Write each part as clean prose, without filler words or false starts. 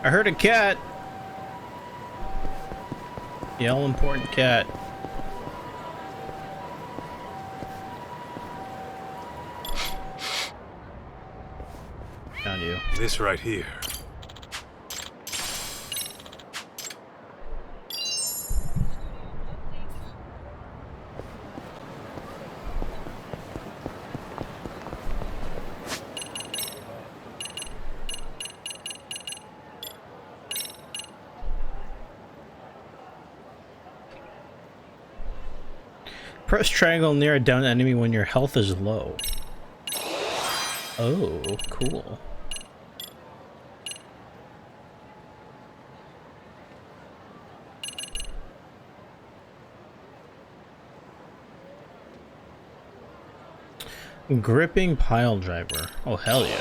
I heard a cat. The all important cat. Found you. This right here. Press triangle near a downed enemy when your health is low. Oh, cool. Gripping pile driver. Oh, hell yeah.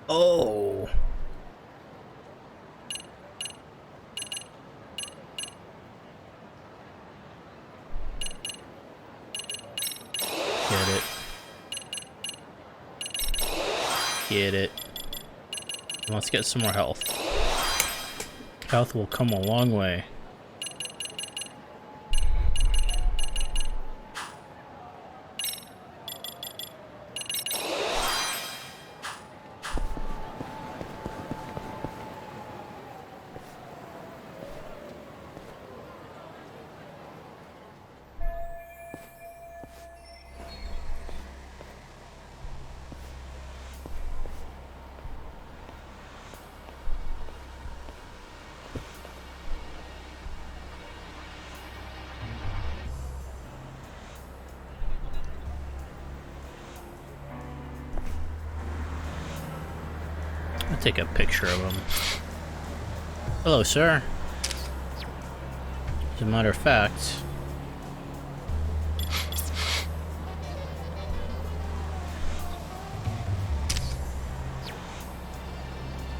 Oh. Get it. Get it. Let's get some more health. Health will come a long way. I'll take a picture of him. Hello, sir. As a matter of fact,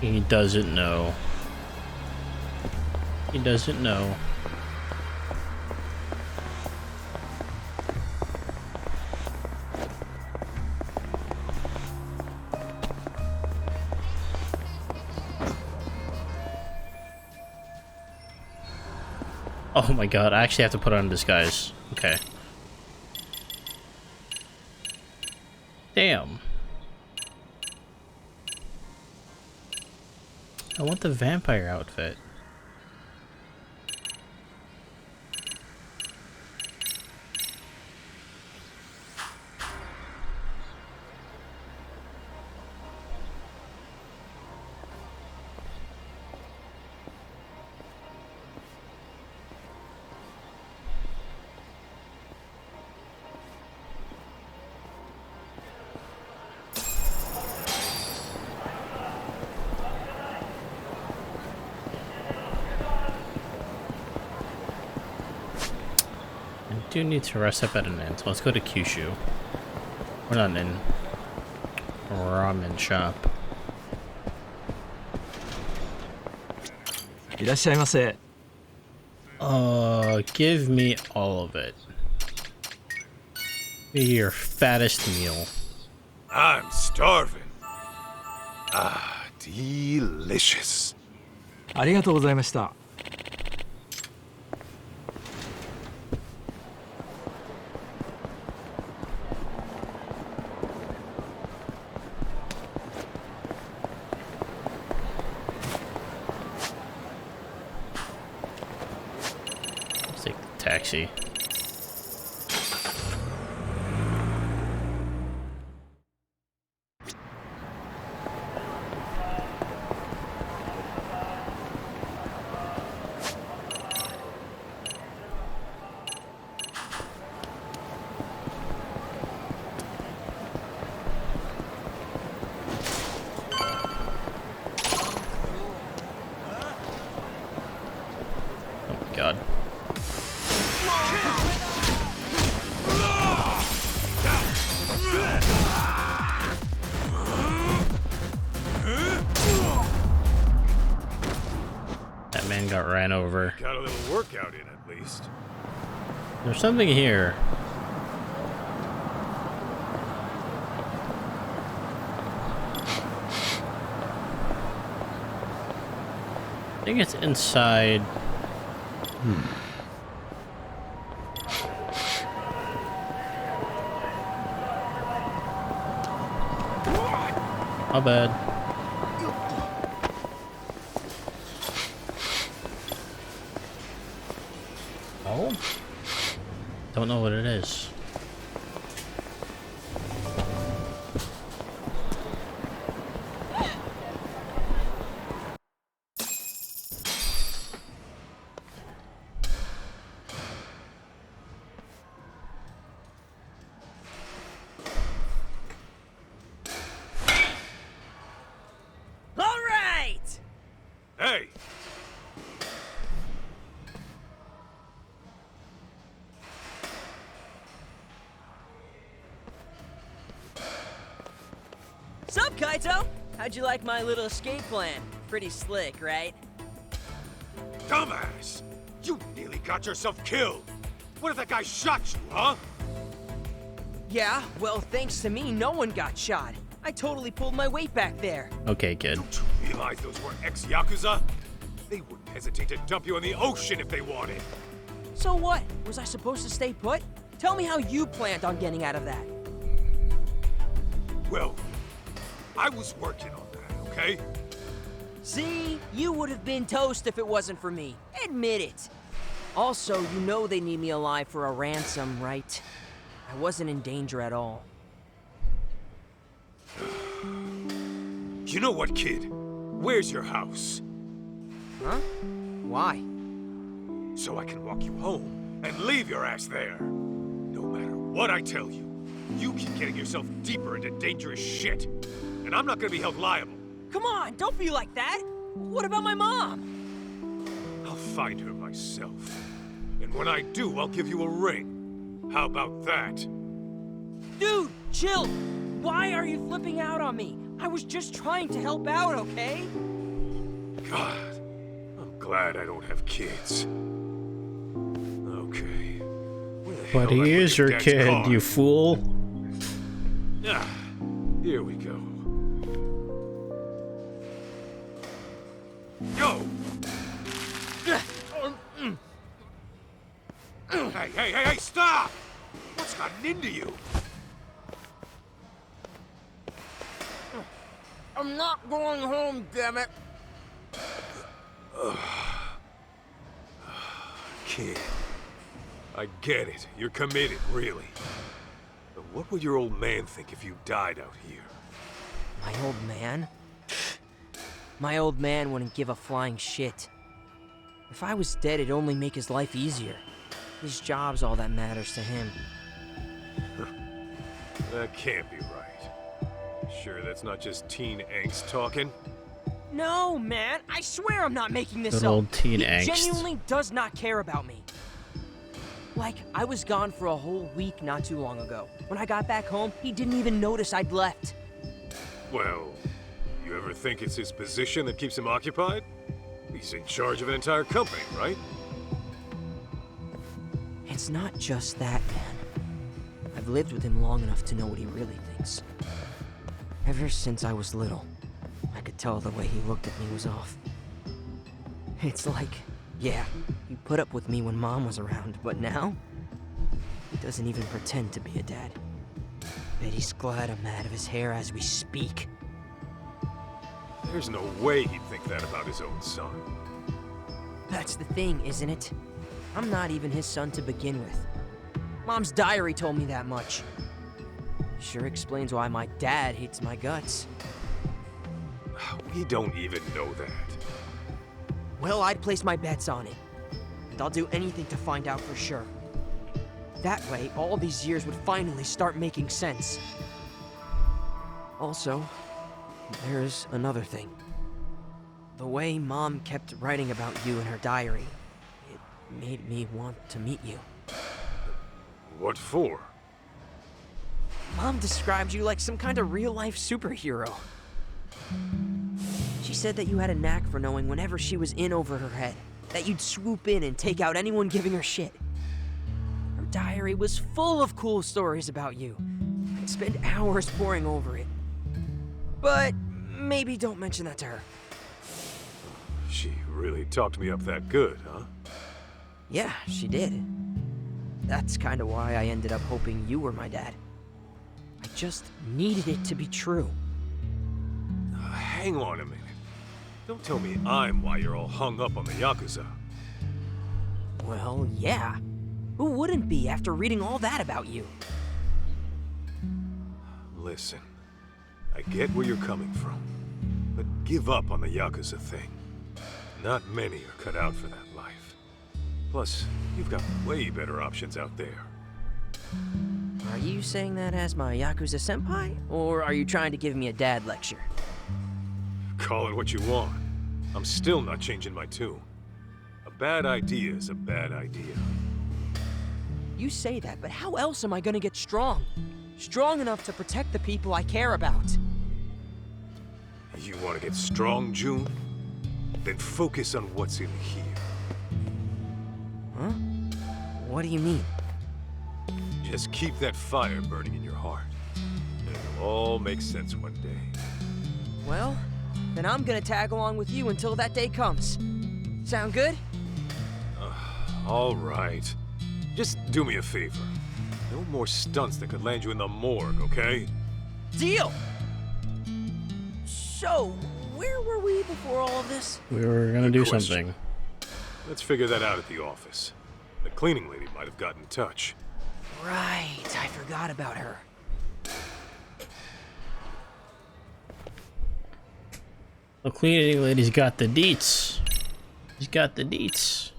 he doesn't know. He doesn't know. Oh my god, I actually have to put on disguise. Okay. Damn. I want the vampire outfit. Do need to rest up at an inn, so let's go to Kyushu. We're not in ramen shop. いらっしゃいませ。 Give me all of it. Give me your fattest meal. I'm starving. Ah, delicious. ありがとうございました。 Let's take the taxi. God. That man got ran over. Got a little workout in at least. There's something here. I think it's inside. My bad. Oh? Don't know what it is. All right! Hey! Sup, Kaito? How'd you like my little escape plan? Pretty slick, right? Dumbass! You nearly got yourself killed! What if that guy shot you, huh? Yeah, well, thanks to me, no one got shot. I totally pulled my weight back there. Okay, good. Don't you realize those were ex-Yakuza? They wouldn't hesitate to dump you in the ocean if they wanted. So what? Was I supposed to stay put? Tell me how you planned on getting out of that. Well, I was working on that, okay? See? You would have been toast if it wasn't for me. Admit it. Also, you know they need me alive for a ransom, right? I wasn't in danger at all. You know what, kid? Where's your house? Huh? Why? So I can walk you home and leave your ass there. No matter what I tell you, you keep getting yourself deeper into dangerous shit. And I'm not gonna be held liable. Come on, don't be like that. What about my mom? I'll find her myself. And when I do, I'll give you a ring. How about that? Dude, chill. Why are you flipping out on me? I was just trying to help out, okay? God, I'm glad I don't have kids. Okay. Where the But hell did I he put is your dad's kid, car? you fool. Ah, here we go. Yo! Hey, stop! What's gotten into you? I'm not going home, damn it. Kid, I get it. You're committed, really. But what would your old man think if you died out here? My old man? My old man wouldn't give a flying shit. If I was dead, it'd only make his life easier. His job's all that matters to him. That can't be right. Sure, that's not just teen angst talking? No, man, I swear I'm not making this Good up. old teen He angst. genuinely does not care about me. Like, I was gone for a whole week not too long ago. When I got back home, he didn't even notice I'd left. Well, you ever think it's his position that keeps him occupied? He's in charge of an entire company, right? It's not just that, man. I've lived with him long enough to know what he really thinks. Ever since I was little, I could tell the way he looked at me was off. It's like, yeah, he put up with me when Mom was around, but now, he doesn't even pretend to be a dad. Bet he's glad I'm out of his hair as we speak. There's no way he'd think that about his own son. That's the thing, isn't it? I'm not even his son to begin with. Mom's diary told me that much. Sure explains why my dad hates my guts. We don't even know that. Well, I'd place my bets on it. And I'll do anything to find out for sure. That way, all these years would finally start making sense. Also, there's another thing. The way Mom kept writing about you in her diary, it made me want to meet you. What for? Mom described you like some kind of real-life superhero. She said that you had a knack for knowing whenever she was in over her head, that you'd swoop in and take out anyone giving her shit. Her diary was full of cool stories about you. I'd spend hours poring over it. But maybe don't mention that to her. She really talked me up that good, huh? Yeah, she did. That's kind of why I ended up hoping you were my dad. I just needed it to be true. Hang on a minute. Don't tell me I'm why you're all hung up on the Yakuza. Well, yeah. Who wouldn't be after reading all that about you? Listen, I get where you're coming from, but give up on the Yakuza thing. Not many are cut out for that life. Plus, you've got way better options out there. Are you saying that as my Yakuza senpai? Or are you trying to give me a dad lecture? Call it what you want. I'm still not changing my tune. A bad idea is a bad idea. You say that, but how else am I gonna get strong? Strong enough to protect the people I care about. You want to get strong, June? Then focus on what's in here. Huh? What do you mean? Just keep that fire burning in your heart. And it'll all make sense one day. Well, then I'm gonna tag along with you until that day comes. Sound good? All right. Just do me a favor. No more stunts that could land you in the morgue, okay? Deal! So, where were we before all of this? We were gonna do Good question. something. Let's figure that out at the office. The cleaning lady might have gotten in touch. Right, I forgot about her. The cleaning lady's got the deets. He's got the deets.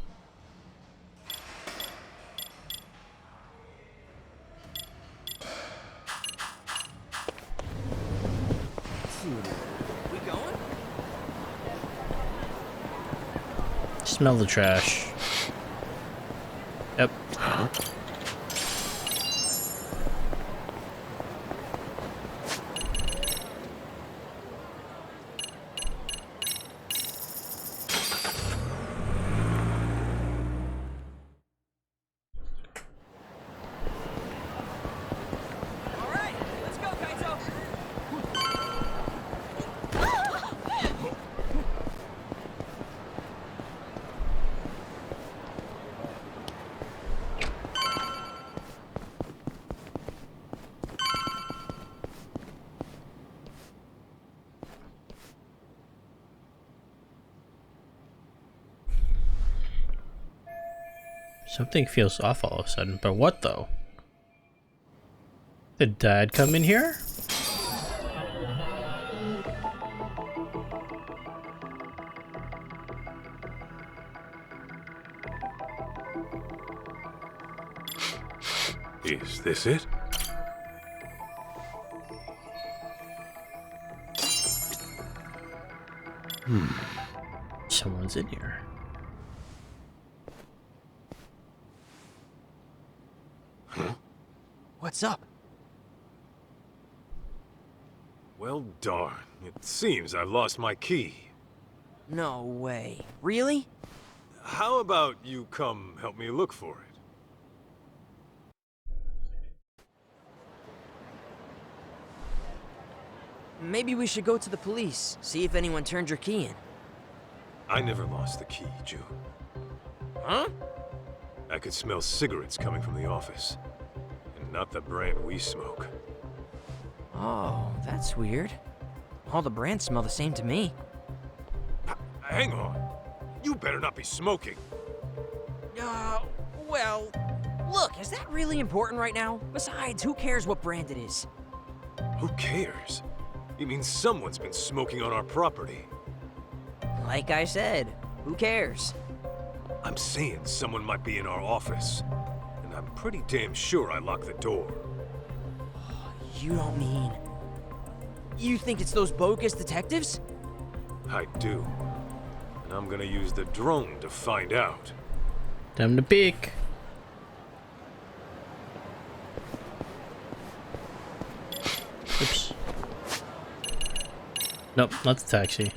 We going? Smell the trash. Yep. All right, let's go, Kaito. Something feels off all of a sudden, but what though? Did Dad come in here? Is this it? Someone's in here. What's up? Well, darn. It seems I lost my key. No way. Really? How about you come help me look for it? Maybe we should go to the police, see if anyone turned your key in. I never lost the key, June. Huh? I could smell cigarettes coming from the office. And not the brand we smoke. Oh, that's weird. All the brands smell the same to me. Hang on. You better not be smoking. Well, look, is that really important right now? Besides, who cares what brand it is? Who cares? You mean someone's been smoking on our property? Like I said, who cares? I'm saying someone might be in our office. And I'm pretty damn sure I locked the door. You don't mean... You think it's those bogus detectives? I do. And I'm gonna use the drone to find out. Time to peek. Oops. Nope, not the taxi.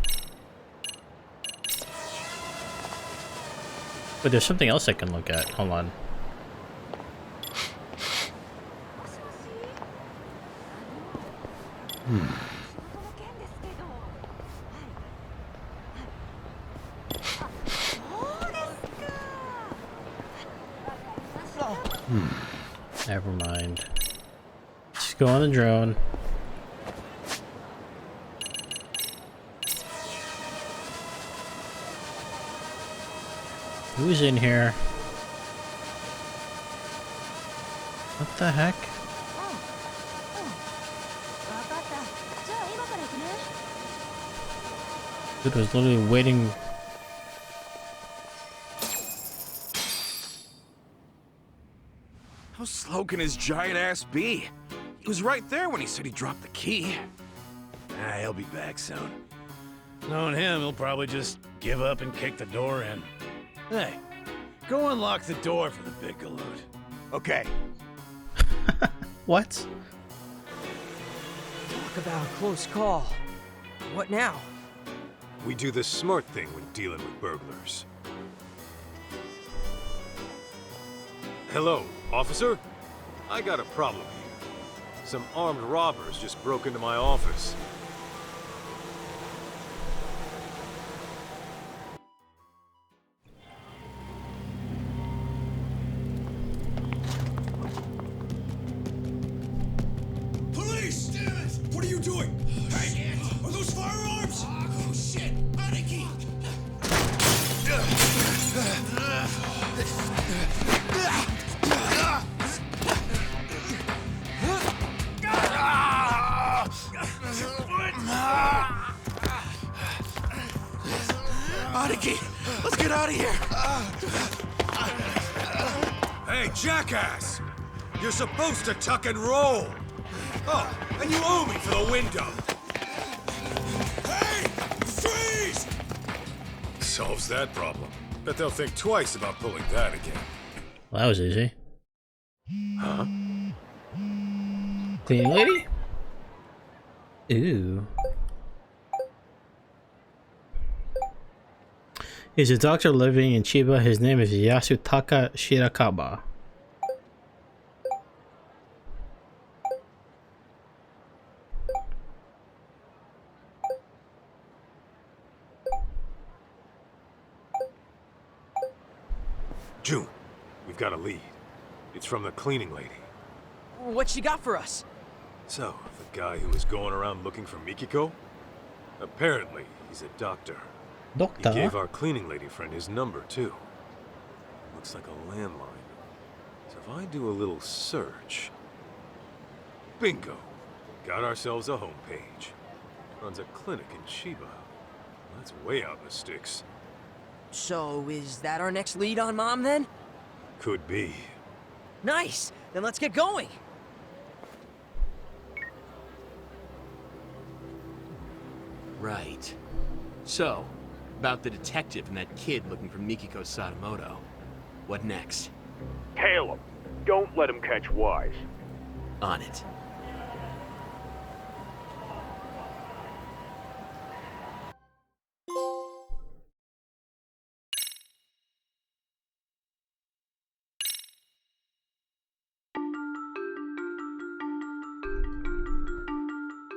But there's something else I can look at. Hold on. Never mind. Just go on the drone. Who's in here? What the heck? Dude was literally waiting. How slow can his giant ass be? He was right there when he said he dropped the key. He'll be back soon. Knowing him, he'll probably just give up and kick the door in. Hey, go unlock the door for the big galoot. Okay. What? Talk about a close call. What now? We do the smart thing when dealing with burglars. Hello, officer? I got a problem here. Some armed robbers just broke into my office. Police! What are you doing? Hey, are those firearms? Oh, shit! Anarchy! Anarchy! Let's get out of here! Hey, jackass! You're supposed to tuck and roll! Oh, and you owe me for the window! Hey! Freeze! Solves that problem. Bet they'll think twice about pulling that again. Well, that was easy. Huh? Cleaning lady? Ooh. He's a doctor living in Chiba. His name is Yasutaka Shirakaba. June, we've got a lead. It's from the cleaning lady. What she got for us? So, the guy who was going around looking for Mikiko? Apparently, he's a doctor. He Doctor? gave our cleaning lady friend his number, too. Looks like a landline. So if I do a little search... Bingo! Got ourselves a homepage. Runs a clinic in Chiba. That's way out in the sticks. So, is that our next lead on Mom, then? Could be. Nice! Then let's get going! Right. So, about the detective and that kid looking for Mikiko Sadamoto. What next? Tail him. Don't let him catch wise. On it.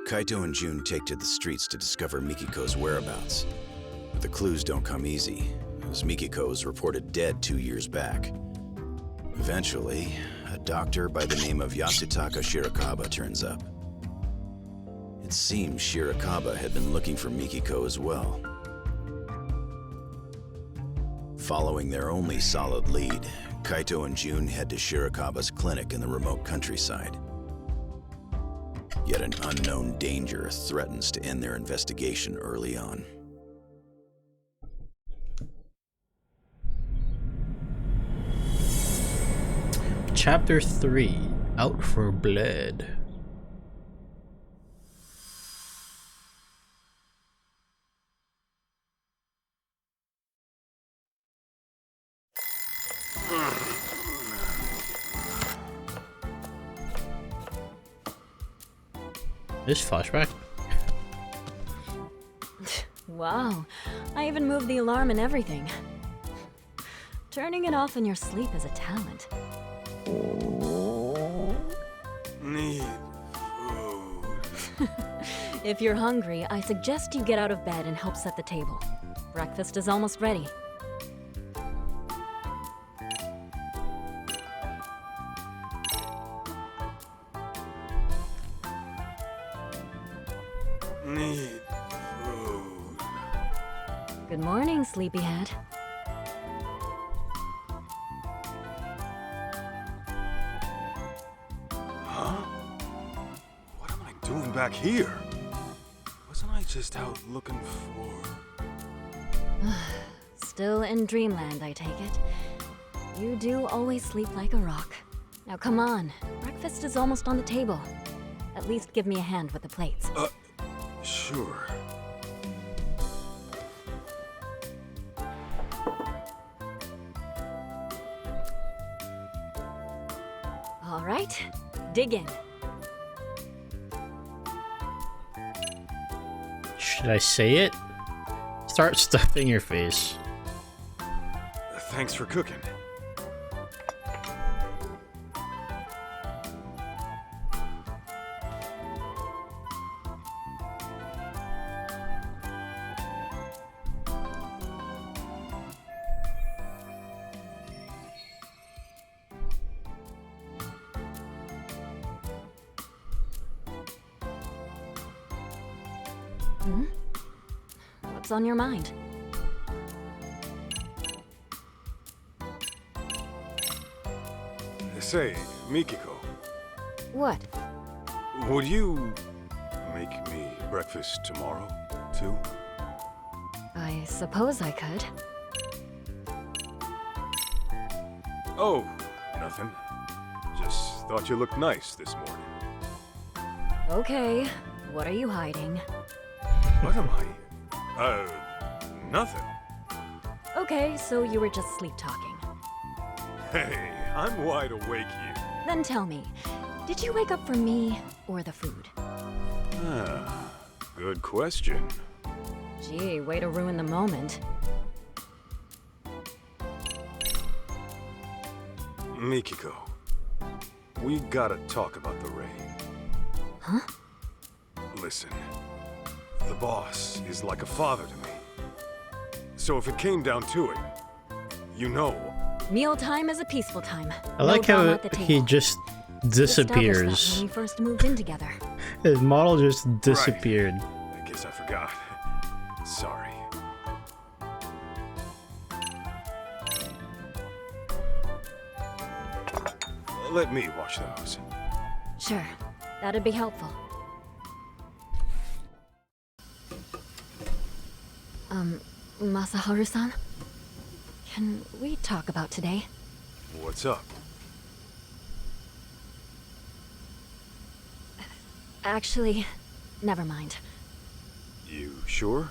Kaito and June take to the streets to discover Mikiko's whereabouts. But the clues don't come easy, as Mikiko was reported dead 2 years back. Eventually, a doctor by the name of Yasutaka Shirakaba turns up. It seems Shirakaba had been looking for Mikiko as well. Following their only solid lead, Kaito and June head to Shirakaba's clinic in the remote countryside. Yet an unknown danger threatens to end their investigation early on. Chapter 3, Out for Blood. This flashback? Wow, I even moved the alarm and everything. Turning it off in your sleep is a talent. Need food. If you're hungry, I suggest you get out of bed and help set the table. Breakfast is almost ready. Need food. Good morning, sleepyhead. Huh? What am I doing back here? Wasn't I just out looking for... Still in dreamland, I take it. You do always sleep like a rock. Now come on, breakfast is almost on the table. At least give me a hand with the plates. Sure. All right, dig in. Should I say it? Start stuffing your face. Thanks for cooking. What's on your mind? Say, Mikiko, What? would you make me breakfast tomorrow, too? I suppose I could. Oh, nothing. Just thought you looked nice this morning. Okay, what are you hiding? What am I? Nothing. Okay, so you were just sleep talking. Hey, I'm wide awake here. Then tell me, did you wake up for me or the food? Good question. Gee, way to ruin the moment. Mikiko, we gotta talk about the raid. Huh? Listen, the boss is like a father to me. So if it came down to it, you know. Mealtime is a peaceful time. I like drama how at the table. he just We established that disappears. when we first moved in together. His model just disappeared. I guess I forgot. Sorry. Let me wash those. Sure, that'd be helpful. Masaharu-san? Can we talk about today? What's up? Actually, never mind. You sure?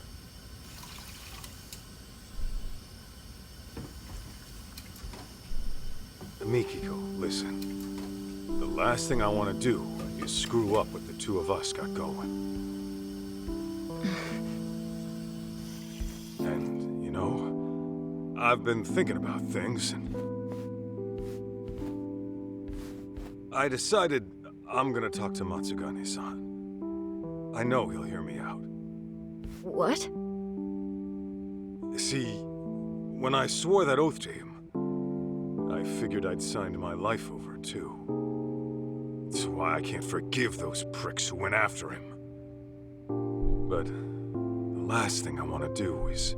Mikiko, listen. The last thing I want to do is screw up what the two of us got going. And, you know, I've been thinking about things, and I decided I'm gonna talk to Matsugane-san. I know he'll hear me out. What? See, when I swore that oath to him, I figured I'd signed my life over, too. It's why I can't forgive those pricks who went after him. But the last thing I want to do is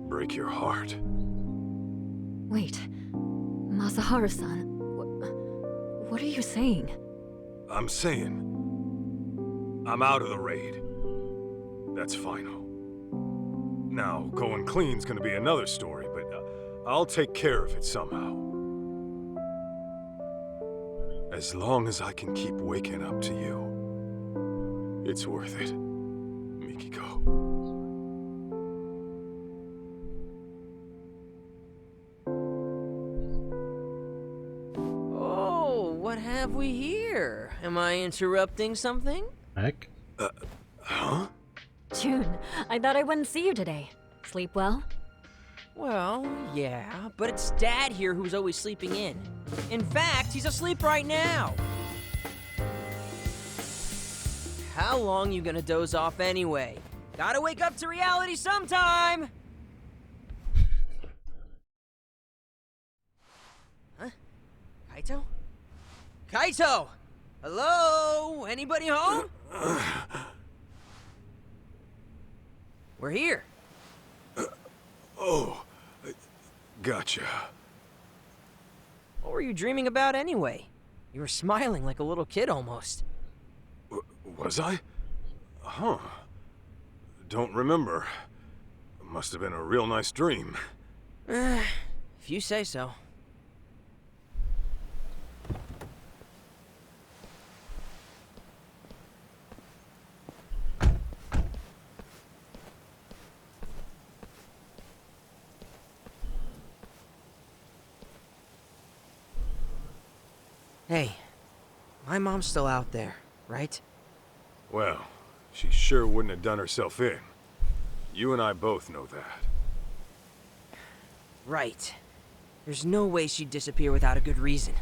break your heart. Wait. Masaharu-san, what are you saying? I'm saying, I'm out of the raid. That's final. Now, going clean's gonna be another story, but I'll take care of it somehow. As long as I can keep waking up to you, it's worth it, Mikiko. Oh, what have we here? Am I interrupting something? Heck. Huh? June, I thought I wouldn't see you today. Sleep well? Well, yeah, but it's Dad here who's always sleeping in. In fact, he's asleep right now. How long you gonna doze off anyway? Gotta wake up to reality sometime! Huh? Kaito? Kaito! Hello? Anybody home? We're here. Oh, gotcha. What were you dreaming about anyway? You were smiling like a little kid almost. Was I? Huh. Don't remember. Must have been a real nice dream. If you say so. Hey, my mom's still out there, right? Well, she sure wouldn't have done herself in. You and I both know that. Right. There's no way she'd disappear without a good reason.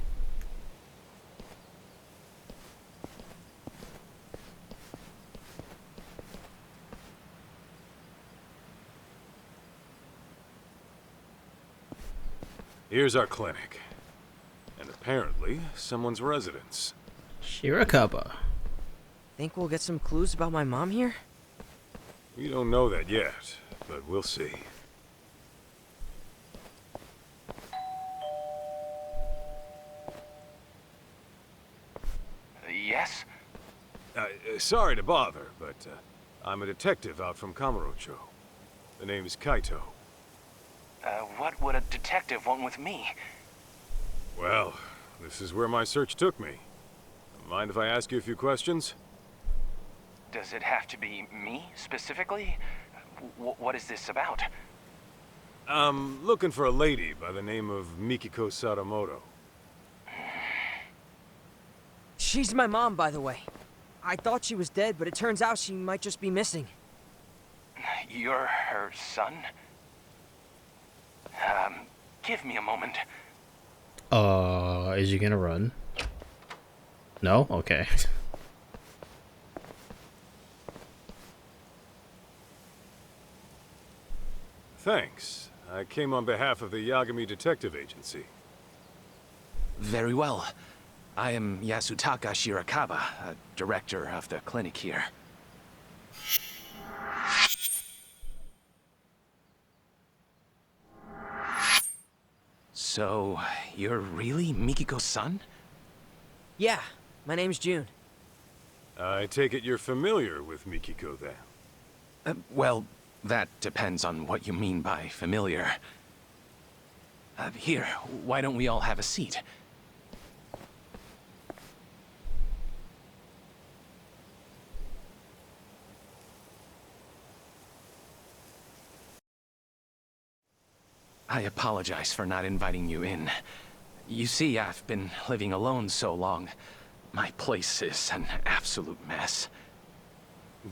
Here's our clinic. And apparently, someone's residence. Shirakaba. Think we'll get some clues about my mom here? We don't know that yet, but we'll see. Yes? Sorry to bother, but I'm a detective out from Kamurocho. The name's Kaito. What would a detective want with me? Well, this is where my search took me. Mind if I ask you a few questions? Does it have to be me, specifically? What is this about? I'm looking for a lady by the name of Mikiko Sadamoto. She's my mom, by the way. I thought she was dead, but it turns out she might just be missing. You're her son? Give me a moment. Is he gonna run? No? Okay. Thanks. I came on behalf of the Yagami Detective Agency. Very well. I am Yasutaka Shirakaba, director of the clinic here. So, you're really Mikiko's son? Yeah, my name's June. I take it you're familiar with Mikiko, then? Well, that depends on what you mean by familiar. Here, why don't we all have a seat? I apologize for not inviting you in. You see, I've been living alone so long. My place is an absolute mess.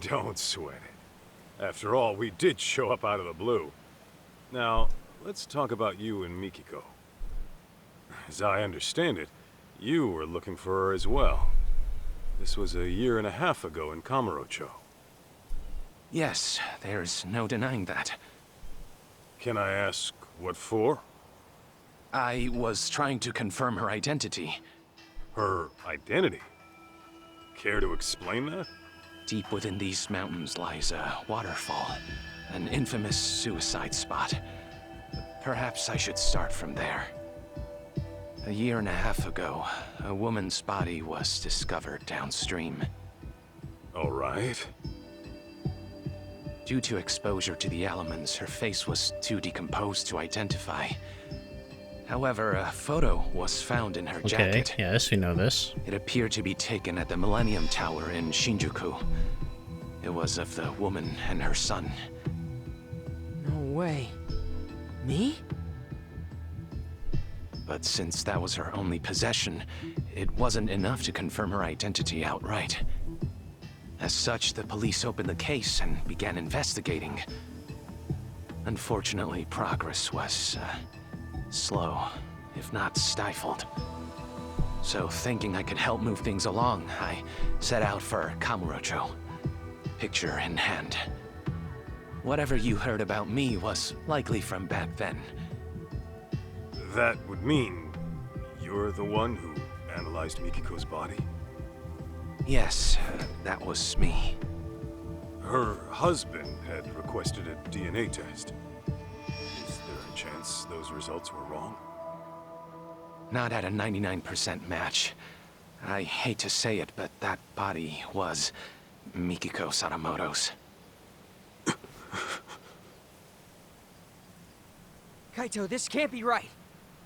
Don't sweat it. After all, we did show up out of the blue. Now, let's talk about you and Mikiko. As I understand it, you were looking for her as well. This was a year and a half ago in Kamurocho. Yes, there's no denying that. Can I ask what for? I was trying to confirm her identity. Her identity? Care to explain that? Deep within these mountains lies a waterfall, an infamous suicide spot. Perhaps I should start from there. A year and a half ago, a woman's body was discovered downstream. All right. Due to exposure to the elements, her face was too decomposed to identify. However, a photo was found in her jacket. Okay, yes, we know this. It appeared to be taken at the Millennium Tower in Shinjuku. It was of the woman and her son. No way. Me? But since that was her only possession, it wasn't enough to confirm her identity outright. As such, the police opened the case and began investigating. Unfortunately, progress was slow, if not stifled. So thinking I could help move things along, I set out for Kamurocho, picture in hand. Whatever you heard about me was likely from back then. That would mean you're the one who analyzed Mikiko's body? Yes, that was me. her husband had requested a DNA test. Is there a chance those results were wrong? Not at a 99% match. I hate to say it, but that body was Mikiko Sadamoto's. Kaito, this can't be right.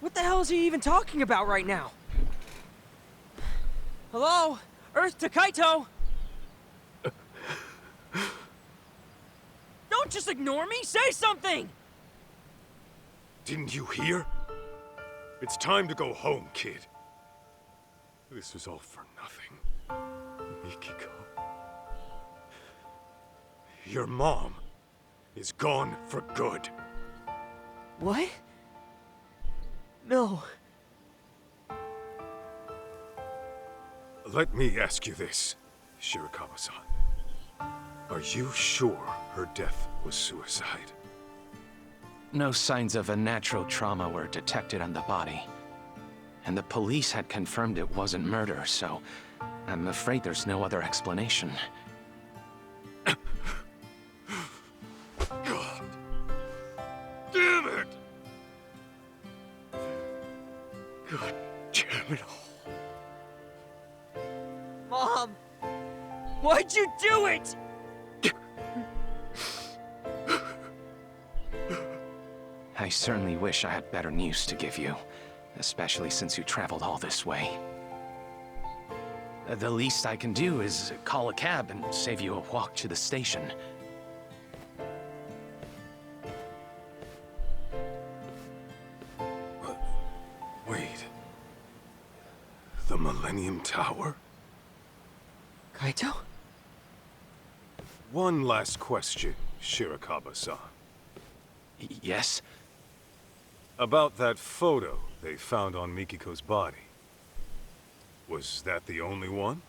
What the hell is he even talking about right now? Hello? Earth to Kaito! Don't just ignore me! Say something! Didn't you hear? It's time to go home, kid. This was all for nothing. Mikiko. Your mom is gone for good. What? No. Let me ask you this, Shirakawa-san. Are you sure her death was suicide? No signs of a natural trauma were detected on the body. And the police had confirmed it wasn't murder, so I'm afraid there's no other explanation. God damn it! God damn it all. Mom! Why'd you do it? I certainly wish I had better news to give you, especially since you traveled all this way. The least I can do is call a cab and save you a walk to the station. Wait. The Millennium Tower? Kaito? One last question, Shirakawa-san. Yes? About that photo they found on Mikiko's body. Was that the only one?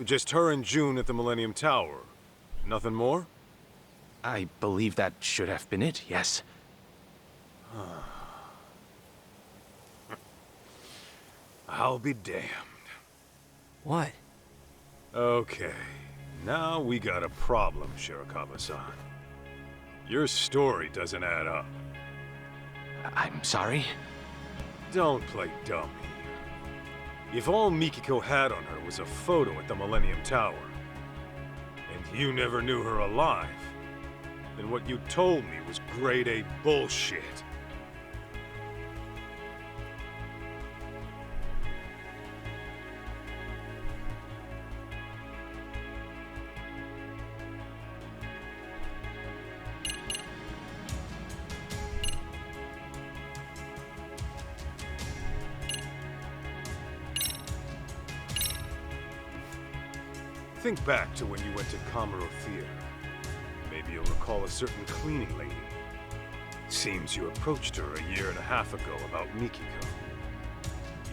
Just her and June at the Millennium Tower? Nothing more? I believe that should have been it, yes. I'll be damned. What? Okay, now we got a problem, Shirakawa-san. Your story doesn't add up. I'm sorry? Don't play dumb here. If all Mikiko had on her was a photo at the Millennium Tower, and you never knew her alive, then what you told me was grade A bullshit. Think back to when you went to Kamuro Theater. Maybe you'll recall a certain cleaning lady. Seems you approached her a year and a half ago about Mikiko.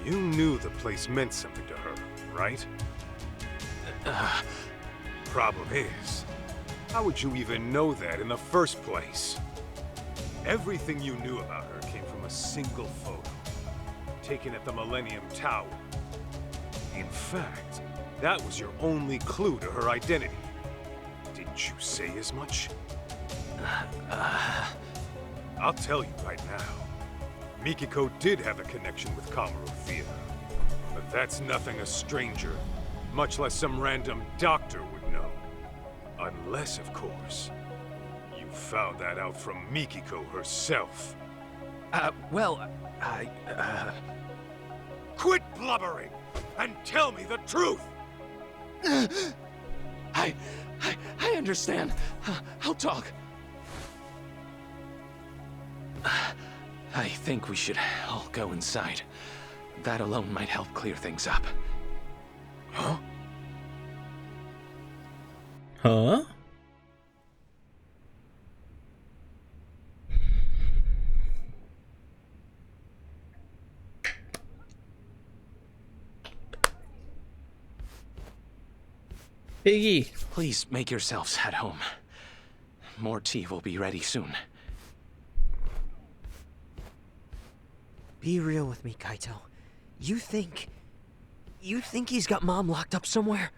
You knew the place meant something to her, right? Problem is, how would you even know that in the first place? Everything you knew about her came from a single photo, taken at the Millennium Tower. In fact, that was your only clue to her identity. Didn't you say as much? I'll tell you right now. Mikiko did have a connection with Kamuro Theater. But that's nothing a stranger, much less some random doctor would know. Unless, of course, you found that out from Mikiko herself. Quit blubbering and tell me the truth! I understand. I'll talk. I think we should all go inside. That alone might help clear things up. Huh? Huh? Biggie. Please make yourselves at home. More tea will be ready soon. Be real with me, Kaito. You think he's got Mom locked up somewhere?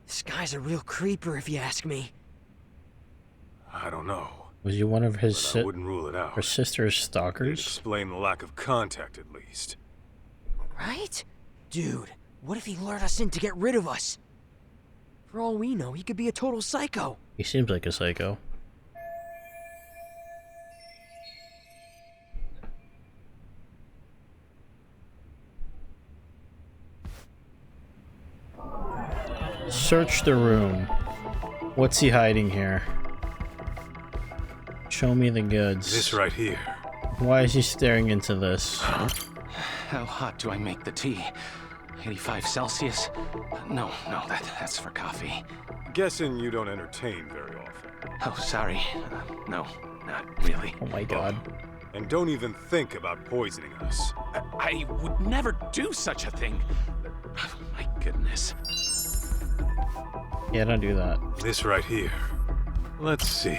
This guy's a real creeper, if you ask me. I don't know. Was he one of his But I wouldn't rule it out. her sister's It'd stalkers? explain the lack of contact, at least. Right? Dude, what if he lured us in to get rid of us? For all we know, he could be a total psycho. He seems like a psycho. Search the room. What's he hiding here? Show me the goods. This right here. Why is he staring into this? How hot do I make the tea? 85 Celsius? No, that's for coffee. Guessing you don't entertain very often. Oh, sorry. No, not really. Oh my god. And don't even think about poisoning us. I would never do such a thing. Oh, my goodness. Yeah, don't do that. This right here. Let's see.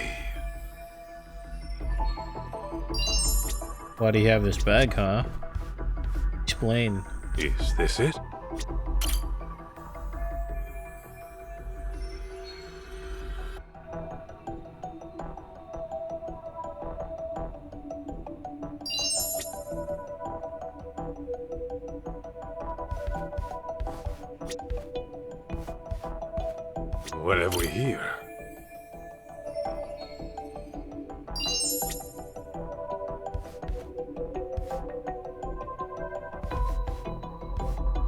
Why do you have this bag, huh? Explain. Is this it? What have we here?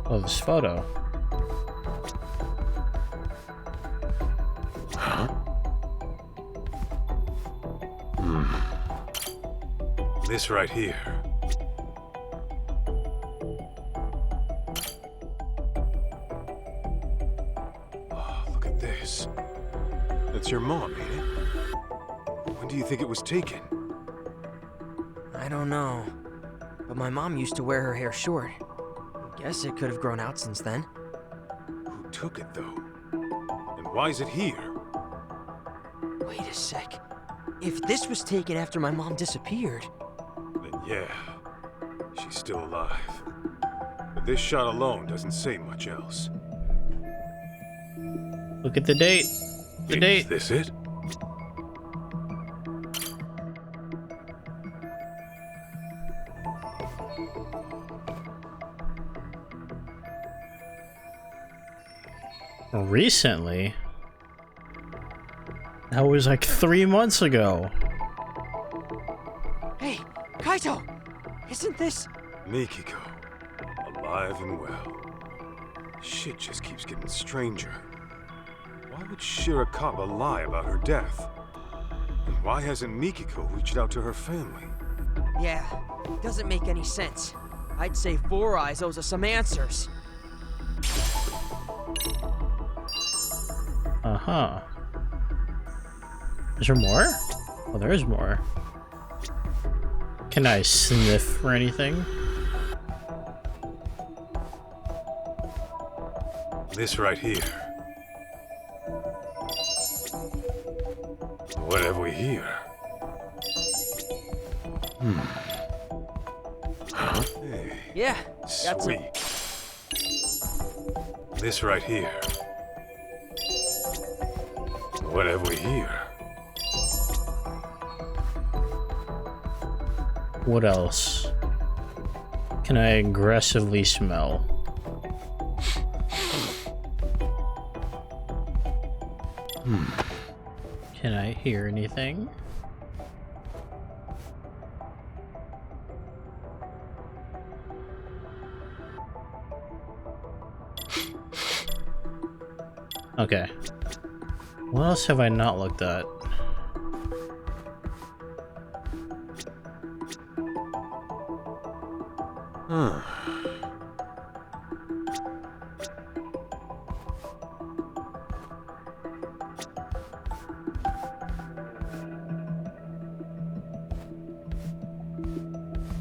Oh, this photo. This right here. Oh, look at this. That's your mom, ain't it? When do you think it was taken? I don't know. But my mom used to wear her hair short. Guess it could have grown out since then. Who took it, though? And why is it here? Wait a sec. If this was taken after my mom disappeared... Then yeah, she's still alive. But this shot alone doesn't say much else. Look at the date. The date. Is this it? Recently? That was like 3 months ago. Hey, Kaito! Isn't this... Mikiko. Alive and well. Shit just keeps getting stranger. Why would Shirakawa lie about her death? And why hasn't Mikiko reached out to her family? Yeah, doesn't make any sense. I'd say Four Eyes owes us some answers. Uh-huh. Is there more? Oh, there is more. Can I sniff for anything? This right here. What have we here? Hey, Yeah, got some... sweet. This right here. What have we here? What else? Can I aggressively smell? Can I hear anything? Okay. What else have I not looked at?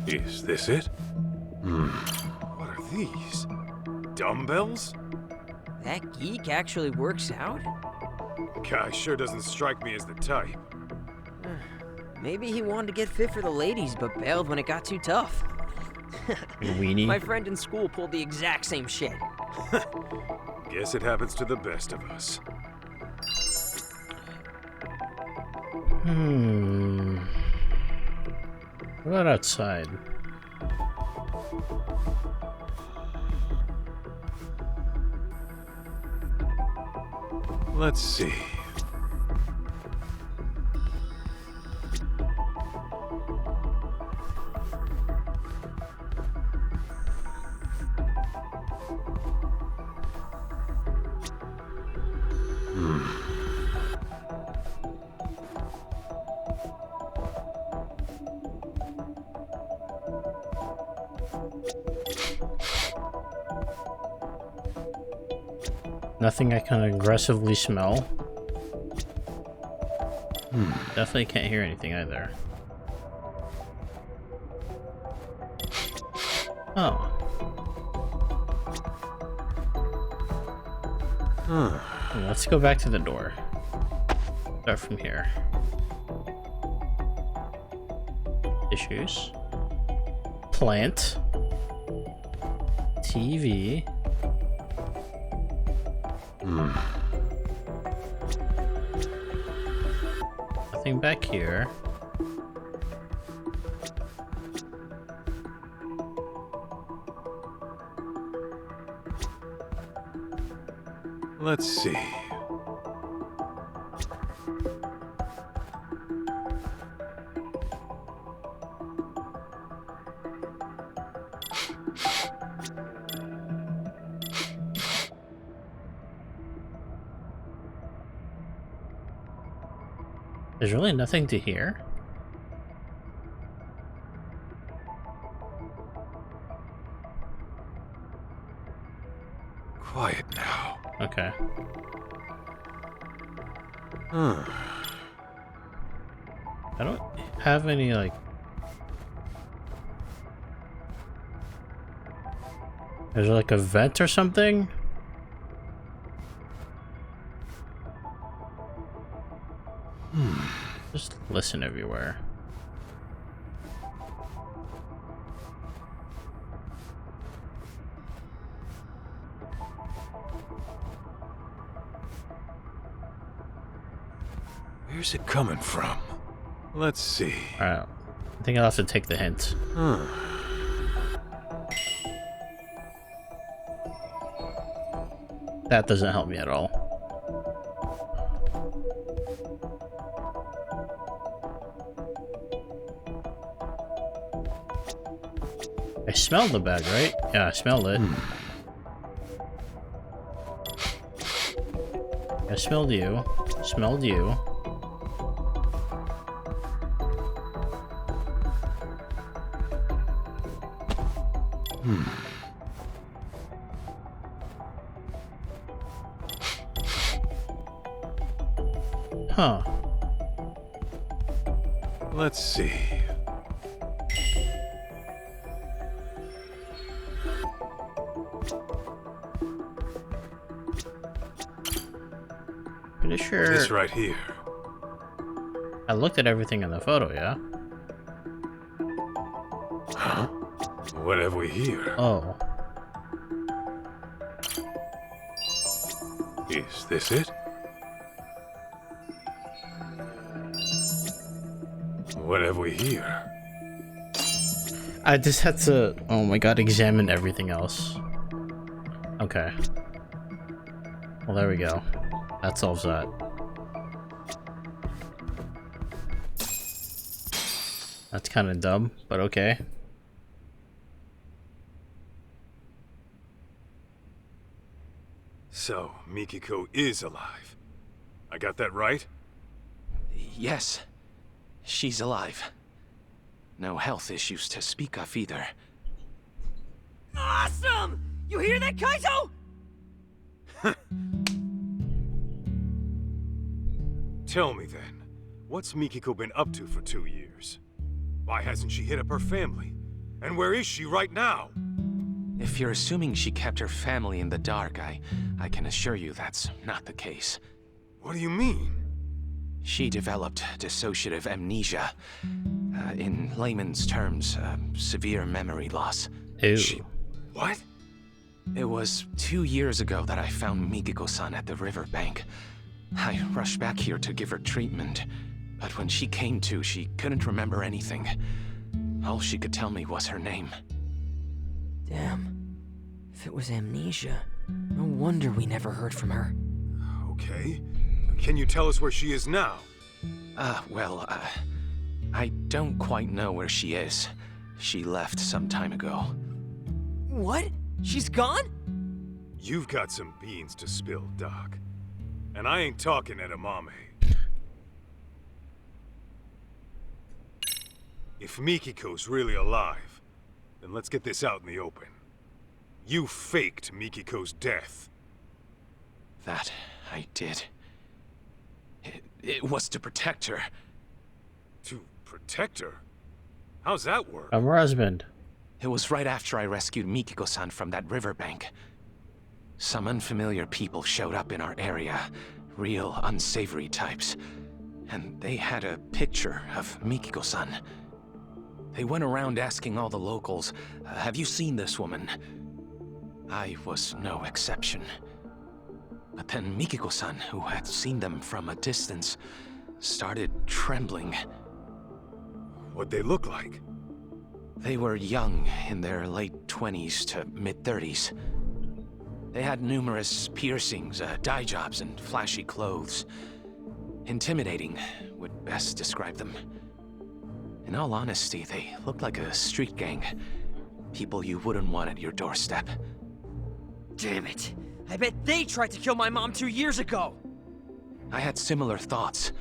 Is this it? What are these? Dumbbells? That geek actually works out? Guy sure doesn't strike me as the type. Maybe he wanted to get fit for the ladies, but bailed when it got too tough. Weenie. My friend in school pulled the exact same shit. Guess it happens to the best of us. What about outside? Let's see. Nothing I can aggressively smell. Definitely can't hear anything either. Oh. Let's go back to the door. Start from here. Issues. Plant. TV. Nothing back here. Let's see. There's really nothing to hear. Quiet now. Okay. I don't have any, like... Is there like a vent or something? Just listen everywhere. Where's it coming from? Let's see. Alright. I think I'll have to take the hint. That doesn't help me at all. I smelled the bag, right? Yeah, I smelled it. I smelled you. Smelled you. Huh. Let's see. Pretty sure. This right here. I looked at everything in the photo, yeah? Huh? What have we here? Oh. Is this it? What have we here? I just had to, oh my god, examine everything else. Okay. Well, there we go. That solves that. That's kind of dumb, but okay. So, Mikiko is alive. I got that right? Yes. She's alive. No health issues to speak of either. Awesome! You hear that, Kaito? Tell me then, what's Mikiko been up to for 2 years? Why hasn't she hit up her family? And where is she right now? If you're assuming she kept her family in the dark, I can assure you that's not the case. What do you mean? She developed dissociative amnesia. In layman's terms, severe memory loss. Ew. What? It was 2 years ago that I found Mikiko-san at the riverbank. I rushed back here to give her treatment. But when she came to, she couldn't remember anything. All she could tell me was her name. Damn. If it was amnesia, no wonder we never heard from her. Okay. Can you tell us where she is now? I don't quite know where she is. She left some time ago. What? She's gone? You've got some beans to spill, Doc. And I ain't talking edamame. If Mikiko's really alive, then let's get this out in the open. You faked Mikiko's death. That I did. It was to protect her. To protect her? How's that work? I'm her husband. It was right after I rescued Mikiko-san from that riverbank. Some unfamiliar people showed up in our area. Real unsavory types. And they had a picture of Mikiko-san. They went around asking all the locals, have you seen this woman? I was no exception. But then Mikiko-san, who had seen them from a distance, started trembling. What'd they look like? They were young, in their late 20s to mid-30s. They had numerous piercings, dye jobs, and flashy clothes. Intimidating would best describe them. In all honesty, they looked like a street gang. People you wouldn't want at your doorstep. Damn it. I bet they tried to kill my mom 2 years ago! I had similar thoughts.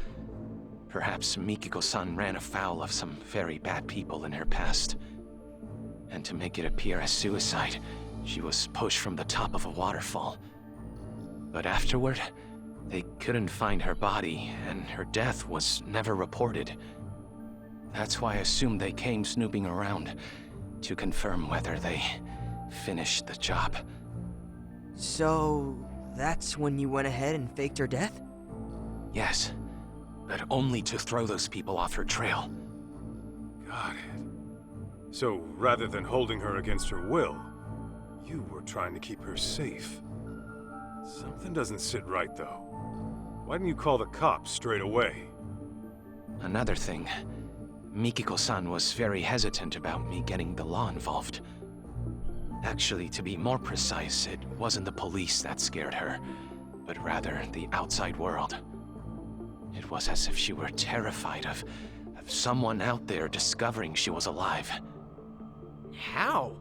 Perhaps Mikiko-san ran afoul of some very bad people in her past. And to make it appear as suicide, she was pushed from the top of a waterfall. But afterward, they couldn't find her body, and her death was never reported. That's why I assumed they came snooping around to confirm whether they finished the job. So, that's when you went ahead and faked her death? Yes, but only to throw those people off her trail. Got it. So, rather than holding her against her will, you were trying to keep her safe. Something doesn't sit right, though. Why didn't you call the cops straight away? Another thing, Mikiko-san was very hesitant about me getting the law involved. Actually, to be more precise, it wasn't the police that scared her, but rather the outside world. It was as if she were terrified of someone out there discovering she was alive. How?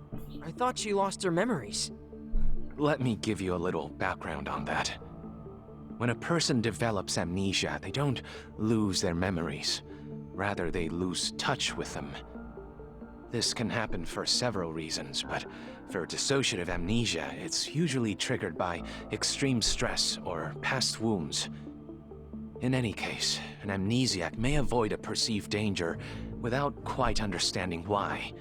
I thought she lost her memories. Let me give you a little background on that. When a person develops amnesia, they don't lose their memories. Rather, they lose touch with them. This can happen for several reasons, but for dissociative amnesia, it's usually triggered by extreme stress or past wounds. In any case, an amnesiac may avoid a perceived danger without quite understanding why.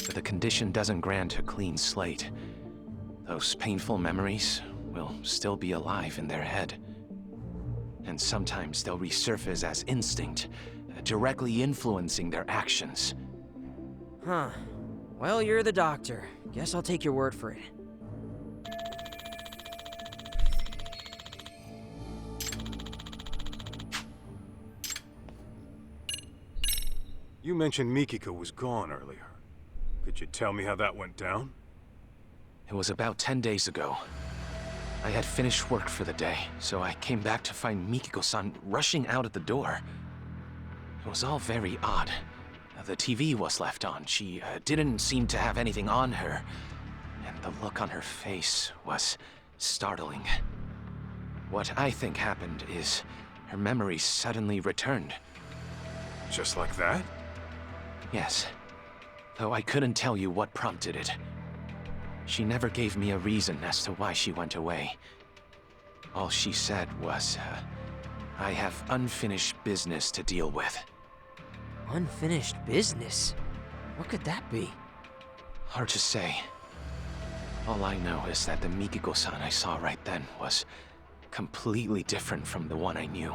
But the condition doesn't grant a clean slate. Those painful memories will still be alive in their head. And sometimes they'll resurface as instinct, directly influencing their actions. Huh. Well, you're the doctor. Guess I'll take your word for it. You mentioned Mikiko was gone earlier. Could you tell me how that went down? It was about 10 days ago. I had finished work for the day, so I came back to find Mikiko-san rushing out at the door. It was all very odd. The TV was left on. She didn't seem to have anything on her, and the look on her face was startling. What I think happened is her memory suddenly returned. Just like that? Yes, though I couldn't tell you what prompted it. She never gave me a reason as to why she went away. All she said was, I have unfinished business to deal with. Unfinished business? What could that be? Hard to say. All I know is that the Mikiko-san I saw right then was completely different from the one I knew.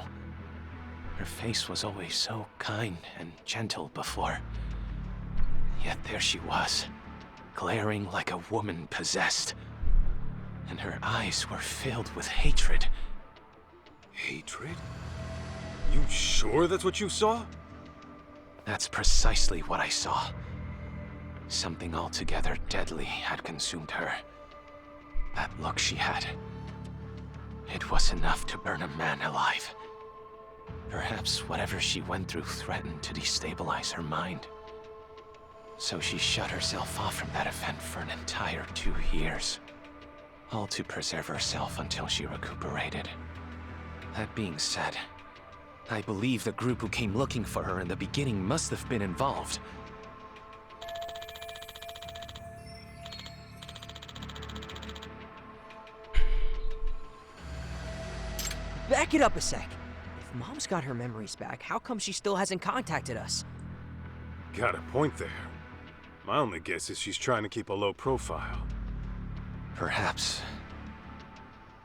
Her face was always so kind and gentle before. Yet there she was, glaring like a woman possessed. And her eyes were filled with hatred. Hatred? You sure that's what you saw? That's precisely what I saw. Something altogether deadly had consumed her. That look she had. It was enough to burn a man alive. Perhaps whatever she went through threatened to destabilize her mind. So she shut herself off from that event for an entire 2 years. All to preserve herself until she recuperated. That being said, I believe the group who came looking for her in the beginning must have been involved. Back it up a sec. If Mom's got her memories back, how come she still hasn't contacted us? Got a point there. My only guess is she's trying to keep a low profile. Perhaps.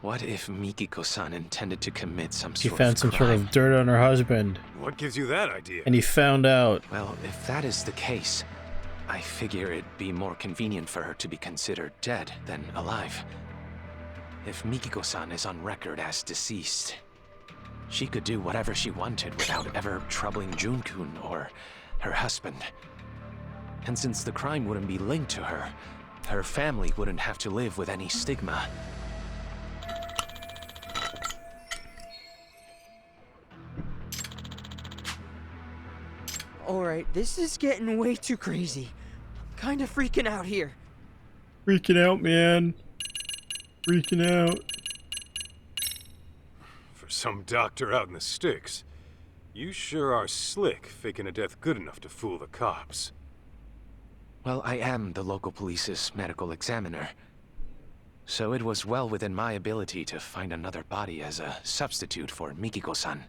What if Mikiko-san intended to commit some She sort found of some crime? sort of dirt on her husband. What gives you that idea? And he found out. Well, if that is the case, I figure it'd be more convenient for her to be considered dead than alive. If Mikiko-san is on record as deceased, she could do whatever she wanted without ever troubling Jun-kun or her husband. And since the crime wouldn't be linked to her, her family wouldn't have to live with any stigma. Alright, this is getting way too crazy. Kinda freaking out here. Freaking out, man. Freaking out. For some doctor out in the sticks, you sure are slick faking a death good enough to fool the cops. Well, I am the local police's medical examiner. So it was well within my ability to find another body as a substitute for Mikiko-san.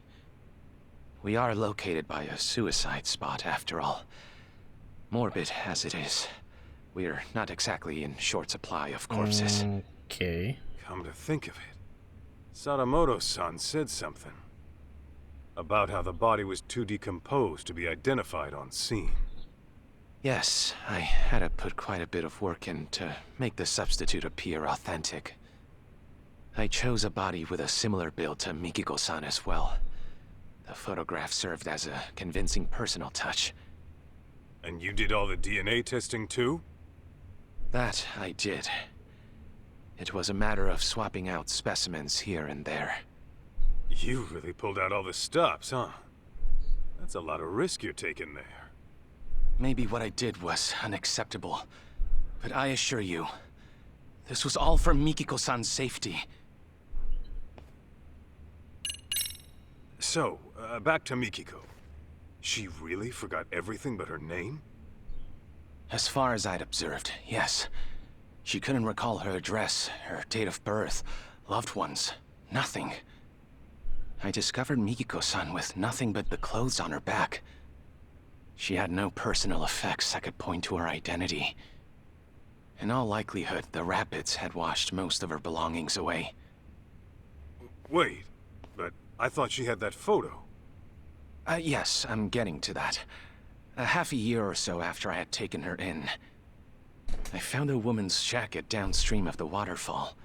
We are located by a suicide spot, after all. Morbid as it is, we're not exactly in short supply of corpses. Okay. Come to think of it, Sadamoto-san said something about how the body was too decomposed to be identified on scene. Yes, I had to put quite a bit of work in to make the substitute appear authentic. I chose a body with a similar build to Mikiko-san as well. The photograph served as a convincing personal touch. And you did all the DNA testing too? That I did. It was a matter of swapping out specimens here and there. You really pulled out all the stops, huh? That's a lot of risk you're taking there. Maybe what I did was unacceptable, but I assure you, this was all for Mikiko-san's safety. So, back to Mikiko. She really forgot everything but her name? As far as I'd observed, yes. She couldn't recall her address, her date of birth, loved ones, nothing. I discovered Mikiko-san with nothing but the clothes on her back. She had no personal effects that could point to her identity. In all likelihood, the rapids had washed most of her belongings away. Wait, but I thought she had that photo. Yes, I'm getting to that. Half a year or so after I had taken her in, I found a woman's jacket downstream of the waterfall.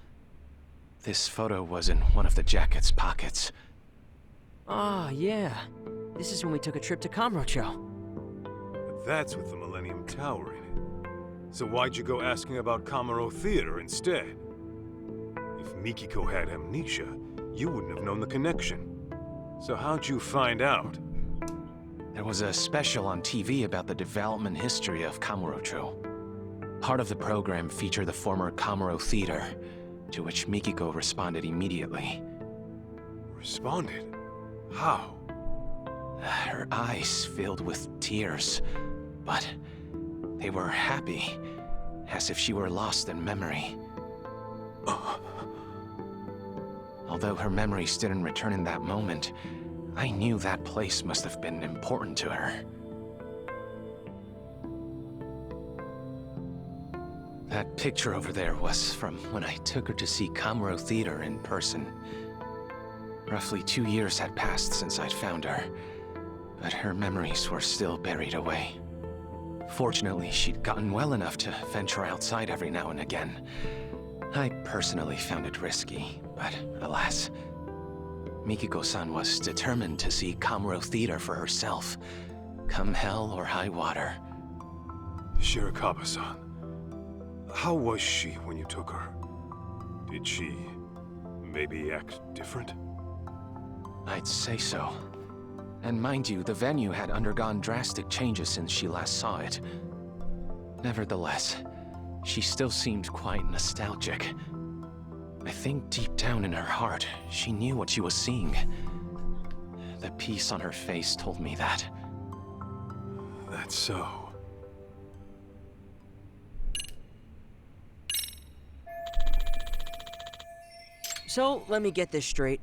This photo was in one of the jacket's pockets. Ah, yeah. This is when we took a trip to Kamurocho. But that's with the Millennium Tower in it. So why'd you go asking about Kamuro Theater instead? If Mikiko had amnesia, you wouldn't have known the connection. So how'd you find out? There was a special on TV about the development history of Kamurocho. Part of the program featured the former Kamuro Theater, to which Mikiko responded immediately. Responded? How? Her eyes filled with tears, but they were happy, as if she were lost in memory. Although her memories didn't return in that moment, I knew that place must have been important to her. That picture over there was from when I took her to see Kamuro Theater in person. Roughly 2 years had passed since I'd found her, but her memories were still buried away. Fortunately, she'd gotten well enough to venture outside every now and again. I personally found it risky, but alas. Mikiko-san was determined to see Kamuro Theater for herself, come hell or high water. Shirakawa-san, how was she when you took her? Did she maybe act different? I'd say so. And mind you, the venue had undergone drastic changes since she last saw it. Nevertheless, she still seemed quite nostalgic. I think deep down in her heart, she knew what she was seeing. The piece on her face told me that. That's so. So, let me get this straight.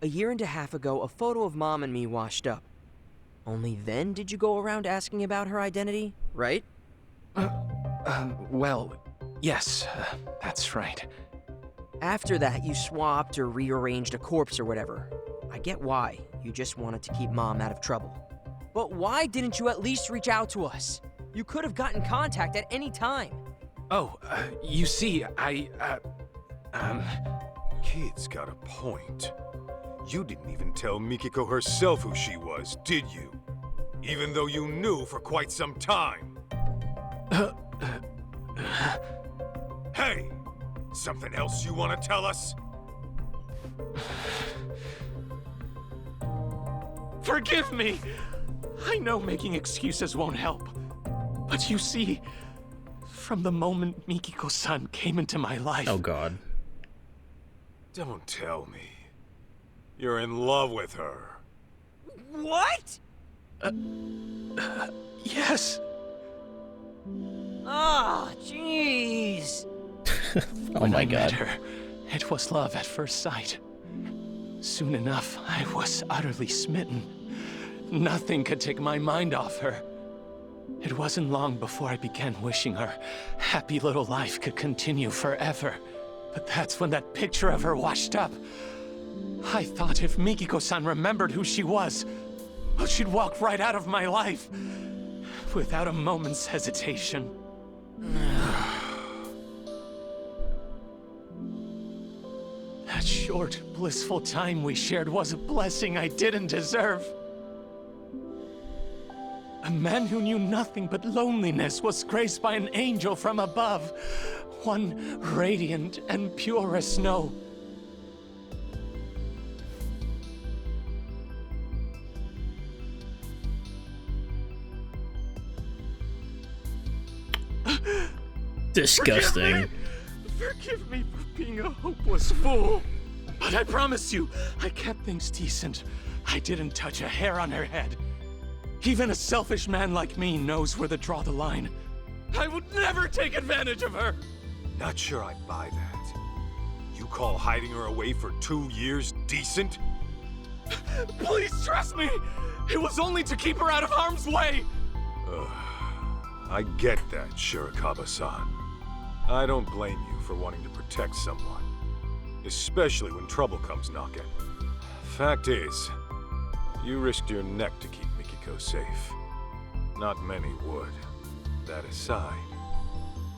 A year and a half ago, a photo of Mom and me washed up. Only then did you go around asking about her identity, right? Well, yes, that's right. After that, you swapped or rearranged a corpse or whatever. I get why. You just wanted to keep Mom out of trouble. But why didn't you at least reach out to us? You could have gotten contact at any time. Oh, you see, Kid's got a point. You didn't even tell Mikiko herself who she was, did you? Even though you knew for quite some time. Hey! Something else you want to tell us? Forgive me! I know making excuses won't help. But you see, from the moment Mikiko-san came into my life... Oh god. Don't tell me. You're in love with her. What? Yes. Ah, jeez. Oh When my I met god. her, it was love at first sight. Soon enough, I was utterly smitten. Nothing could take my mind off her. It wasn't long before I began wishing her happy little life could continue forever. But that's when that picture of her washed up. I thought if Mikiko-san remembered who she was, well, she'd walk right out of my life without a moment's hesitation. That short, blissful time we shared was a blessing I didn't deserve. A man who knew nothing but loneliness was graced by an angel from above, one radiant and pure as snow. Disgusting. Forgive me for being a hopeless fool. But I promise you, I kept things decent. I didn't touch a hair on her head. Even a selfish man like me knows where to draw the line. I would never take advantage of her. Not sure I buy that. You call hiding her away for 2 years decent? Please trust me. It was only to keep her out of harm's way. I get that, Shirakawa-san. I don't blame you for wanting to protect someone, especially when trouble comes knocking. Fact is, you risked your neck to keep Mikiko safe. Not many would. That aside,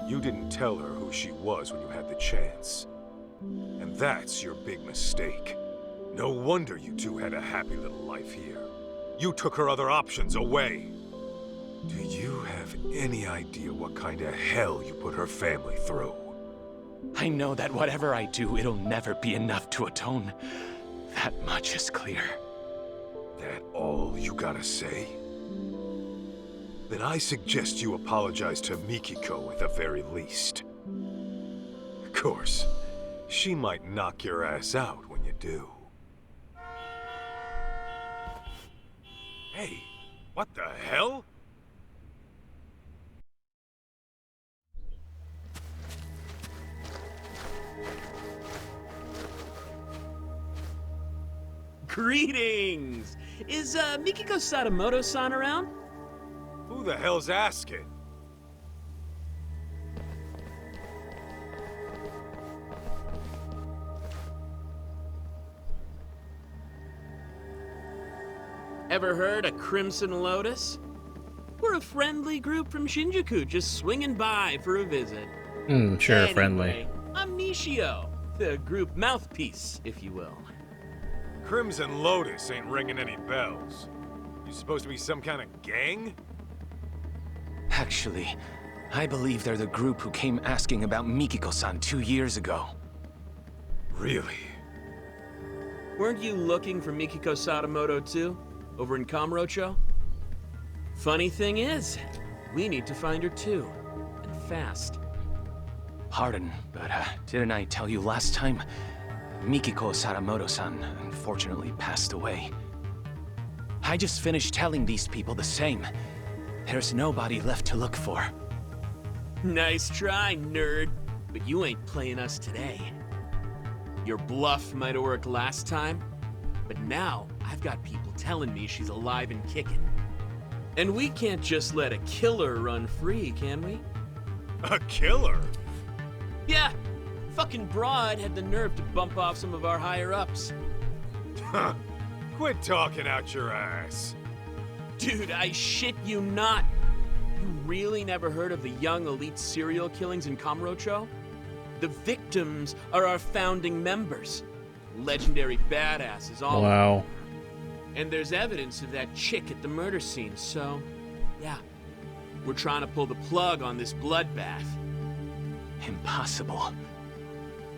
you didn't tell her who she was when you had the chance. And that's your big mistake. No wonder you two had a happy little life here. You took her other options away. Do you have any idea what kind of hell you put her family through? I know that whatever I do, it'll never be enough to atone. That much is clear. That all you gotta say? Then I suggest you apologize to Mikiko at the very least. Of course, she might knock your ass out when you do. Hey, what the hell? Greetings! Is Mikiko Sadamoto-san around? Who the hell's asking? Ever heard of Crimson Lotus? We're a friendly group from Shinjuku just swinging by for a visit. Sure, friendly. I'm Nishio, the group mouthpiece, if you will. Crimson Lotus ain't ringing any bells. You supposed to be some kind of gang? Actually, I believe they're the group who came asking about Mikiko-san 2 years ago. Really? Weren't you looking for Mikiko Sadamoto too? Over in Kamurocho? Funny thing is, we need to find her too. And fast. Pardon, but didn't I tell you last time? Mikiko Sadamoto-san unfortunately passed away. I just finished telling these people the same. There's nobody left to look for. Nice try, nerd. But you ain't playing us today. Your bluff might have worked last time, but now I've got people telling me she's alive and kicking. And we can't just let a killer run free, can we? A killer? Yeah, fucking broad had the nerve to bump off some of our higher-ups. Huh. Quit talking out your ass. Dude, I shit you not. You really never heard of the young elite serial killings in Kamurocho? The victims are our founding members. Legendary badasses, all. Wow. And there's evidence of that chick at the murder scene, so... yeah. We're trying to pull the plug on this bloodbath. Impossible.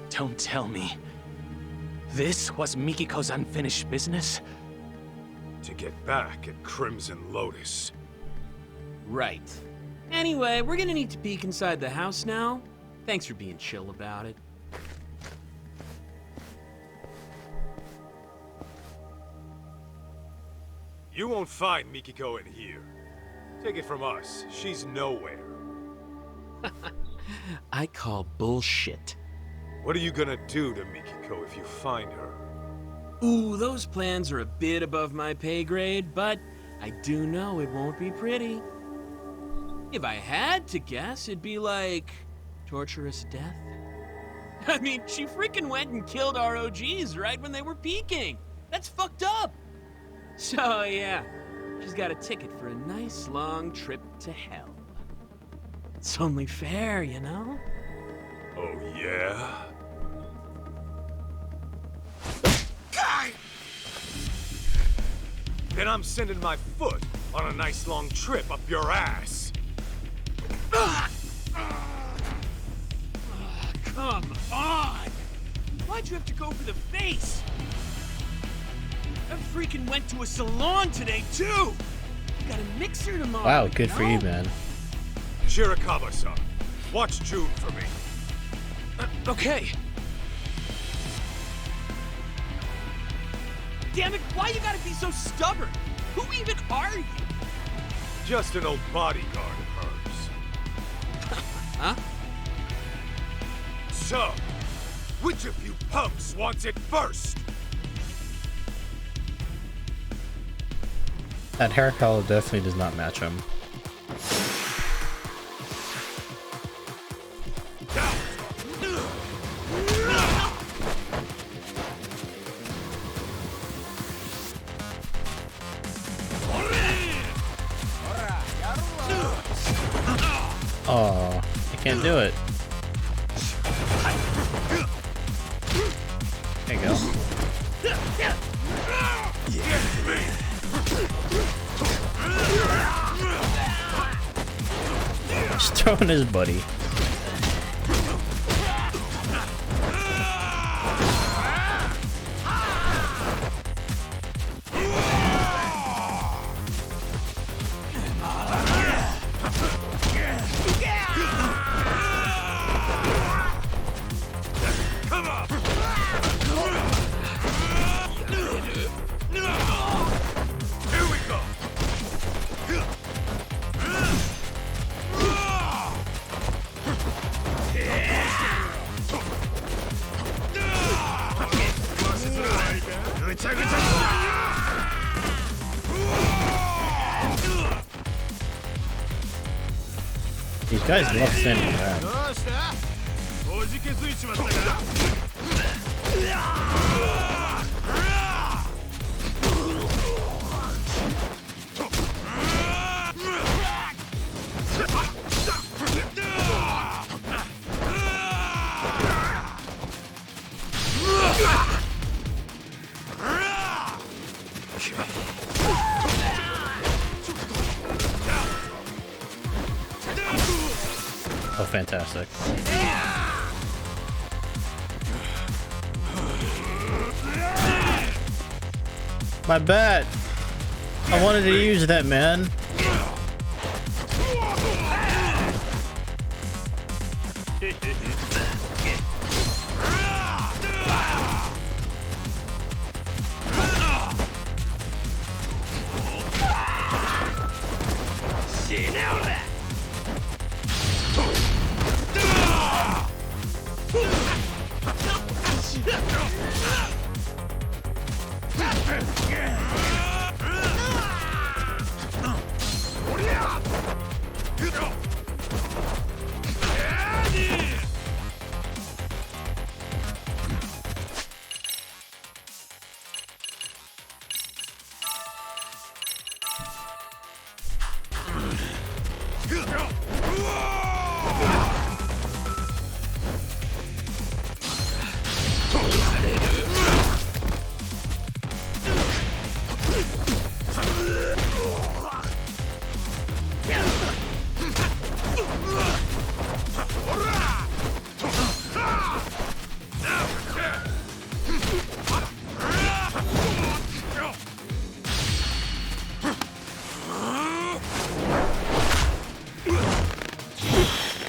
Don't tell me. This was Mikiko's unfinished business? To get back at Crimson Lotus. Right. Anyway, we're gonna need to peek inside the house now. Thanks for being chill about it. You won't find Mikiko in here. Take it from us, she's nowhere. I call bullshit. What are you gonna do to Mikiko if you find her? Ooh, those plans are a bit above my pay grade, but I do know it won't be pretty. If I had to guess, it'd be like... torturous death? I mean, she freaking went and killed our OGs right when they were peaking! That's fucked up! So, yeah, she's got a ticket for a nice long trip to hell. It's only fair, you know? Oh, yeah? Then I'm sending my foot on a nice long trip up your ass. Come on! Why'd you have to go for the face? I freaking went to a salon today, too! Got a mixer tomorrow. Wow, good for you, man. Shirakawa-san, watch June for me. Okay. Damn it, why you gotta be so stubborn? Who even are you? Just an old bodyguard of hers. Huh? So, which of you punks wants it first? That hair color definitely does not match him. Oh, I can't do it. There you go. Just throwing his buddy. These guys love standing around. fantastic. My bad. I wanted to use that, man.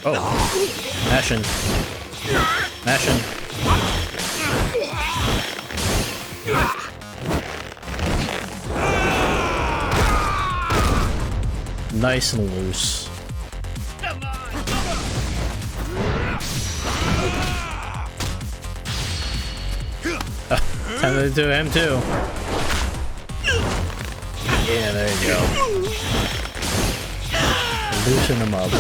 Oh, mashing. Mashing. Nice and loose. Time to do him too. Yeah, there you go. Loosen him up.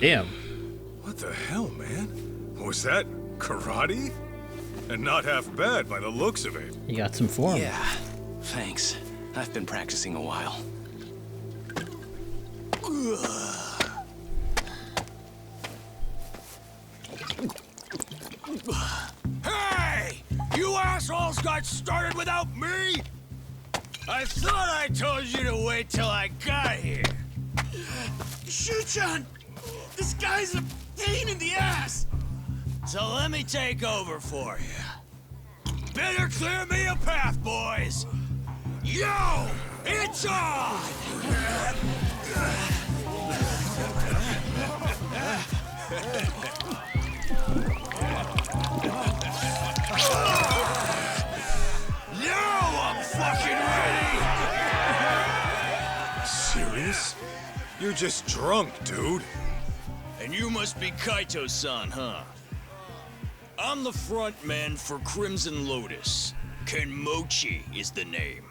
Damn. What the hell, man? Was that karate? And not half bad by the looks of it. You got some form. Yeah, thanks. I've been practicing a while. Hey! You assholes got started without me? I thought I told you to wait till I got here. Shuchan! This guy's a pain in the ass! So let me take over for you. Better clear me a path, boys! Yo! It's on! Now I'm fucking ready! Serious? You're just drunk, dude. And you must be Kaito-san, huh? I'm the front man for Crimson Lotus. Kenmochi is the name.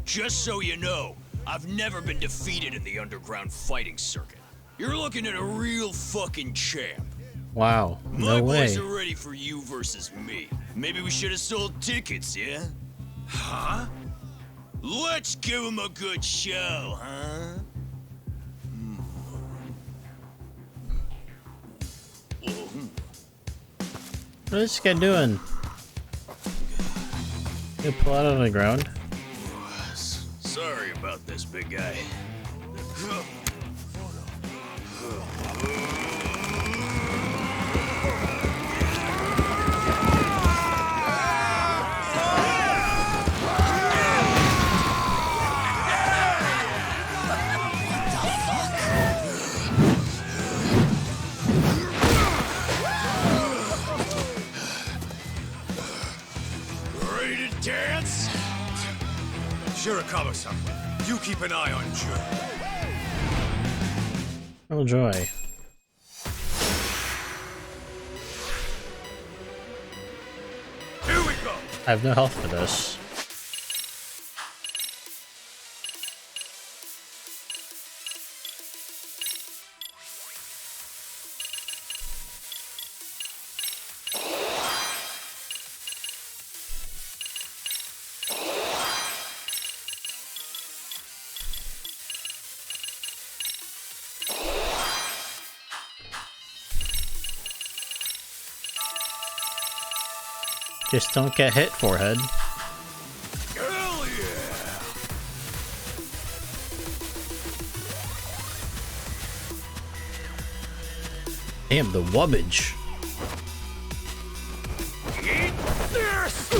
Just so you know, I've never been defeated in the underground fighting circuit. You're looking at a real fucking champ. Wow, My no way. boys are ready for you versus me. Maybe we should have sold tickets, yeah? Huh? Let's give him a good show, huh? What is this guy doing? You pull out of the ground? Sorry about this, big guy. Ready to dance? Shirakawa-san, you keep an eye on Jun. Oh joy. I have no health for this. Just don't get hit, forehead. Hell yeah! Damn, the wubbage. Eat this!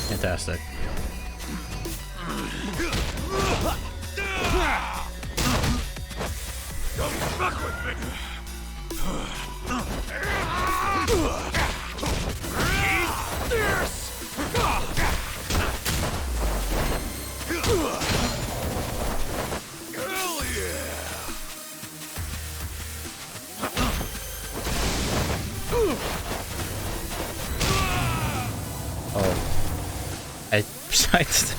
Fantastic. Don't fuck with me! Eat this! Hell yeah! Oh. I sidestepped.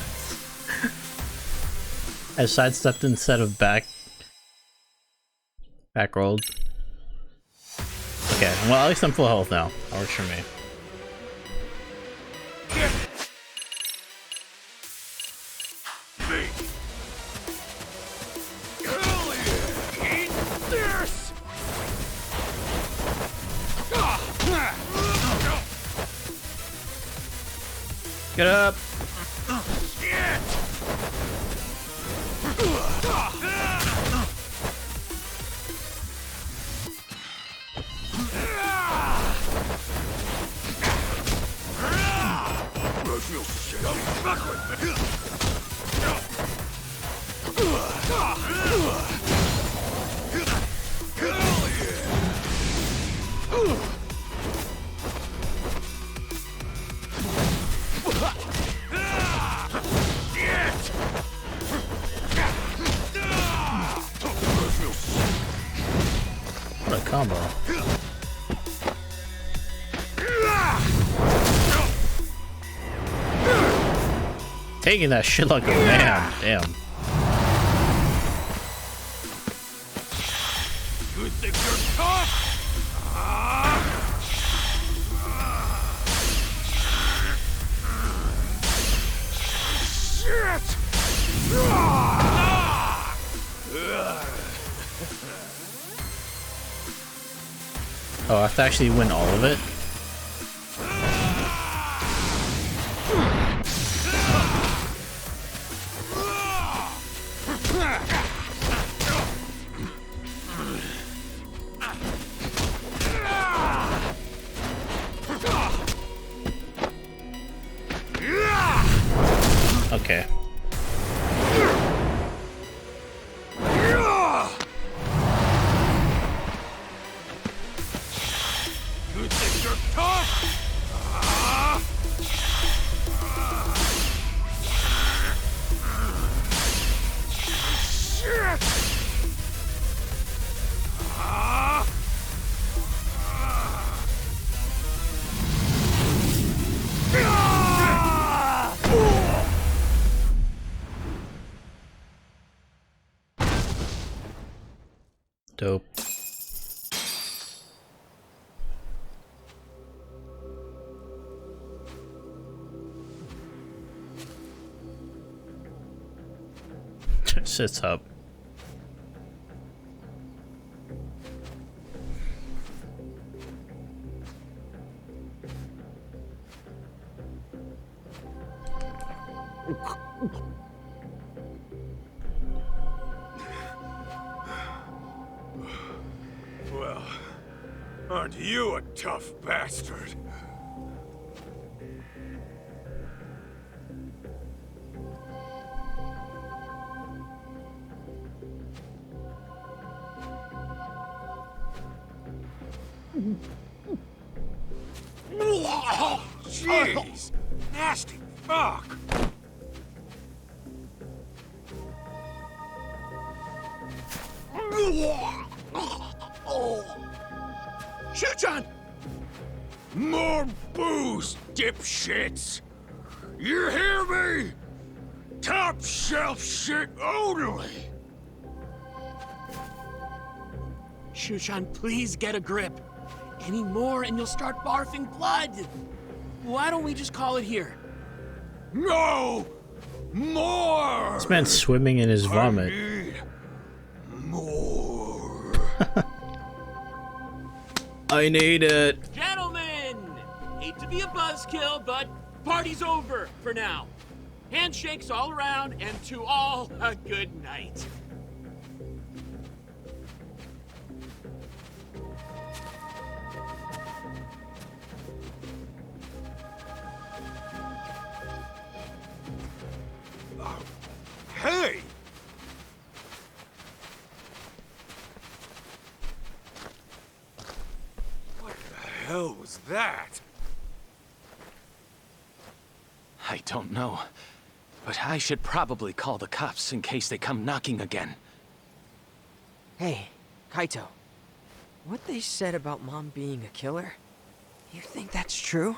I sidestepped instead of back rolled. Okay, well at least I'm full health now. That works for me. Me! Hell yeah! Eat this! Get up! Shit! Real shit, don't fuck with me! Hell yeah! Shit! What a combo. Taking that shit like a man. Damn. You think you're tough? Shit! Oh, I have to actually win all of it? Okay. You think you're tough? Shit! Dope. Sits up. Well, aren't you a tough bastard? Jeez! Nasty fuck! Shuchan! More booze, dipshits! You hear me? Top shelf shit only! Shushan, please get a grip. Any more and you'll start barfing blood. Why don't we just call it here? No! More! This man's swimming in his vomit. I need more. I need it. Gentlemen! Hate to be a buzzkill, but party's over for now. Handshakes all around, and to all, a good night. Hey! What the hell was that? I don't know. But I should probably call the cops in case they come knocking again. Hey, Kaito. What they said about Mom being a killer, you think that's true?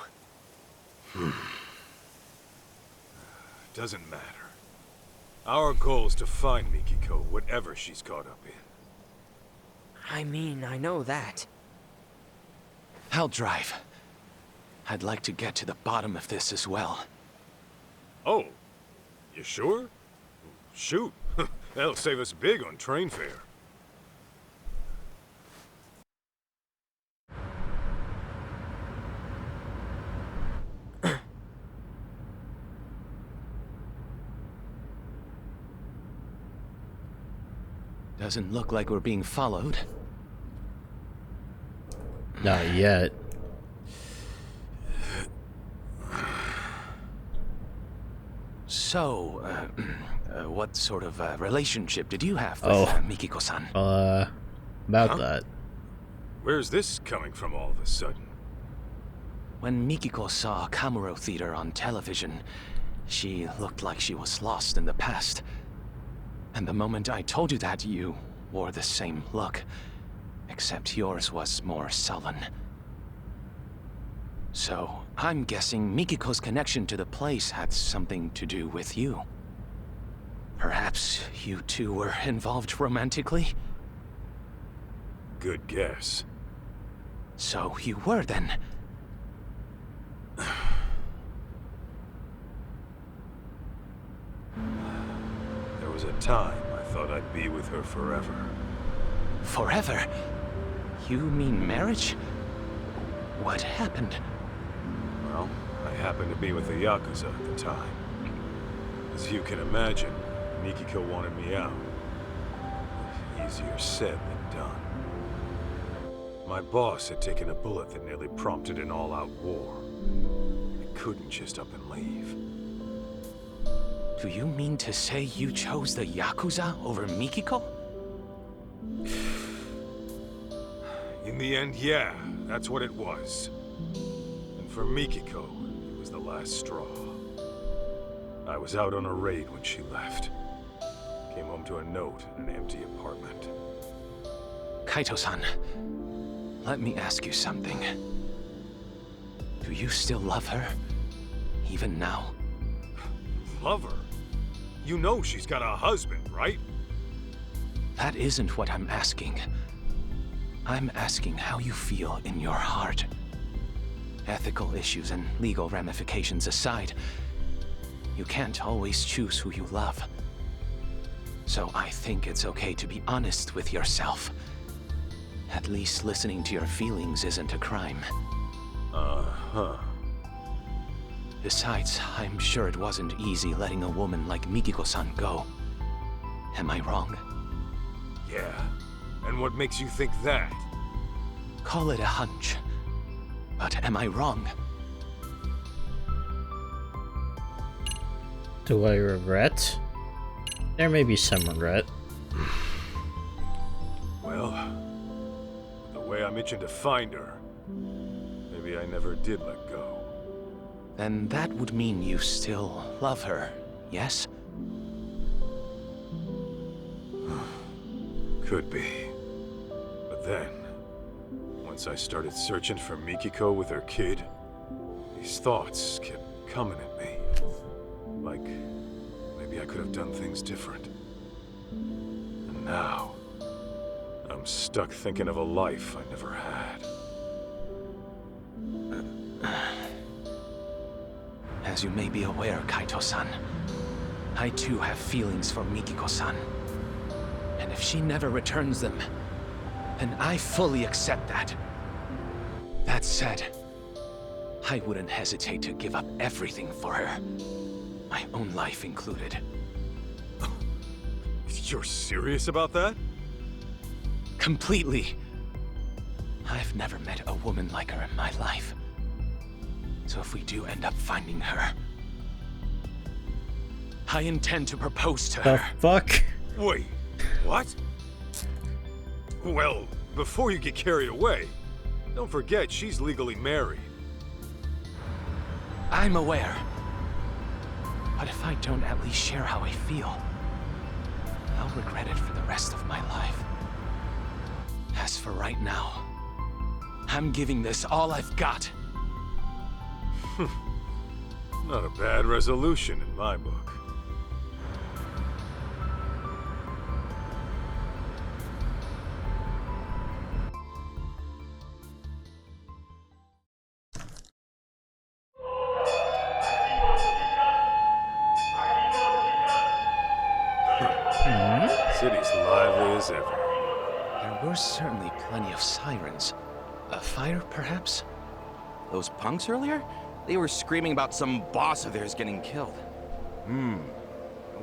Doesn't matter. Our goal is to find Mikiko, whatever she's caught up in. I mean, I know that. I'll drive. I'd like to get to the bottom of this as well. Oh, you sure? Shoot, that'll save us big on train fare. Doesn't look like we're being followed. Not yet. So, what sort of relationship did you have with Mikiko-san? About that. Where's this coming from all of a sudden? When Mikiko saw Kamuro Theater on television, she looked like she was lost in the past. And the moment I told you that, you wore the same look, except yours was more sullen. So, I'm guessing Mikiko's connection to the place had something to do with you. Perhaps you two were involved romantically? Good guess. So you were then. There was a time I thought I'd be with her forever. Forever? You mean marriage? What happened? Well, I happened to be with the Yakuza at the time. As you can imagine, Mikiko wanted me out. Easier said than done. My boss had taken a bullet that nearly prompted an all-out war. I couldn't just up and leave. Do you mean to say you chose the Yakuza over Mikiko? In the end, yeah, that's what it was. And for Mikiko, it was the last straw. I was out on a raid when she left. Came home to a note in an empty apartment. Kaito-san, let me ask you something. Do you still love her? Even now? Love her? You know she's got a husband, right? That isn't what I'm asking. I'm asking how you feel in your heart. Ethical issues and legal ramifications aside, you can't always choose who you love. So I think it's okay to be honest with yourself. At least listening to your feelings isn't a crime. Uh-huh. Besides, I'm sure it wasn't easy letting a woman like Mikiko-san go. Am I wrong? Yeah. And what makes you think that? Call it a hunch. But am I wrong? Do I regret? There may be some regret. Well, the way I'm itching to find her, maybe I never did let go. Then that would mean you still love her, yes? Could be. But then, when Once I started searching for Mikiko with her kid, these thoughts kept coming at me. Like, maybe I could have done things different. And now, I'm stuck thinking of a life I never had. As you may be aware, Kaito-san, I too have feelings for Mikiko-san. And if she never returns them, then I fully accept that. That said, I wouldn't hesitate to give up everything for her. My own life included. You're serious about that? Completely. I've never met a woman like her in my life. So if we do end up finding her, I intend to propose to her. The fuck? Wait, what? Well, before you get carried away, don't forget she's legally married. I'm aware. But if I don't at least share how I feel, I'll regret it for the rest of my life. As for right now, I'm giving this all I've got. Not a bad resolution in my book. City's lively as ever. There were certainly plenty of sirens. A fire, perhaps? Those punks earlier? They were screaming about some boss of theirs getting killed. I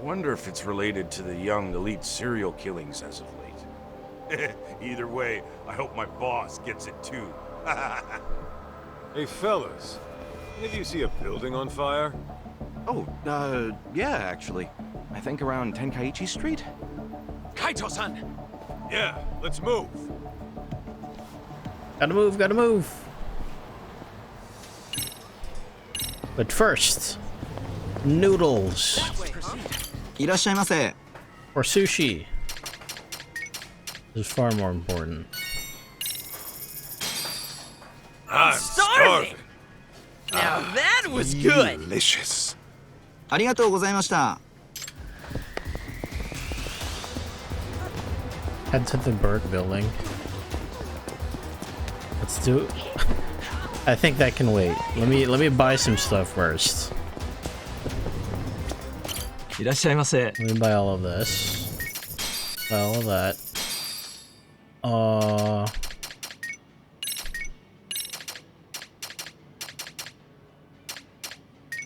wonder if it's related to the young elite serial killings as of late. Either way, I hope my boss gets it too. Hey fellas, any of you see a building on fire? Oh, yeah, actually. I think around Tenkaichi Street? Kaito-san! Yeah, let's move. Gotta move, gotta move. But first, noodles. いらっしゃいませ. Or sushi. This is far more important. I'm starving. Now that was good. Delicious. ありがとうございました. Head to the Burke building. Let's do. I think that can wait. Let me buy some stuff first. いらっしゃいませ. Let me buy all of this. Buy all of that.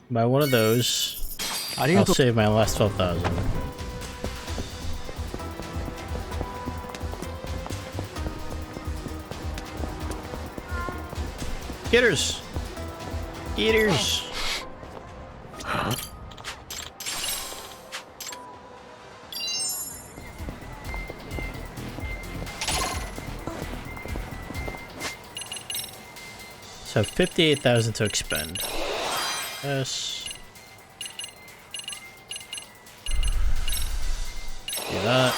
Buy one of those. I'll save my last 12,000. Getters! Eaters! So 58,000 to expend. Yes. Do that.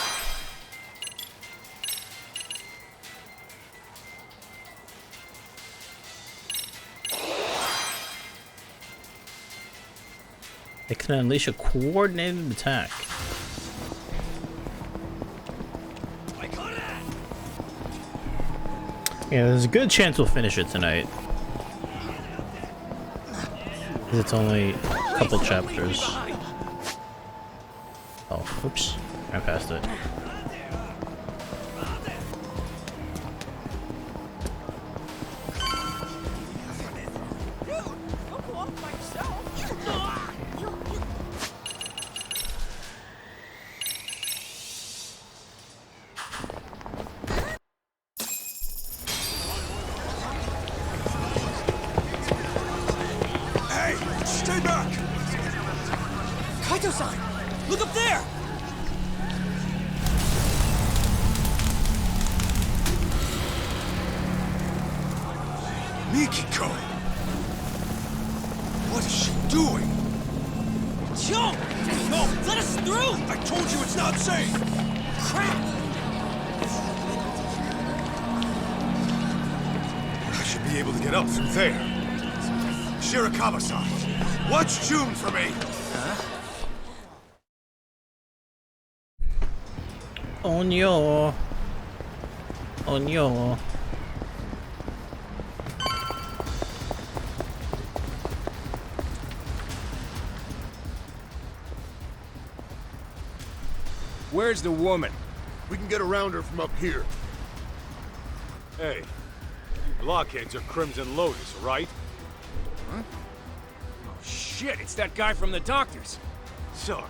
It can unleash a coordinated attack. Yeah, there's a good chance we'll finish it tonight. Because it's only a couple chapters. Oh, oops. I passed it. Stay back! Kaito-san! Look up there! Mikiko! What is she doing? Joe! No! Let us through! I told you it's not safe! Crap! get up through there. Shirakawa-san, watch June for me. Onyo. Onyo. Where's the woman? We can get around her from up here. Hey, you blockheads are Crimson Lotus, right? Huh? Oh shit, it's that guy from the doctors. Sorry,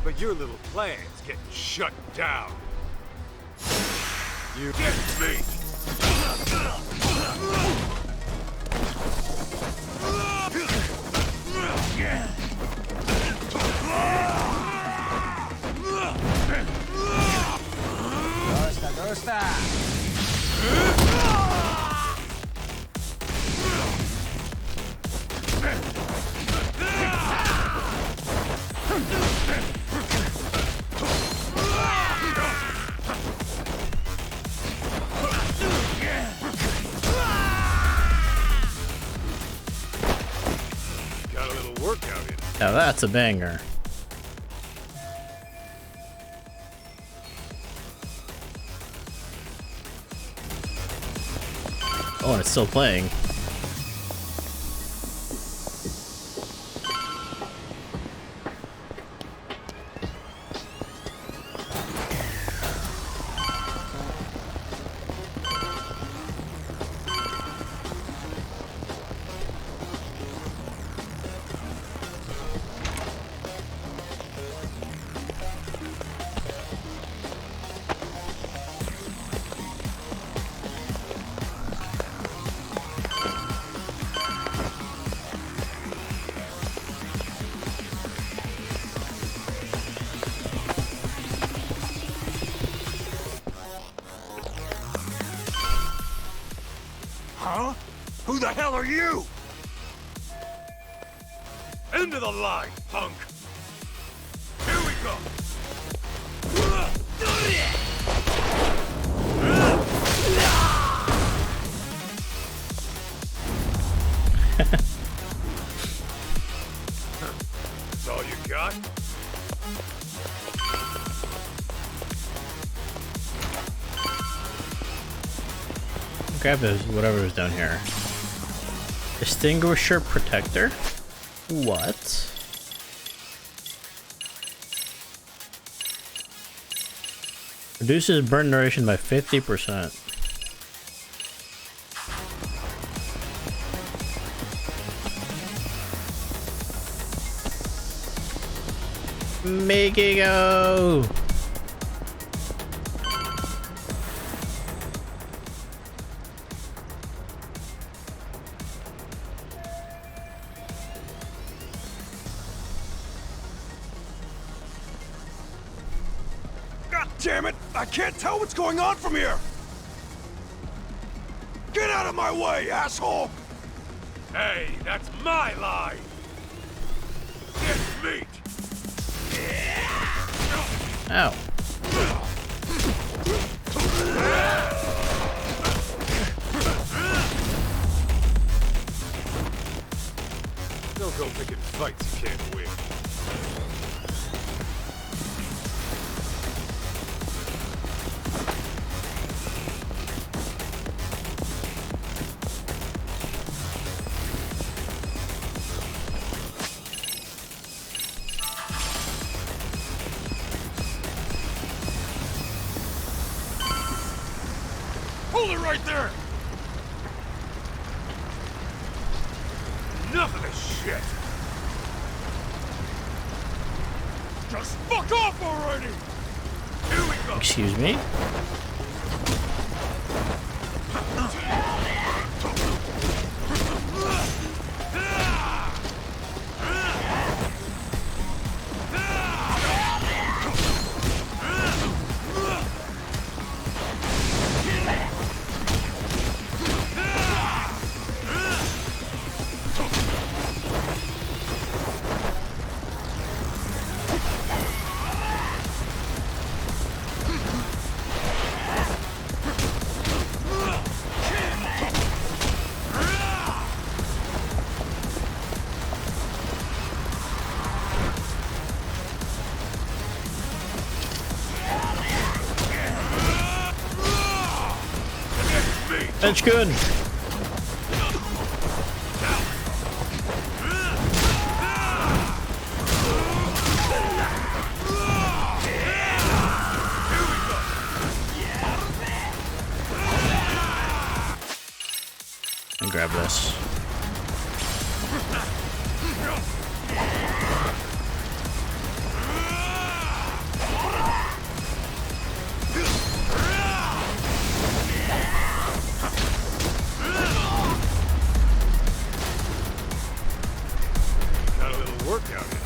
but your little plan's getting shut down. You get me! Got a little workout in. Now that's a banger. Oh, and it's still playing. Huh? Who the hell are you? Into the line, punk! Here we go! That's all you got? Grab those, whatever is down here. Extinguisher protector? What? Reduces burn duration by 50%. Make it go! God damn it! I can't tell what's going on from here! Get out of my way, asshole! Hey, that's my line! Get meat! Ow. Don't go picking fights you can't win. Hold it right there! Enough of this shit! Just fuck off already! Here we go! Excuse me? Edge-kun! And grab this. Got a little workout in.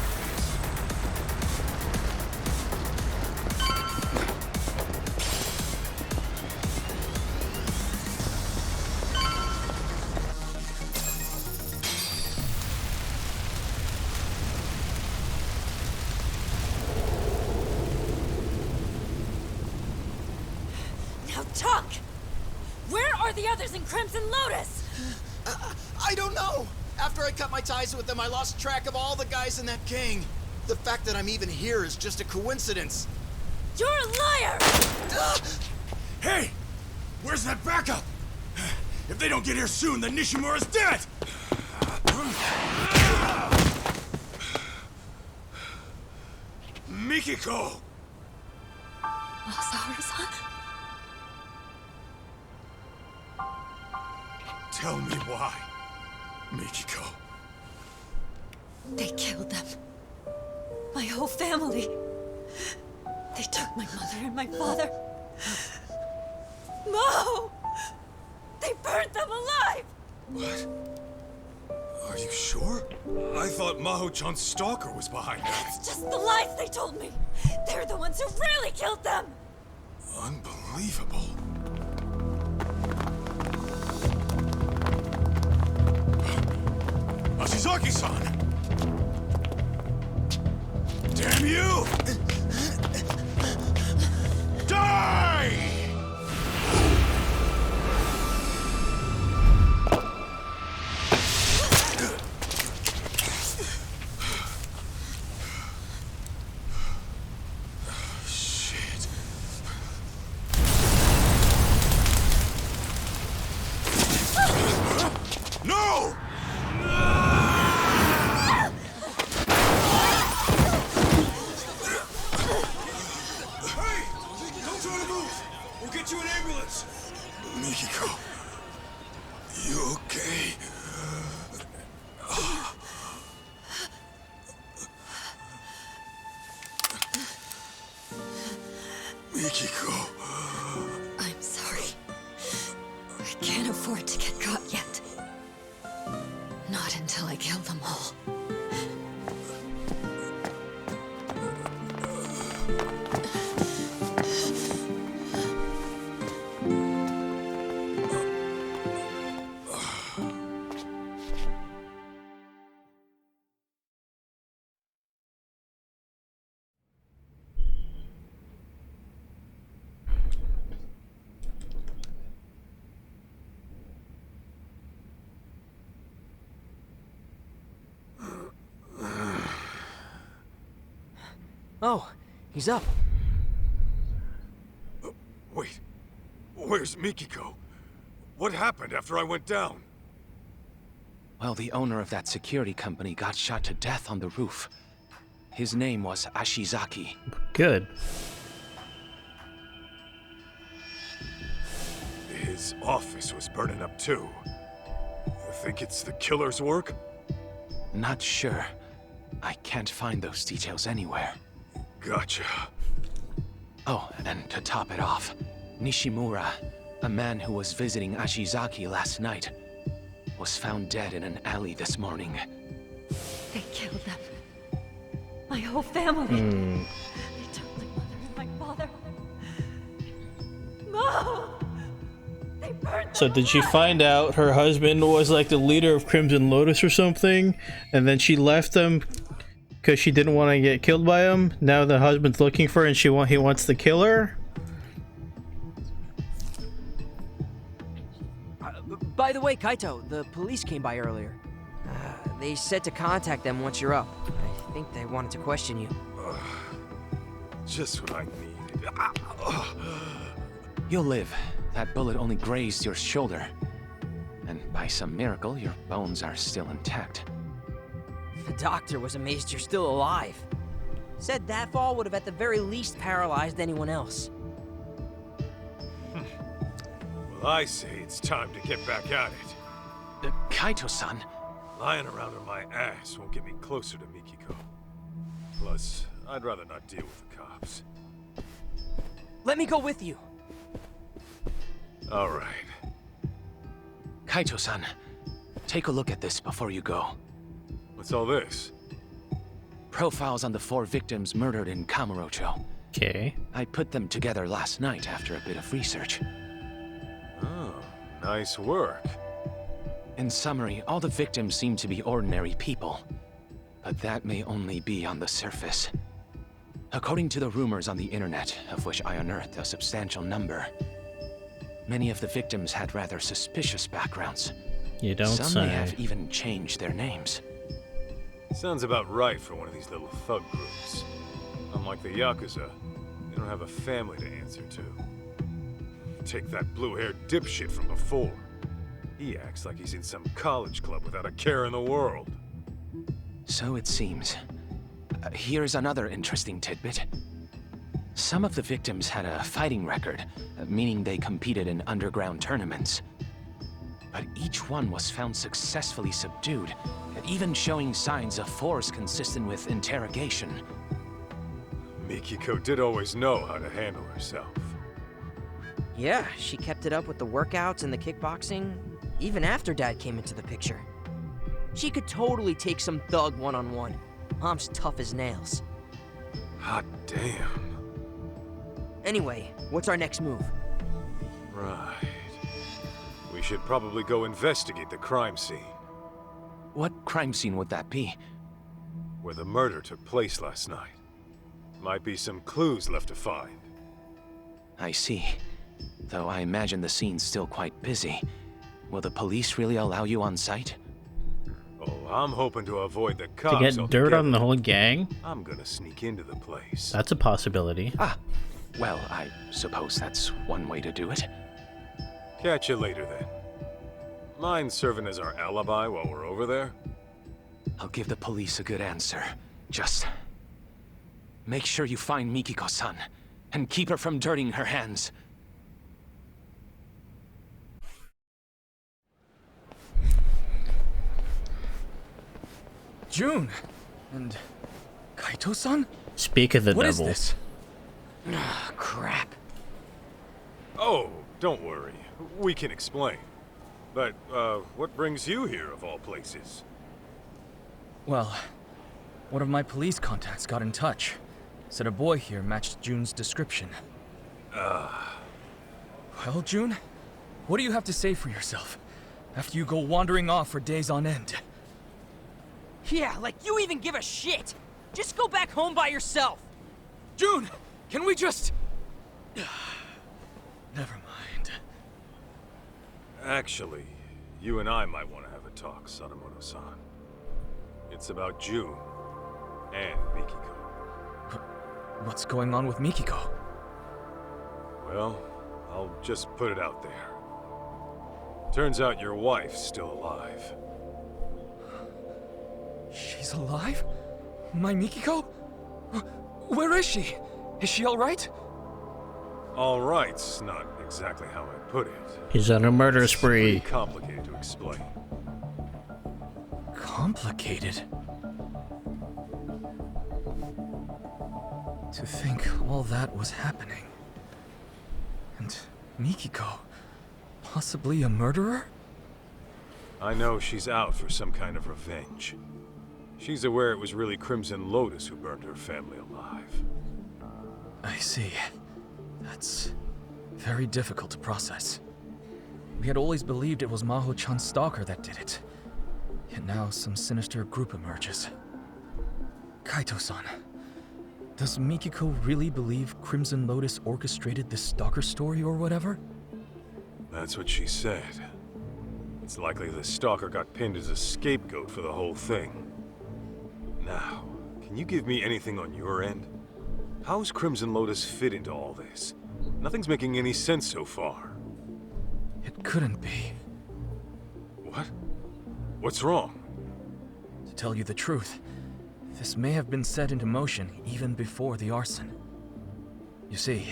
Now talk! Where are the others in Crimson Lotus? I don't know! After I cut my ties with them, I lost track of all the guys in that gang. The fact that I'm even here is just a coincidence. You're a liar! Hey! Where's that backup? If they don't get here soon, then Nishimura's dead! Mikiko! Masaharu-san? Tell me why, Mikiko. They killed them. My whole family. They took my mother and my father. No! They burnt them alive! What? Are you sure? I thought Maho-chan's stalker was behind that. It's just the lies they told me. They're the ones who really killed them. Unbelievable. Ashizaki-san! Damn you! Die! Shit. No! Hey! Don't try to move! We'll get you an ambulance! Mikiko, you okay? Mikiko. I'm sorry. I can't afford to get caught yet. Not until I kill them all. Oh, he's up. Wait, where's Mikiko? What happened after I went down? Well, the owner of that security company got shot to death on the roof. His name was Ashizaki. Good. His office was burning up too. You think it's the killer's work? Not sure. I can't find those details anywhere. Gotcha. Oh, and to top it off, Nishimura, a man who was visiting Ashizaki last night, was found dead in an alley this morning. They killed them. My whole family. They took my mother and my father. No! They burnt So them did she alive! find out her husband was like the leader of Crimson Lotus or something, and then she left him because she didn't want to get killed by him? Now the husband's looking for her and he wants to kill her? By the way, Kaito, the police came by earlier. They said to contact them once you're up. I think they wanted to question you. Just what I needed. You'll live. That bullet only grazed your shoulder. And by some miracle, your bones are still intact. The doctor was amazed you're still alive. Said that fall would have at the very least paralyzed anyone else. Well, I say it's time to get back at it. Kaito-san. Lying around on my ass won't get me closer to Mikiko. Plus, I'd rather not deal with the cops. Let me go with you. All right. Kaito-san, take a look at this before you go. What's all this? Profiles on the 4 victims murdered in Kamurocho. Okay. I put them together last night after a bit of research. Oh, nice work. In summary, all the victims seem to be ordinary people. But that may only be on the surface. According to the rumors on the internet, of which I unearthed a substantial number, many of the victims had rather suspicious backgrounds. You don't Some say. may have even changed their names. Sounds about right for one of these little thug groups. Unlike the Yakuza, they don't have a family to answer to. Take that blue-haired dipshit from before. He acts like he's in some college club without a care in the world. So it seems. Here's another interesting tidbit. Some of the victims had a fighting record, meaning they competed in underground tournaments. But each one was found successfully subdued, even showing signs of force consistent with interrogation. Mikiko did always know how to handle herself. Yeah, she kept it up with the workouts and the kickboxing, even after Dad came into the picture. She could totally take some thug one-on-one. Mom's tough as nails. Hot damn. Anyway, what's our next move? Right. We should probably go investigate the crime scene. What crime scene would that be? Where the murder took place last night. Might be some clues left to find. I see. Though I imagine the scene's still quite busy. Will the police really allow you on site? Oh, I'm hoping to avoid the cops. To get dirt altogether. on the whole gang? I'm gonna sneak into the place. That's a possibility. Ah, well, I suppose that's one way to do it. Catch you later then. Mind serving as our alibi while we're over there? I'll give the police a good answer. Just make sure you find Mikiko-san and keep her from dirtying her hands. June! And Kaito-san? Speak of the What is devil. this? Ah, crap. Oh, don't worry. We can explain. But, what brings you here of all places? Well, one of my police contacts got in touch. Said a boy here matched June's description. Well, June, what do you have to say for yourself? After you go wandering off for days on end? Yeah, like you even give a shit! Just go back home by yourself! June, can we just... Never mind. Actually, you and I might want to have a talk, Sadamoto-san. It's about June and Mikiko. What's going on with Mikiko? Well, I'll just put it out there. Turns out your wife's still alive. She's alive? My Mikiko? Where is she? Is she alright? All right's not exactly how I put it. He's on a murder spree. Pretty complicated to explain. Complicated? To think all that was happening. And Mikiko, possibly a murderer? I know she's out for some kind of revenge. She's aware it was really Crimson Lotus who burned her family alive. I see. That's very difficult to process. We had always believed it was Maho-chan's stalker that did it. Yet now some sinister group emerges. Kaito-san, does Mikiko really believe Crimson Lotus orchestrated this stalker story or whatever? That's what she said. It's likely the stalker got pinned as a scapegoat for the whole thing. Now, can you give me anything on your end? How's Crimson Lotus fit into all this? Nothing's making any sense so far. It couldn't be. What? What's wrong? To tell you the truth, this may have been set into motion even before the arson. You see,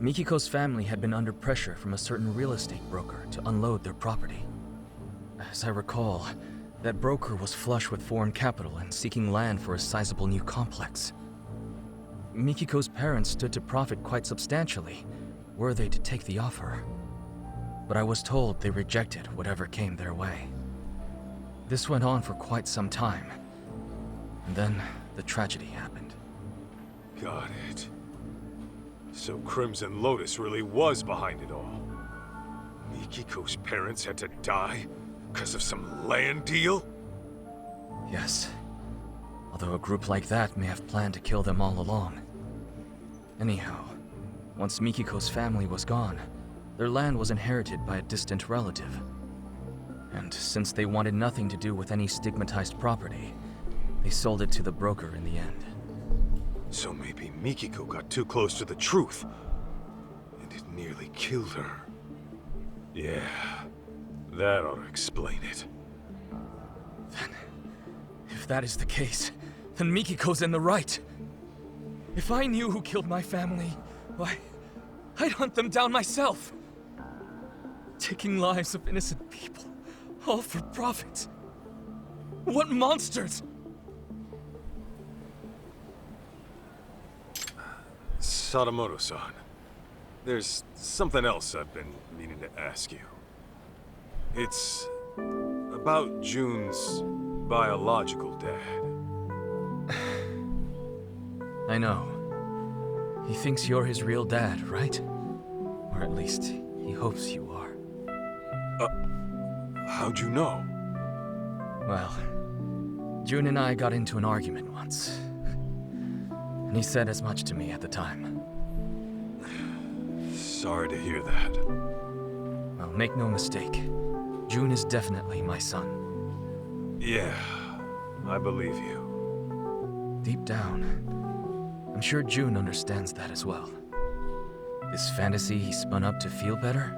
Mikiko's family had been under pressure from a certain real estate broker to unload their property. As I recall, that broker was flush with foreign capital and seeking land for a sizable new complex. Mikiko's parents stood to profit quite substantially, were they to take the offer. But I was told they rejected whatever came their way. This went on for quite some time, and then the tragedy happened. Got it. So Crimson Lotus really was behind it all. Mikiko's parents had to die because of some land deal? Yes. Although a group like that may have planned to kill them all along. Anyhow, once Mikiko's family was gone, their land was inherited by a distant relative. And since they wanted nothing to do with any stigmatized property, they sold it to the broker in the end. So maybe Mikiko got too close to the truth, and it nearly killed her. Yeah, that ought to explain it. Then, if that is the case, then Mikiko's in the right. If I knew who killed my family, why, I'd hunt them down myself. Taking lives of innocent people, all for profit. What monsters! Sadamoto-san, there's something else I've been meaning to ask you. It's about June's biological dad. I know. He thinks you're his real dad, right? Or at least, he hopes you are. How'd you know? Well, June and I got into an argument once. And he said as much to me at the time. Sorry to hear that. Well, make no mistake. June is definitely my son. Yeah, I believe you. Deep down, I'm sure June understands that as well. This fantasy he spun up to feel better?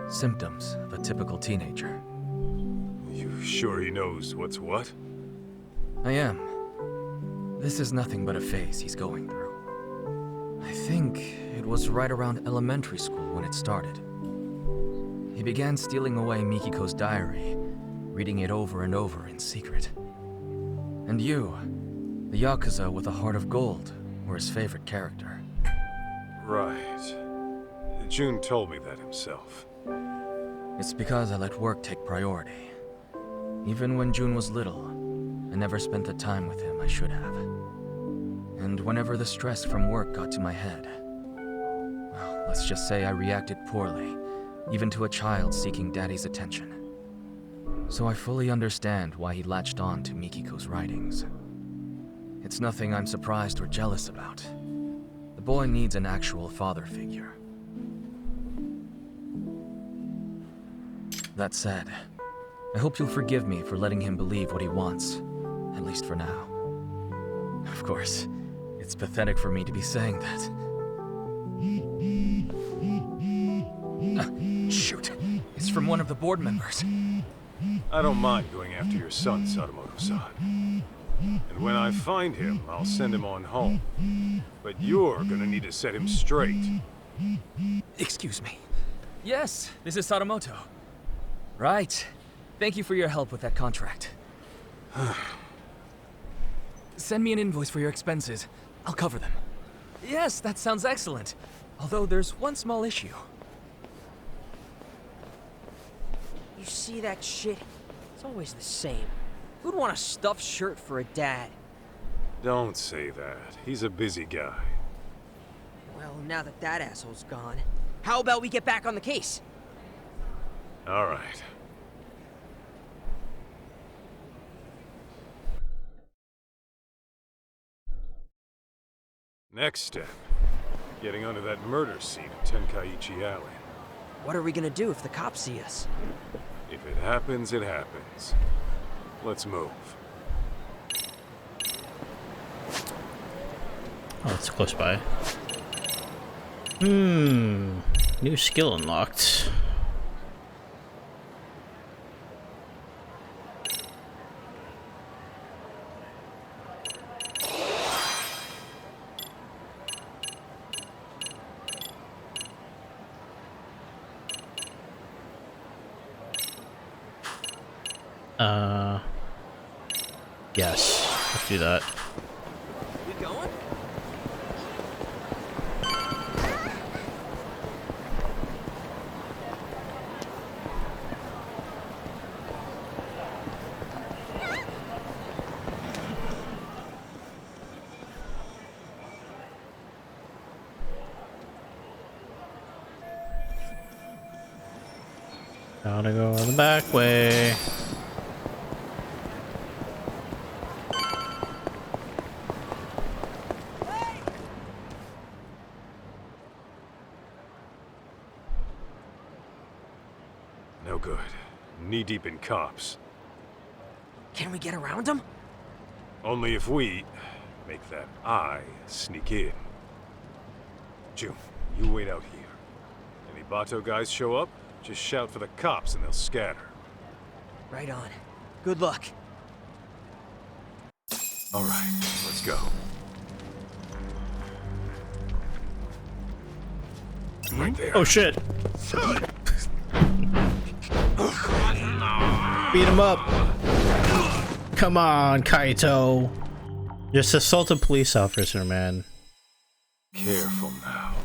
Symptoms of a typical teenager. You sure he knows what's what? I am. This is nothing but a phase he's going through. I think it was right around elementary school when it started. He began stealing away Mikiko's diary, reading it over and over in secret. And you, the Yakuza with a heart of gold, were his favorite character. Right. June told me that himself. It's because I let work take priority. Even when June was little, I never spent the time with him I should have. And whenever the stress from work got to my head, well, let's just say I reacted poorly, even to a child seeking Daddy's attention. So I fully understand why he latched on to Mikiko's writings. It's nothing I'm surprised or jealous about. The boy needs an actual father figure. That said, I hope you'll forgive me for letting him believe what he wants, at least for now. Of course, it's pathetic for me to be saying that. Shoot, it's from one of the board members. I don't mind going after your son, Sadamoto-san. And when I find him, I'll send him on home. But you're gonna need to set him straight. Excuse me. Yes, this is Sadamoto. Right. Thank you for your help with that contract. Send me an invoice for your expenses. I'll cover them. Yes, that sounds excellent. Although there's one small issue. You see that shit? It's always the same. Who'd want a stuffed shirt for a dad? Don't say that. He's a busy guy. Well, now that that asshole's gone, how about we get back on the case? All right. Next step, getting onto that murder scene at Tenkaichi Alley. What are we gonna do if the cops see us? If it happens, it happens. Let's move. Oh, it's close by. New skill unlocked. Yes. Let's do that. We going? Gotta go the back way. No good. Knee-deep in cops. Can we get around them? Only if we make that eye sneak in. June, you wait out here. Any Bato guys show up, just shout for the cops and they'll scatter. Right on. Good luck. All right, let's go. Right there. Oh shit! Beat him up! Come on, Kaito! Just assault a police officer, man. Careful now.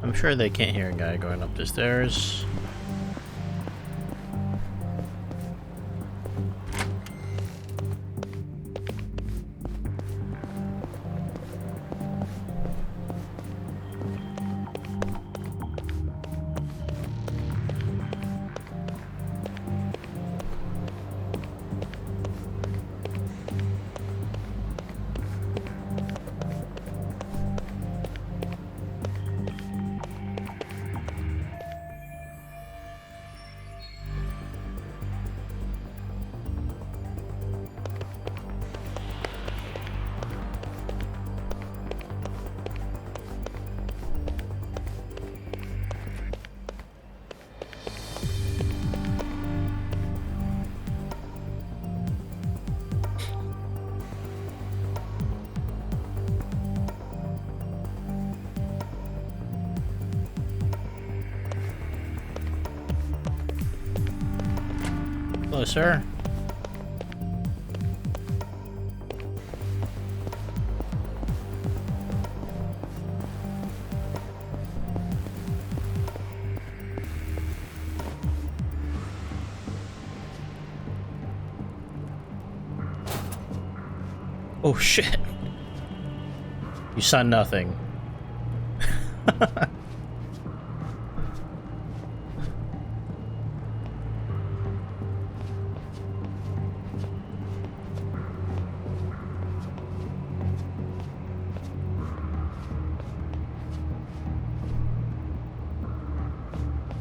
I'm sure they can't hear a guy going up the stairs. Hello, sir. Oh shit. You saw nothing.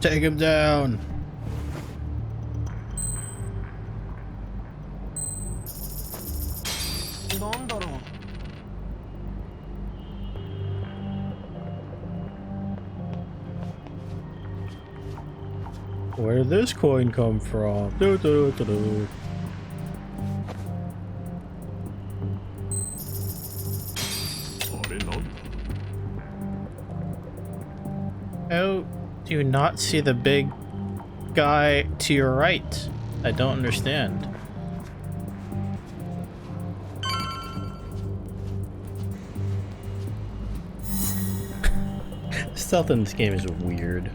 Take him down. Where did this coin come from? Do, do, do, do. How do you not see the big guy to your right? I don't understand. Stealth in this game is weird.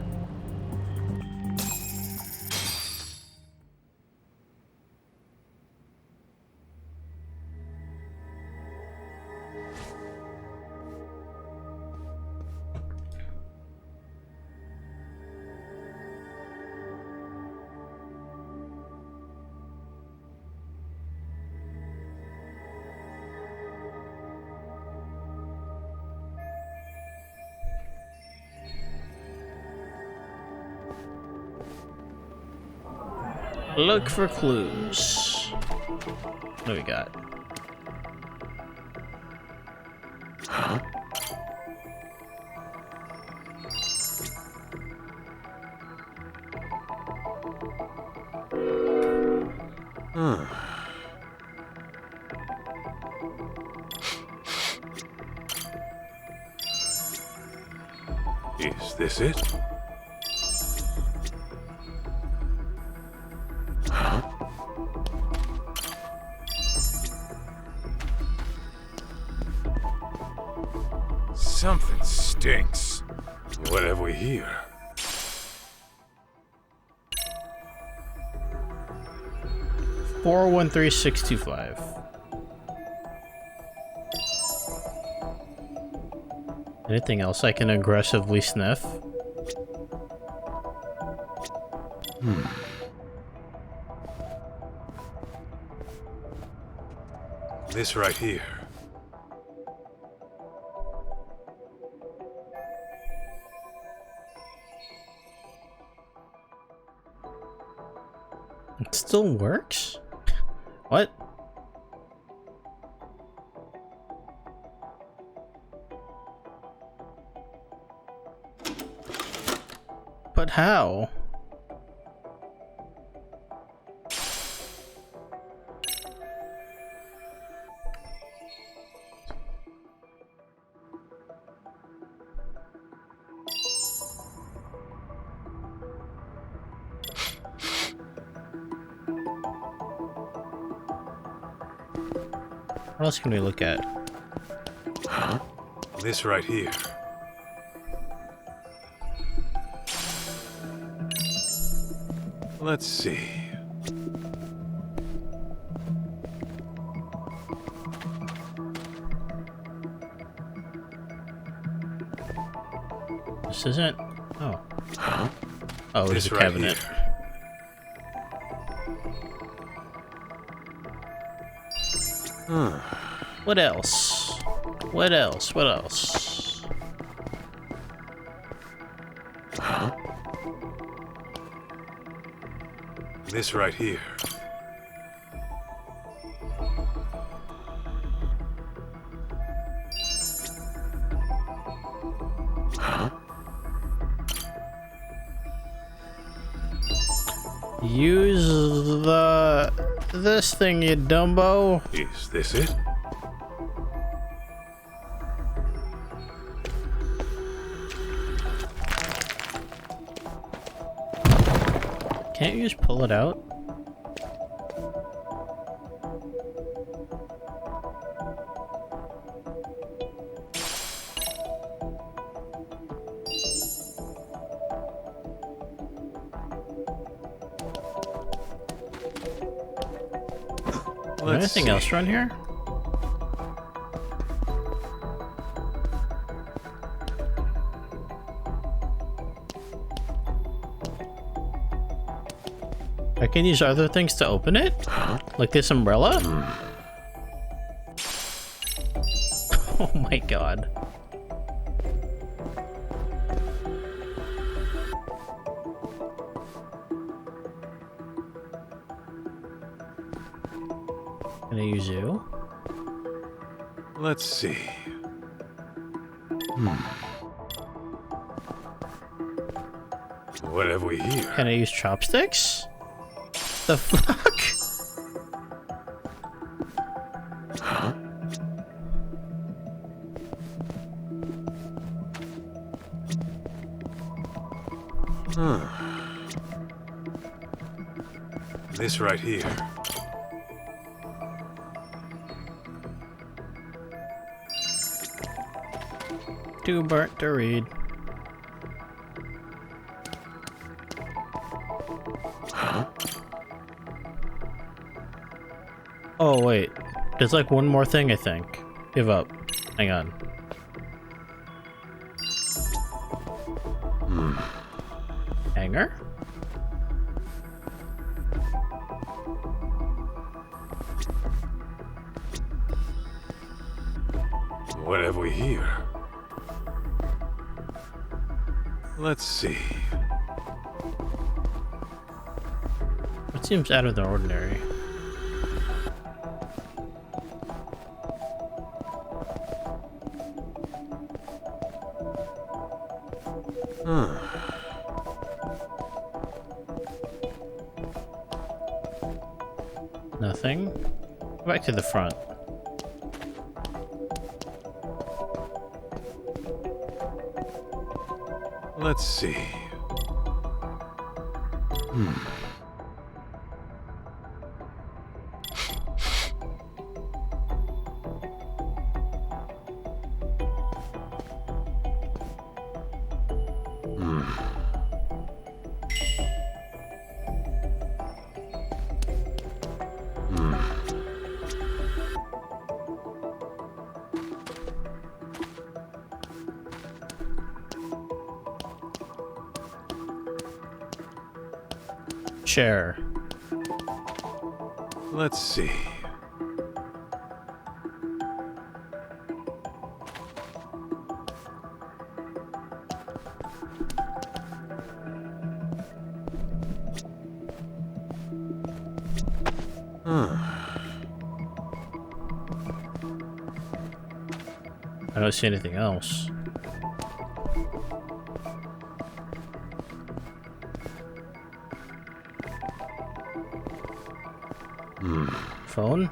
Look for clues. What do we got? Huh? this it? Something stinks. What have we here? $413,625. Anything else I can aggressively sniff? This right here. It still works? What? But how? What else can we look at? This right here. Let's see. This isn't. Oh. Oh, it is a This right cabinet. here. What else? What else? What else? This right here. Use this thing, you Dumbo. Is this it? Can't you just pull it out? Anything else around here? I can use other things to open it? Like this umbrella? Oh my god. Can I use you? Let's see. What have we here? Can I use chopsticks? The fuck? This right here. Too burnt to read. Oh wait, there's like one more thing I think. Give up. Hang on. Hanger? What have we here? Let's see. It seems out of the ordinary. Nothing. Go back to the front. Let's see. Chair. Let's see. I don't see anything else. Phone?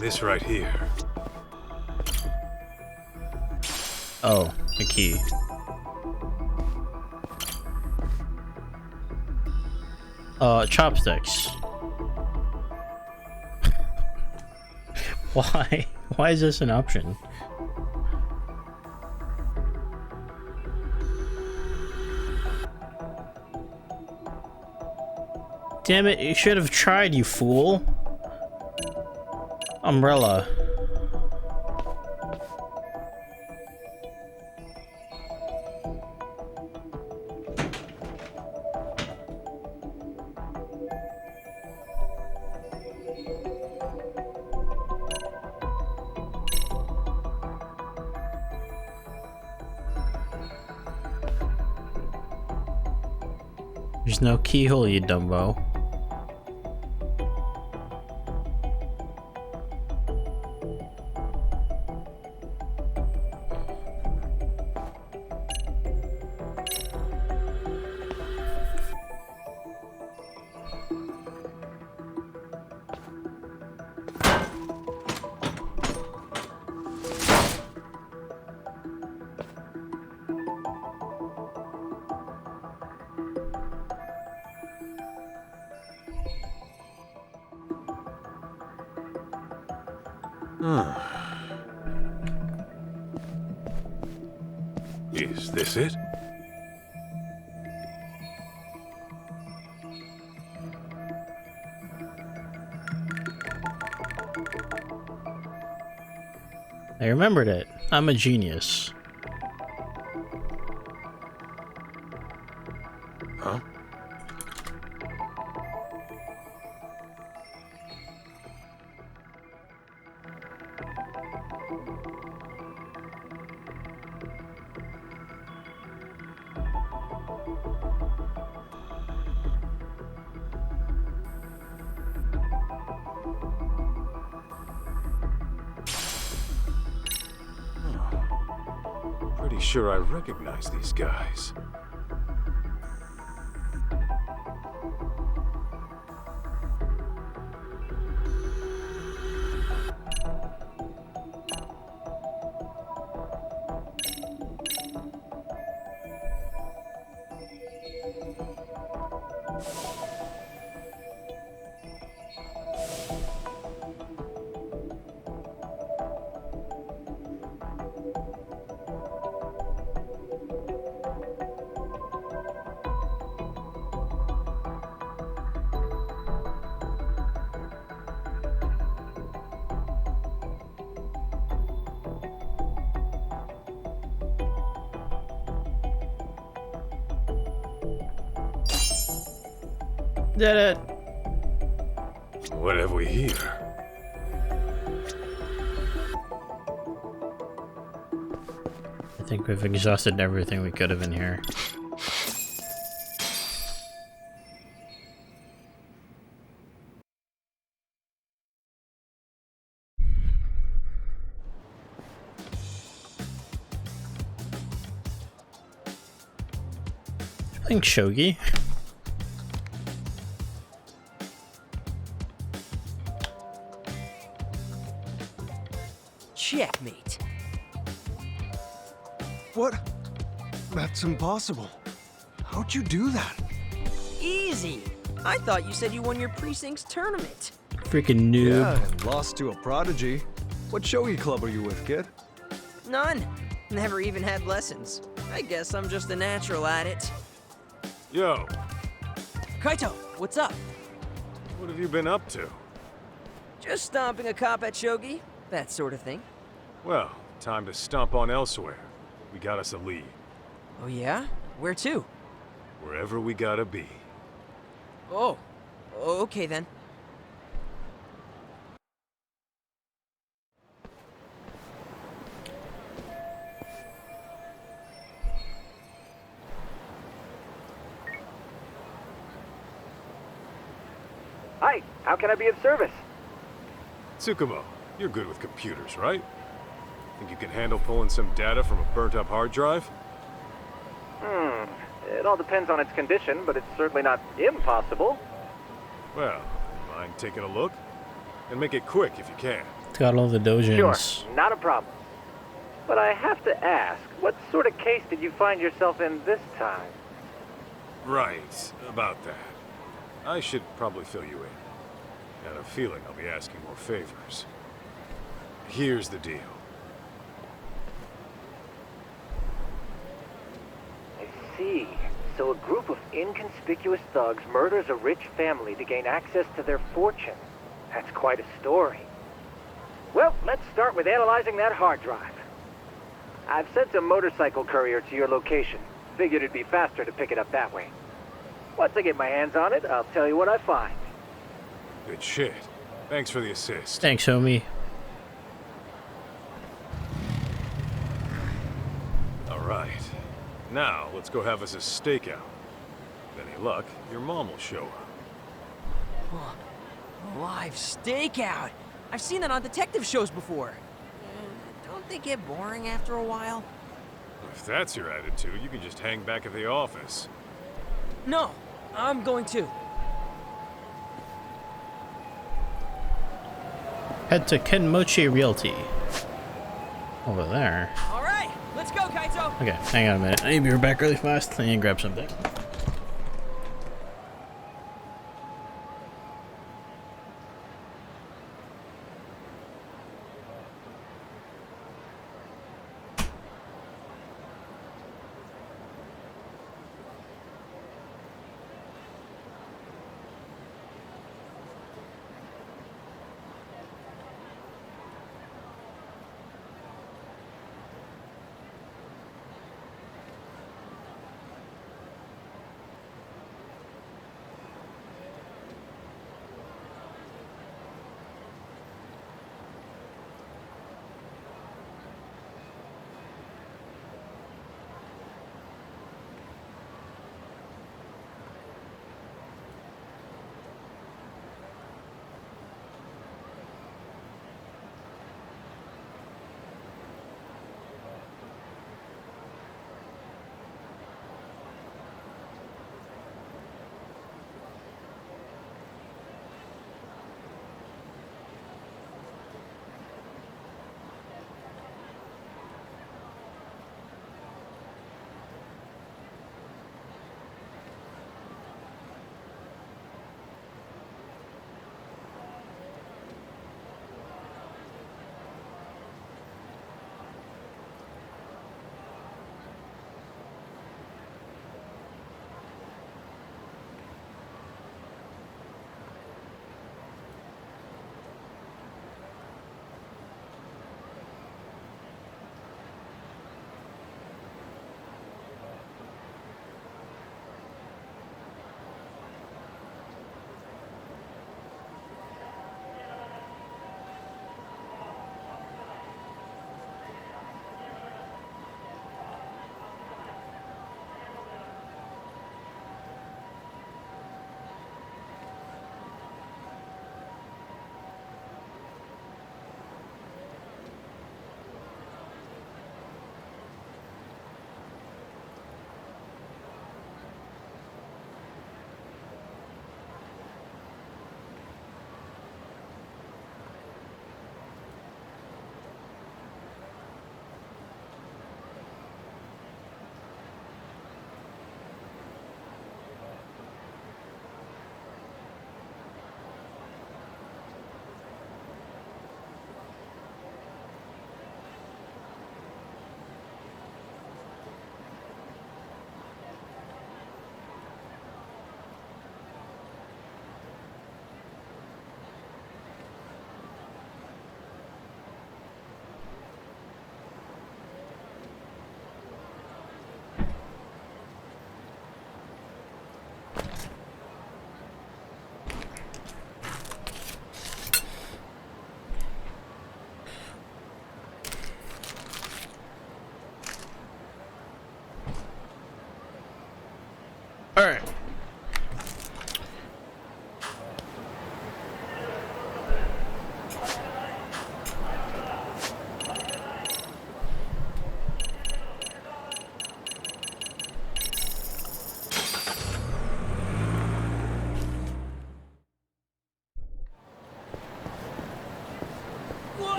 This right here. Oh, a key. Chopsticks. Why? Why is this an option? Damn it, you should have tried, you fool. Umbrella. There's no keyhole, you dumbo. Is this it? I remembered it. I'm a genius. Huh? Pretty sure I recognize these guys. Did it. What have we here? I think we've exhausted everything we could have in here. Thanks, Shogi. Checkmate. What? That's impossible. How'd you do that? Easy. I thought you said you won your precinct's tournament. Freaking noob. Yeah, and lost to a prodigy. What shogi club are you with, kid? None. Never even had lessons. I guess I'm just a natural at it. Yo, Kaito, what's up? what have you been up to? Just stomping a cop at shogi, that sort of thing. Well, time to stomp on elsewhere. We got us a lead. Oh yeah? Where to? Wherever we gotta be. Oh, okay then. Hi, how can I be of service? Tsukumo, you're good with computers, right? Think you can handle pulling some data from a burnt-up hard drive? It all depends on its condition, but it's certainly not impossible. Well, mind taking a look? And make it quick if you can. It's got all the dojins. Sure, not a problem. But I have to ask, what sort of case did you find yourself in this time? Right, about that. I should probably fill you in. Got a feeling I'll be asking more favors. Here's the deal. I see. So a group of inconspicuous thugs murders a rich family to gain access to their fortune. That's quite a story. Well, let's start with analyzing that hard drive. I've sent a motorcycle courier to your location. Figured it'd be faster to pick it up that way. Once I get my hands on it, I'll tell you what I find. Good shit. Thanks for the assist. Thanks, homie. Alright. Now, let's go have us a stakeout. With any luck, your mom will show up. Live stakeout. I've seen that on detective shows before. Don't they get boring after a while? If that's your attitude, you can just hang back at the office. No, I'm going to. Head to Kenmochi Realty. Over there. All right, let's go, Kaito. Okay, hang on a minute. I need to be right back really fast. I need to grab something. Alright.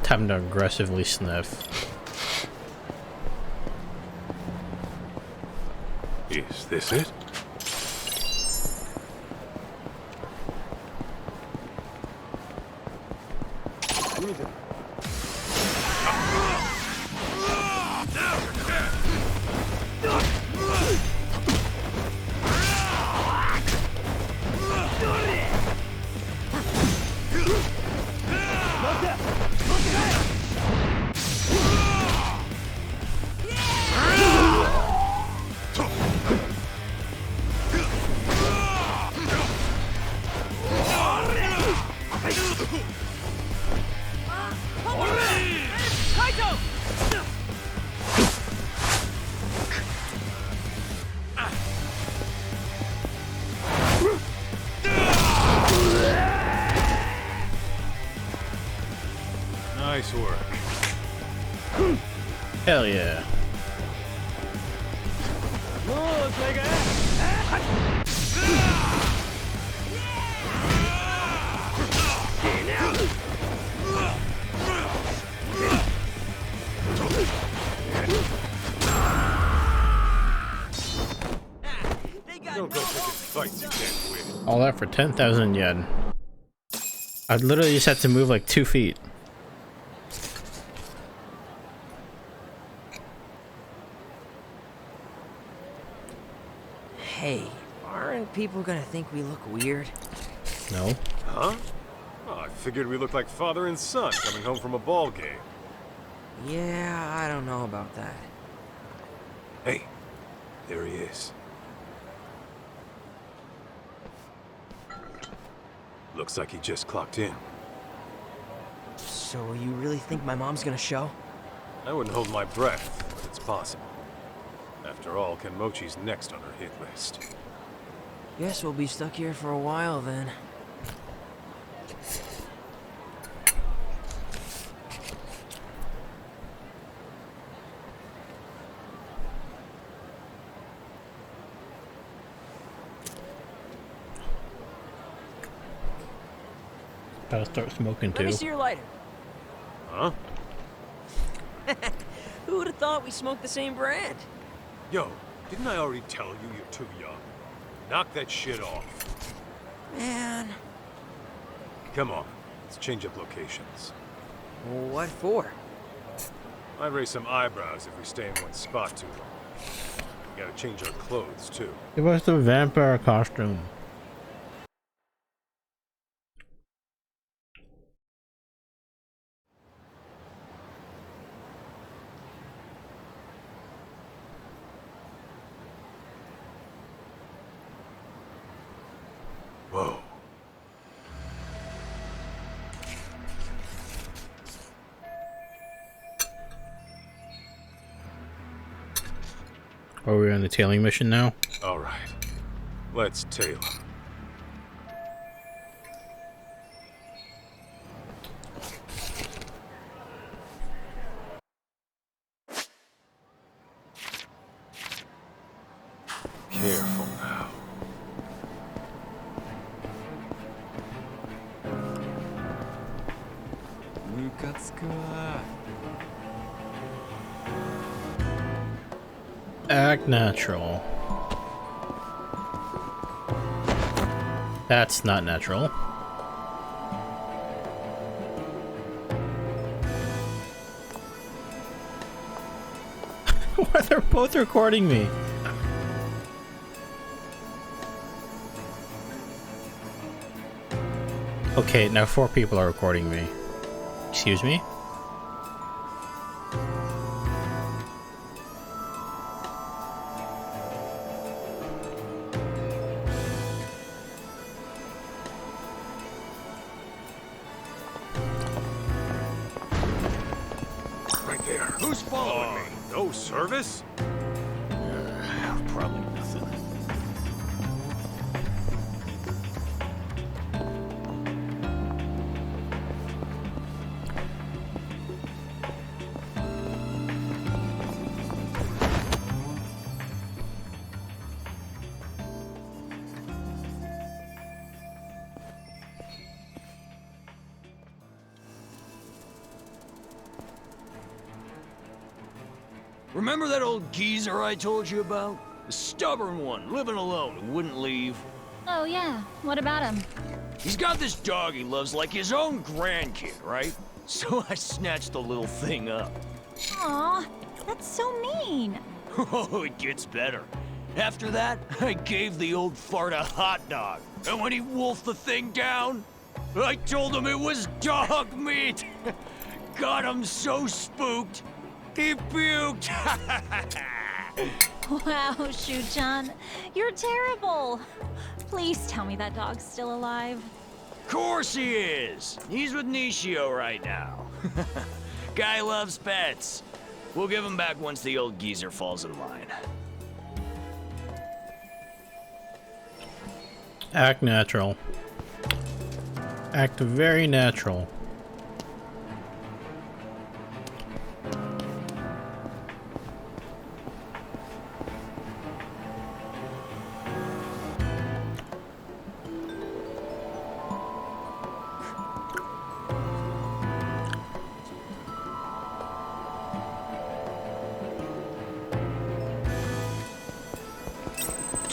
Time to aggressively sniff. Is this it? Kaito! Nice work. Hell yeah. Don't go picking fights you can't win. All that for 10,000 yen. I literally just had to move like 2 feet. Hey, aren't people gonna think we look weird? No. Huh? Oh, I figured we looked like father and son coming home from a ball game. Yeah, I don't know about that. Hey, there he is. Looks like he just clocked in. So you really think my mom's gonna show? I wouldn't hold my breath, but it's possible. After all, Kenmochi's next on her hit list. Guess we'll be stuck here for a while then. Gotta start smoking Let me too. see your lighter. Huh? Who would have thought we smoked the same brand? Yo, didn't I already tell you you're too young? Knock that shit off. Man. Come on, let's change up locations. What for? Might raise some eyebrows if we stay in one spot too long. We gotta change our clothes too. It was the vampire costume. Whoa. Are we on the tailing mission now? All right, let's tail him. Careful now. Act natural. That's not natural. Why they're both recording me? Okay, now 4 people are recording me. Excuse me? Right there. Who's following me? No service? Probably nothing. Remember that old geezer I told you about? The stubborn one, living alone, who wouldn't leave. Oh yeah, what about him? He's got this dog he loves like his own grandkid, right? So I snatched the little thing up. Aw, that's so mean. Oh, it gets better. After that, I gave the old fart a hot dog. And when he wolfed the thing down, I told him it was dog meat. Got him so spooked, he puked. Wow, Shu-chan, you're terrible. Please tell me that dog's still alive. Course he is. He's with Nishio right now. Guy loves pets. We'll give him back once the old geezer falls in line. Act natural. Act very natural.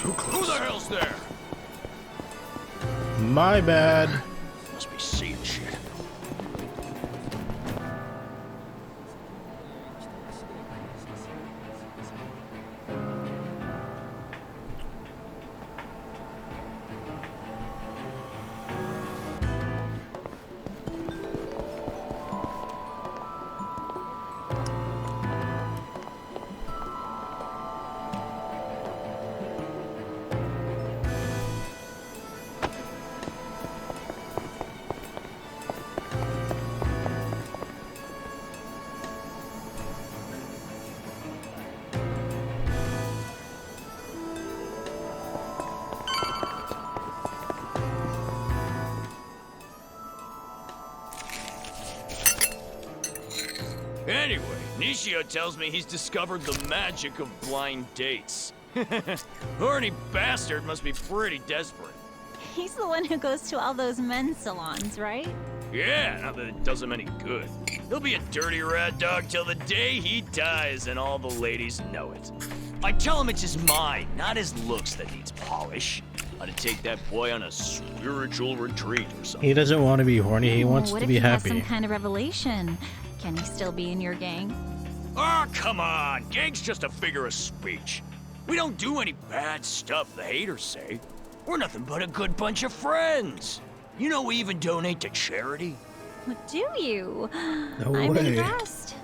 Who the hell's there? My bad. Must be seeing shit. Anyway, Nishio tells me he's discovered the magic of blind dates. Horny bastard must be pretty desperate. He's the one who goes to all those men's salons, right? Yeah, not that it does him any good. He'll be a dirty rat dog till the day he dies, and all the ladies know it. I tell him it's his mind, not his looks that needs polish. Ought to take that boy on a spiritual retreat or something. He doesn't want to be horny, he wants What to if be he has happy. some kind of revelation? Can he still be in your gang? Oh, come on. Gang's just a figure of speech. We don't do any bad stuff, the haters say. We're nothing but a good bunch of friends. You know, we even donate to charity. What do you? No I'm way. impressed.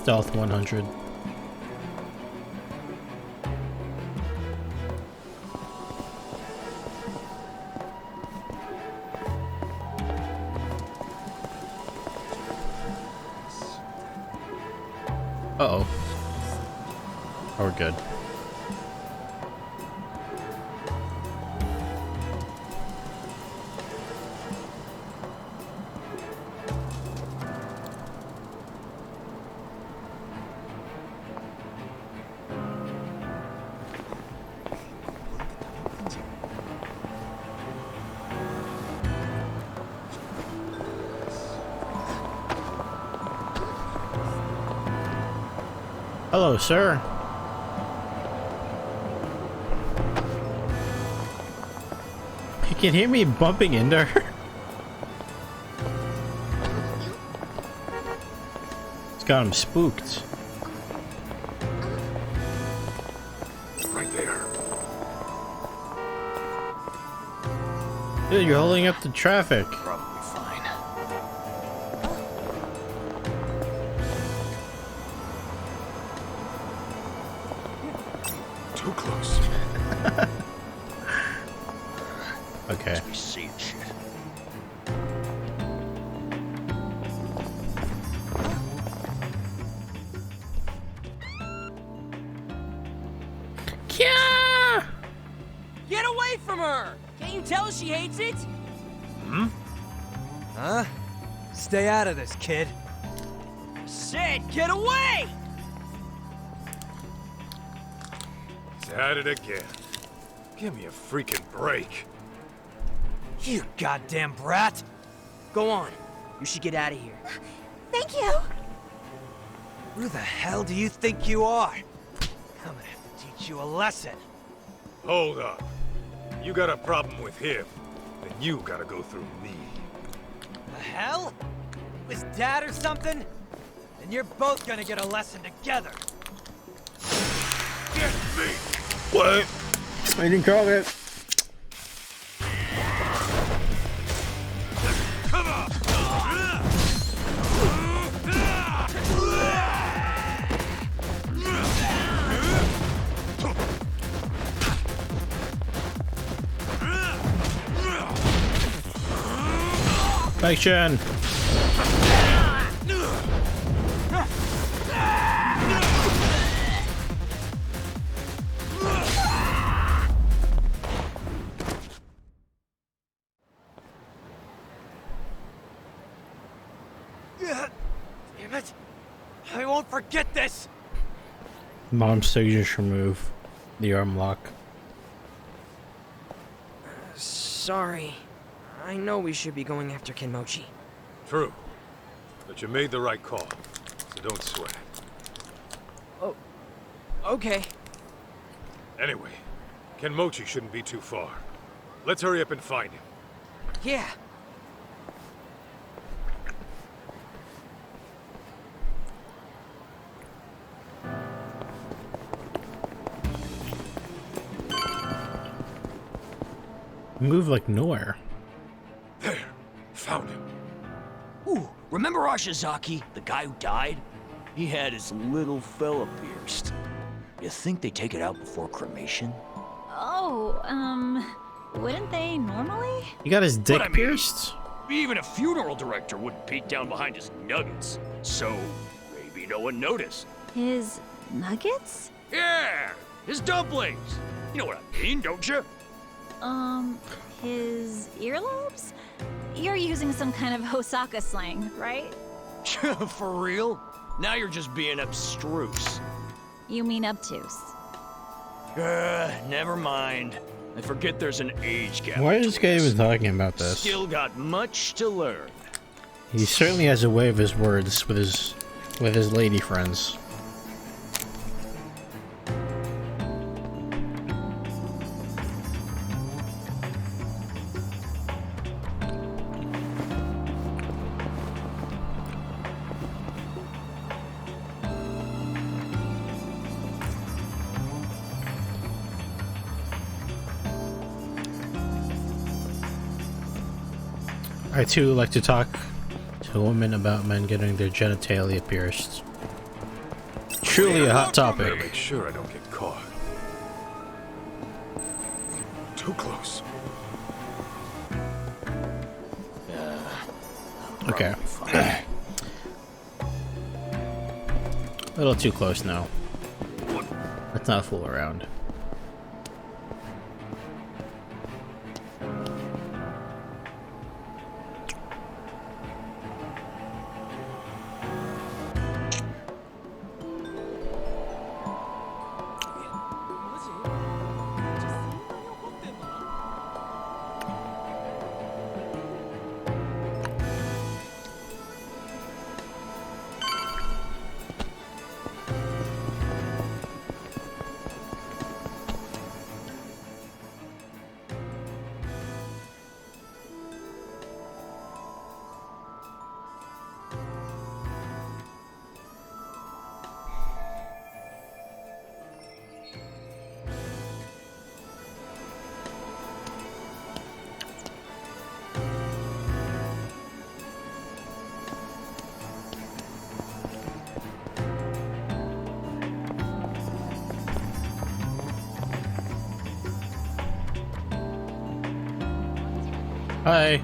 Stealth 100. Uh-oh. Oh, we're good. Hello, sir. You can hear me bumping into her. It's got him spooked. Right there. Dude, you're holding up the traffic. Probably Too close. Okay. Be seeing shit. Yeah! Get away from her! Can't you tell she hates it? Hmm? Huh? Stay out of this, kid. Said, get away! He's at it again. Give me a freaking break. You goddamn brat! Go on. You should get out of here. Thank you. Who the hell do you think you are? I'm gonna have to teach you a lesson. Hold up. You got a problem with him, then you gotta go through me. The hell? Was Dad or something? Then you're both gonna get a lesson together. Get me! What? I didn't call it. Come on! Bye, Chen. Damn it! I won't forget this! Mom's signature move. The arm lock. Sorry. I know we should be going after Kenmochi. True. But you made the right call, so don't sweat. Oh, okay. Anyway, Kenmochi shouldn't be too far. Let's hurry up and find him. Yeah. Move like nowhere. There. Found him. Ooh, remember Ashizaki, the guy who died? He had his little fella pierced. You think they take it out before cremation? Oh, wouldn't they normally? You got his dick pierced? Even a funeral director wouldn't peek down behind his nuggets. So, maybe no one noticed. His nuggets? Yeah, his dumplings. You know what I mean, don't you? His earlobes? You're using some kind of Hosaka slang, right? For real? Now you're just being abstruse. You mean obtuse. Never mind. I forget there's an age gap. Why is this guy even talking about this? Still got much to learn. He certainly has a way of his words with his lady friends. I too like to talk to women about men getting their genitalia pierced. Truly a hot Better topic. make sure I don't get caught. Too close. Okay. A little too close now. Let's not fool around. Hi.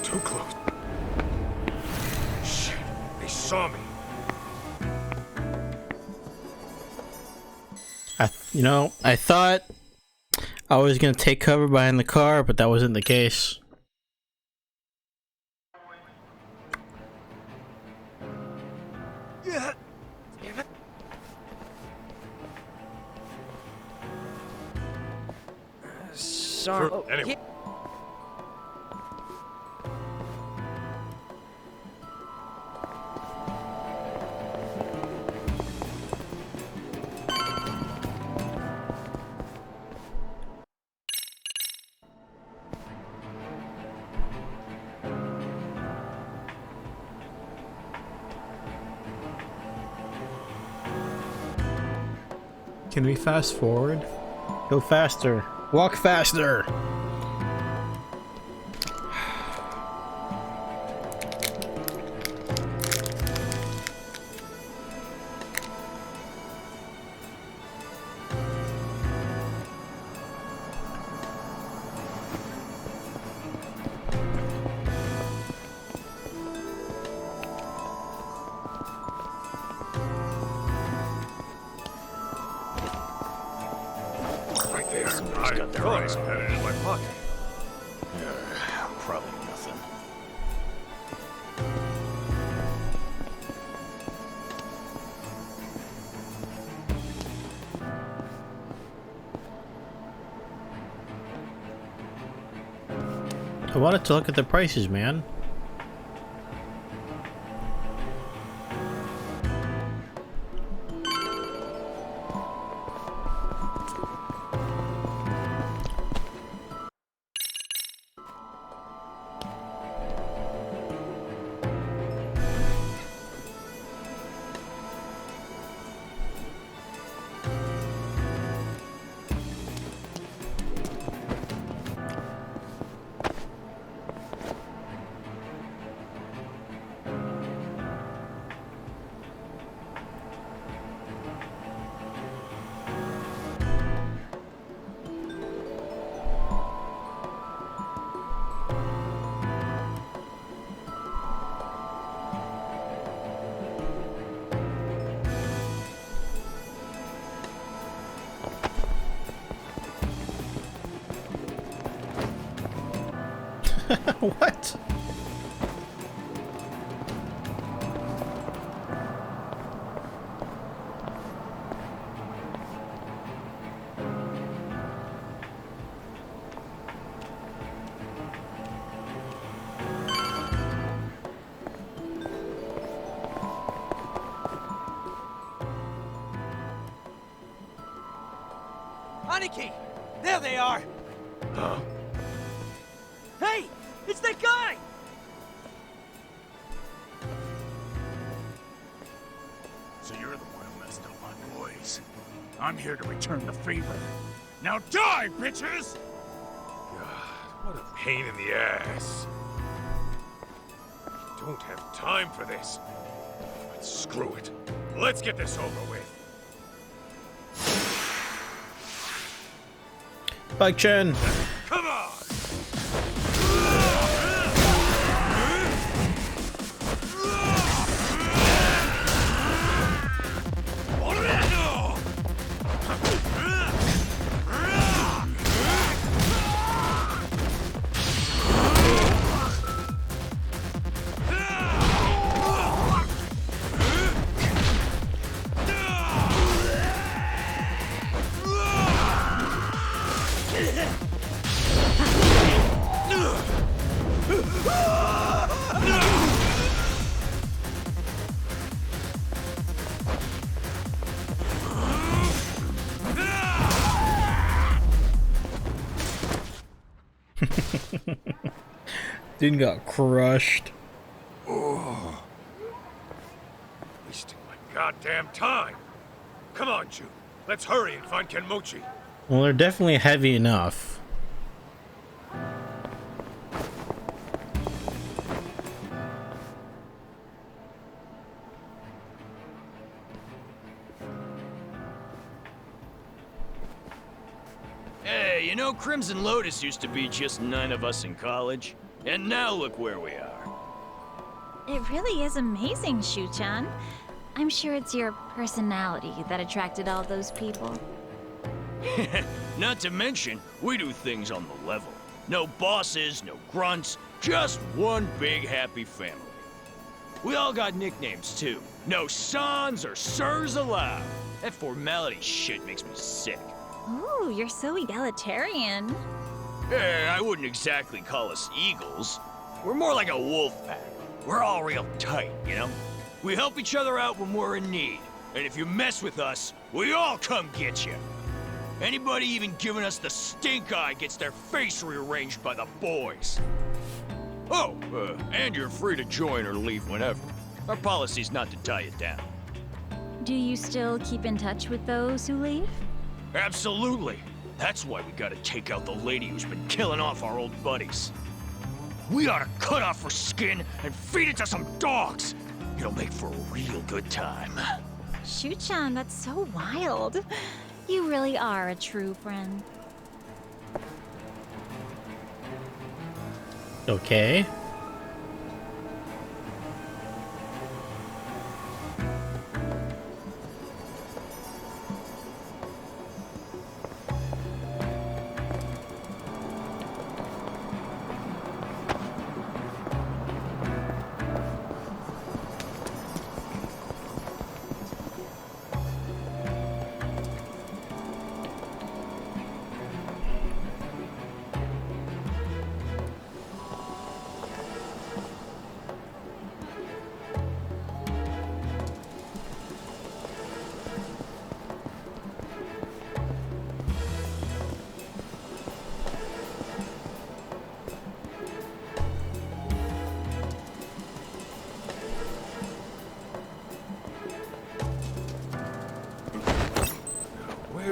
Too close. Shit, they saw me. I thought I was gonna take cover behind the car, but that wasn't the case. Yeah. Damn it. Sorry. Anyway. Can we fast forward? Go faster. Walk faster. Right there. I thought I had it in my pocket. Probably nothing. I wanted to look at the prices, man. What? Aniki! There they are! Huh? Hey! It's that guy! So you're the one who messed up my boys. I'm here to return the favor. Now die, bitches! God, what a pain in the ass. Don't have time for this. But screw it. Let's get this over with. Bike Chen. Come on! Dude got crushed. Oh. Wasting my goddamn time. Come on, June. Let's hurry and find Kenmochi. Well, they're definitely heavy enough. Hey, you know Crimson Lotus used to be just 9 of us in college, and now look where we are. It really is amazing, Shu-chan. I'm sure it's your personality that attracted all those people. Not to mention, we do things on the level. No bosses, no grunts, just one big happy family. We all got nicknames too. No sans or sirs allowed. That formality shit makes me sick. Ooh, you're so egalitarian. I wouldn't exactly call us eagles. We're more like a wolf pack. We're all real tight, you know? We help each other out when we're in need. And if you mess with us, we all come get you. Anybody even giving us the stink eye gets their face rearranged by the boys. Oh, and you're free to join or leave whenever. Our policy's not to tie you down. Do you still keep in touch with those who leave? Absolutely. That's why we gotta take out the lady who's been killing off our old buddies. We ought to cut off her skin and feed it to some dogs. It'll make for a real good time. Shu-chan, that's so wild. You really are a true friend. Okay.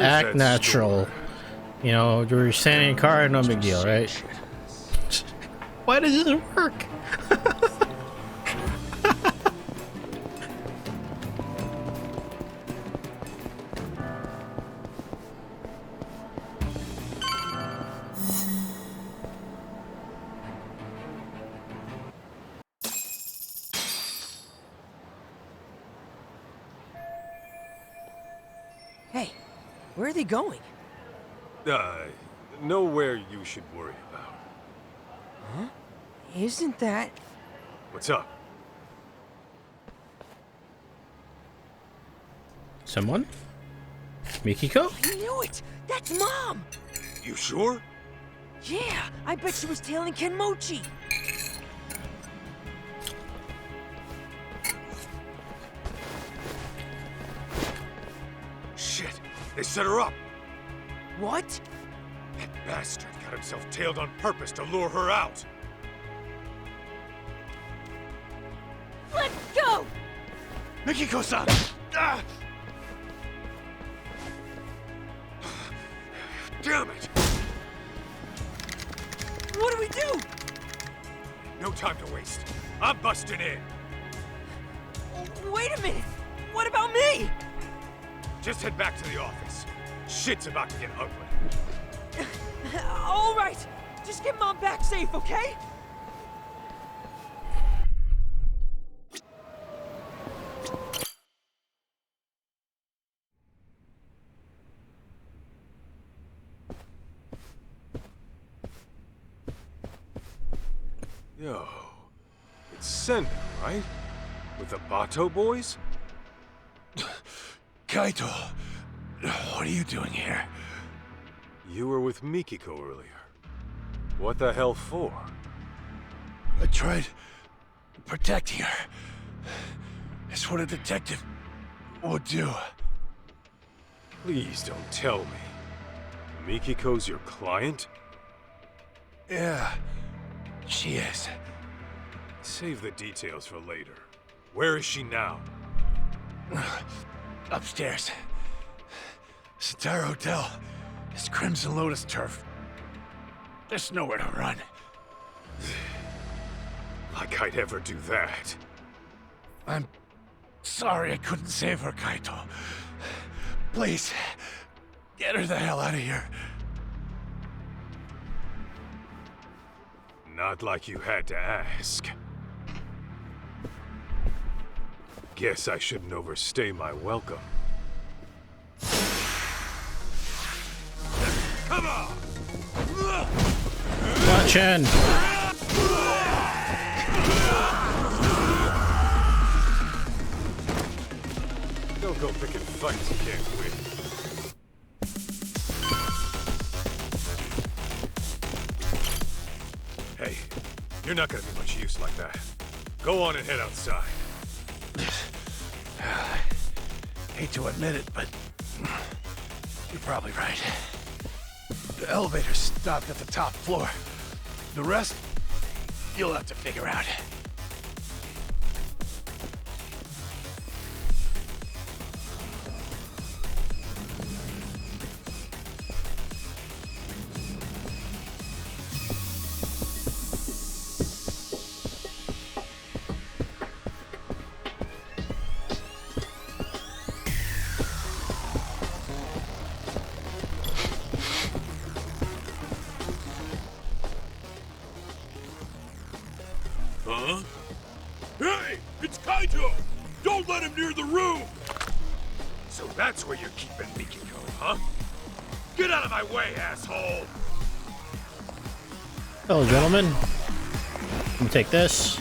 Act natural. You know, you're standing in a car, no big deal, right? Why does this work? Hey, where are they going? Nowhere you should worry about. Huh? Isn't that... What's up? Someone? Mikiko? I knew it! That's Mom! You sure? Yeah, I bet she was tailing Kenmochi. Shit, they set her up. What? That bastard got himself tailed on purpose to lure her out. Let's go! Mikiko-san! Ah! Damn it! What do we do? No time to waste. I'm busting in. Wait a minute! What about me? Just head back to the office. Shit's about to get ugly. All right! Just get Mom back safe, okay? Yo, it's Senda, right? With the Bato boys? Kaito, what are you doing here? You were with Mikiko earlier. What the hell for? I tried protecting her. It's what a detective would do. Please don't tell me. Mikiko's your client? Yeah, she is. Save the details for later. Where is she now? Upstairs. This entire hotel is Crimson Lotus turf. There's nowhere to run. Like I'd ever do that. I'm sorry I couldn't save her, Kaito. Please, get her the hell out of here. Not like you had to ask. Guess I shouldn't overstay my welcome. Come on! Watch in. Don't go picking fights you can't win. Hey, you're not gonna be much use like that. Go on and head outside. Hate to admit it, but you're probably right. The elevator stopped at the top floor. The rest, you'll have to figure out. Huh? Hey! It's Kaito! Don't let him near the room! So that's where you're keeping Mikiko, huh? Get out of my way, asshole! Hello, gentlemen. Let me take this.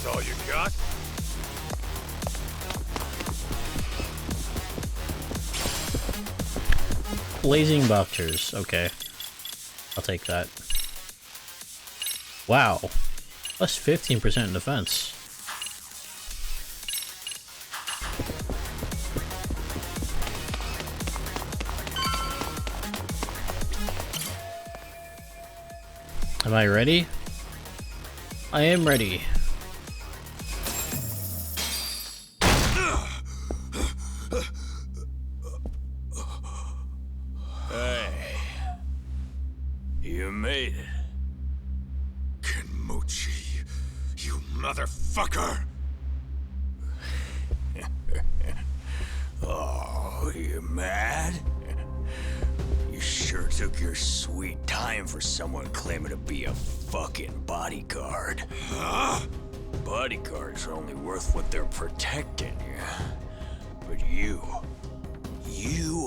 That's all you got? Blazing Buffers. Okay. I'll take that. Wow. Plus 15% in defense. Am I ready? I am ready. Hey. You made it. Kenmochi, you motherfucker! Oh, you mad? You sure took your sweet time for someone claiming to be a fucking bodyguard. Huh? Bodyguards are only worth what they're protecting, yeah? But you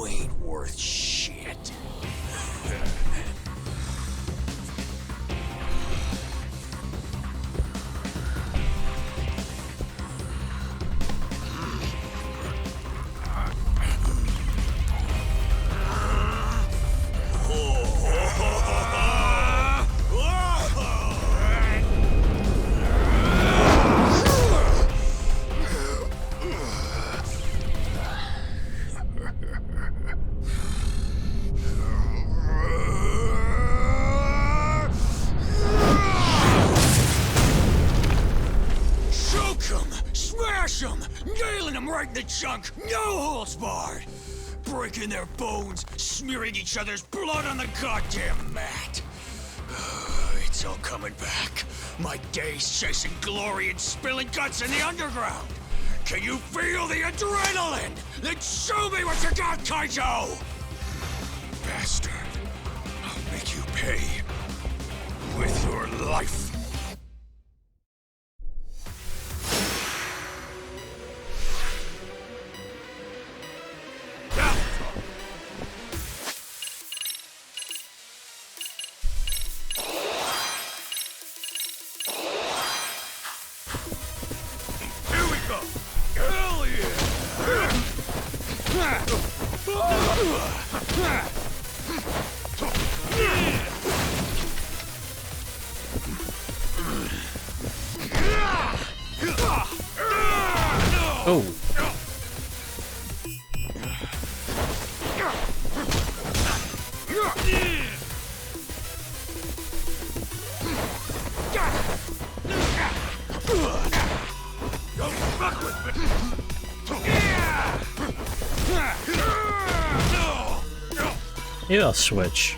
ain't worth shit. Nailing them right in the chunk, no holds barred! Breaking their bones, smearing each other's blood on the goddamn mat! It's all coming back. My days chasing glory and spilling guts in the underground! Can you feel the adrenaline? Then show me what you got, Kaito! Bastard. I'll make you pay. With your life. Oh. Don't fuck with me! Maybe I'll switch.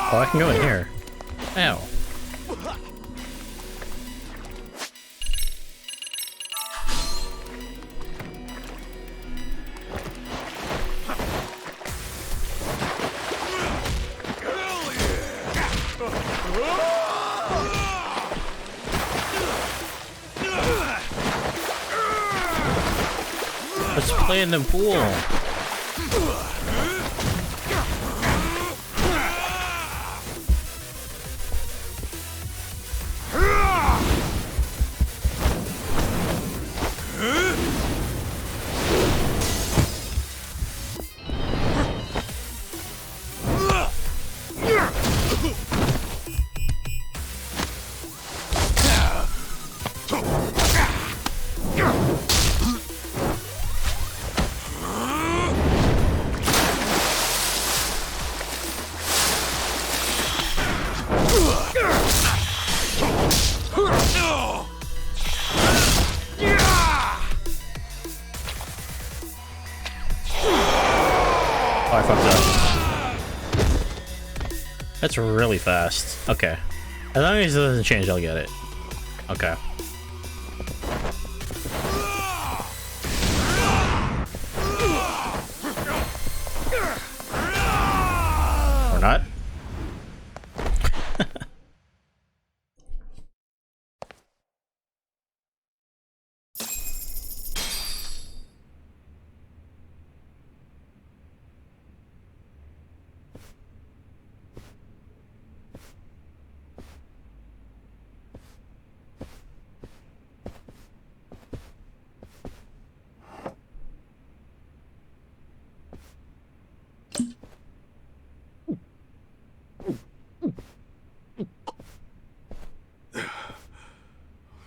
Oh, I can go in here. Ow. Let's play in the pool. Oh, I fucked up. That's really fast. Okay. As long as it doesn't change, I'll get it. Okay. Or not.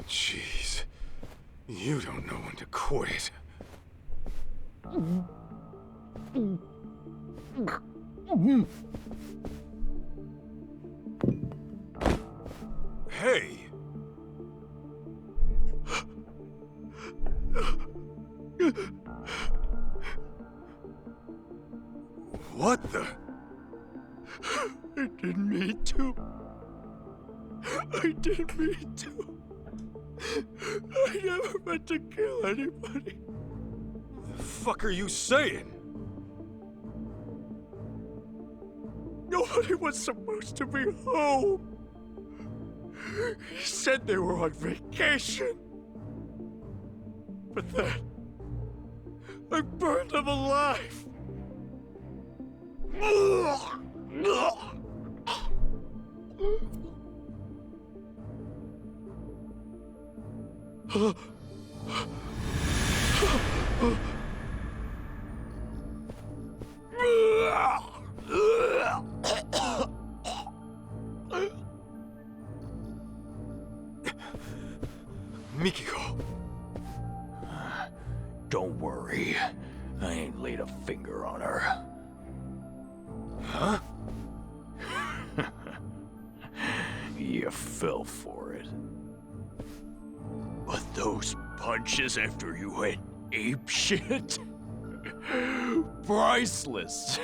Jeez. You don't know when to quit. Hey! What the? I didn't mean to. I didn't mean to. I never meant to kill anybody. The fuck are you saying? Nobody was supposed to be home. He said they were on vacation. But then, I burned them alive. Mikiko. Don't worry. I ain't laid a finger on her. Huh? You fell for it. But those punches after you went apeshit? Priceless.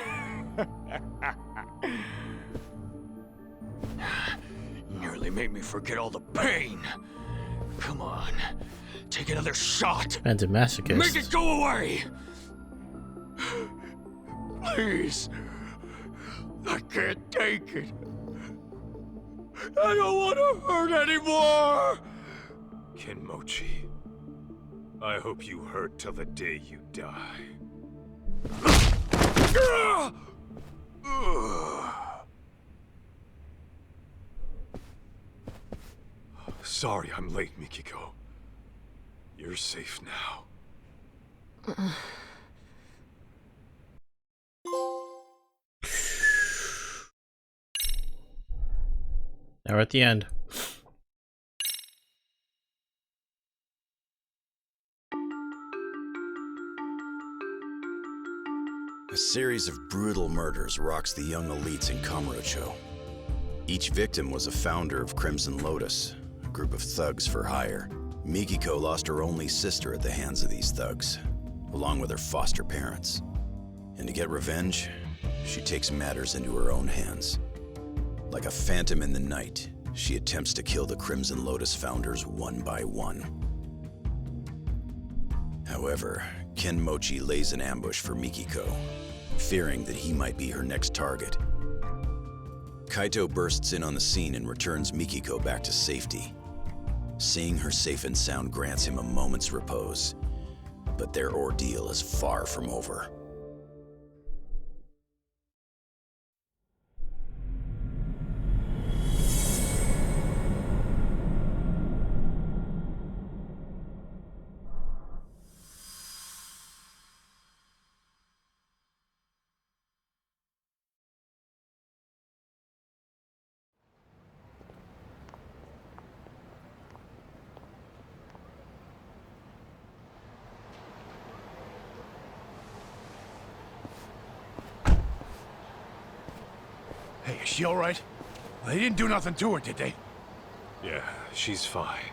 Nearly made me forget all the pain. Come on, take another shot. And a masochist. Make it go away! Please. I can't take it. I don't want to hurt anymore! Kenmochi, I hope you hurt till the day you die. Sorry I'm late, Mikiko. You're safe now. Now we're at the end. A series of brutal murders rocks the young elites in Kamurocho. Each victim was a founder of Crimson Lotus, a group of thugs for hire. Mikiko lost her only sister at the hands of these thugs, along with her foster parents. And to get revenge, she takes matters into her own hands. Like a phantom in the night, she attempts to kill the Crimson Lotus founders one by one. However, Kenmochi lays an ambush for Mikiko, fearing that he might be her next target. Kaito bursts in on the scene and returns Mikiko back to safety. Seeing her safe and sound grants him a moment's repose, but their ordeal is far from over. Hey, is she all right? They didn't do nothing to her, did they? Yeah, she's fine.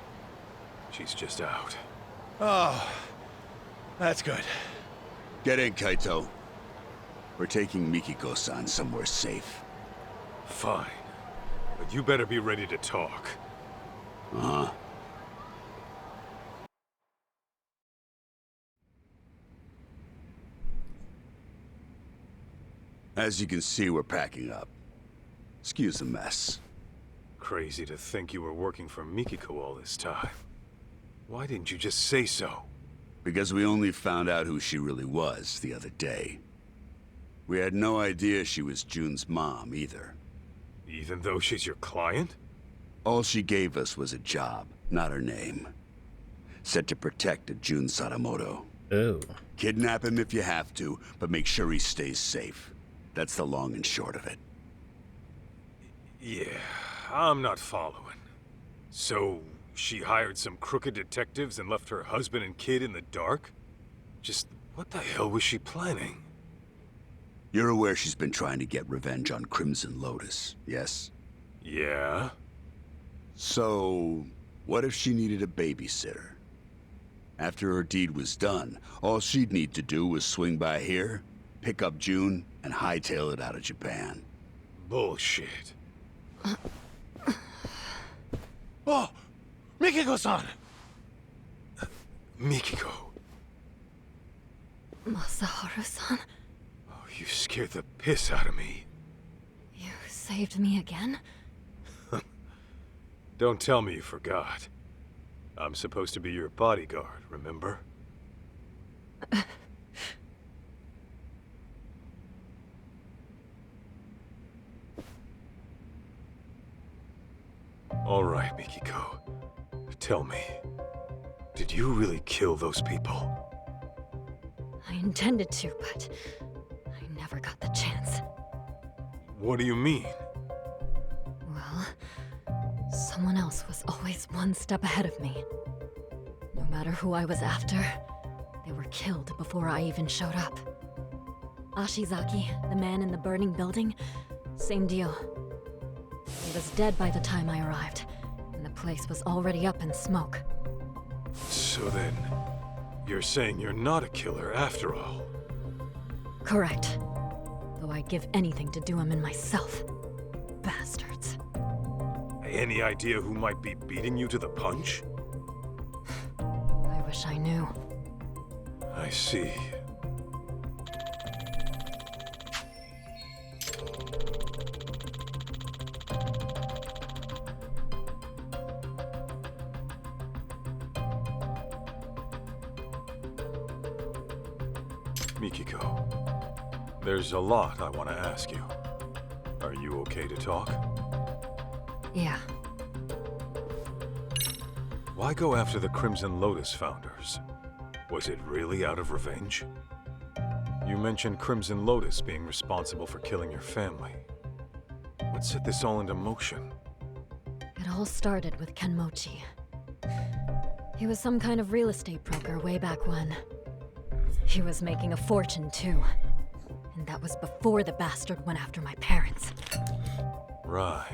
She's just out. Oh, that's good. Get in, Kaito. We're taking Mikiko-san somewhere safe. Fine. But you better be ready to talk. Uh-huh. As you can see, we're packing up. Excuse the mess. Crazy to think you were working for Mikiko all this time. Why didn't you just say so? Because we only found out who she really was the other day. We had no idea she was June's mom, either. Even though she's your client? All she gave us was a job, not her name. Said to protect a Jun Sadamoto. Oh. Kidnap him if you have to, but make sure he stays safe. That's the long and short of it. Yeah, I'm not following. So, she hired some crooked detectives and left her husband and kid in the dark? Just what the hell was she planning? You're aware she's been trying to get revenge on Crimson Lotus, yes? Yeah? So, what if she needed a babysitter? After her deed was done, all she'd need to do was swing by here, pick up June, and hightail it out of Japan. Bullshit. Oh! Mikiko-san! Mikiko. Masaharu-san, Oh, you scared the piss out of me. you saved me again? Don't tell me you forgot. I'm supposed to be your bodyguard, remember? All right, Mikiko. Tell me, did you really kill those people? I intended to, but I never got the chance. What do you mean? Well, someone else was always one step ahead of me. No matter who I was after, they were killed before I even showed up. Ashizaki, the man in the burning building, same deal. He was dead by the time I arrived, and the place was already up in smoke. So then, you're saying you're not a killer after all? Correct. Though I'd give anything to do him in myself. Bastards. Any idea who might be beating you to the punch? I Wish I knew. I see. Mikiko, there's a lot I want to ask you. Are you okay to talk? Yeah. Why go after the Crimson Lotus founders? Was it really out of revenge? You mentioned Crimson Lotus being responsible for killing your family. What set this all into motion? It all started with Kenmochi. He was some kind of real estate broker way back when. He was making a fortune, too. And that was before the bastard went after my parents. Right.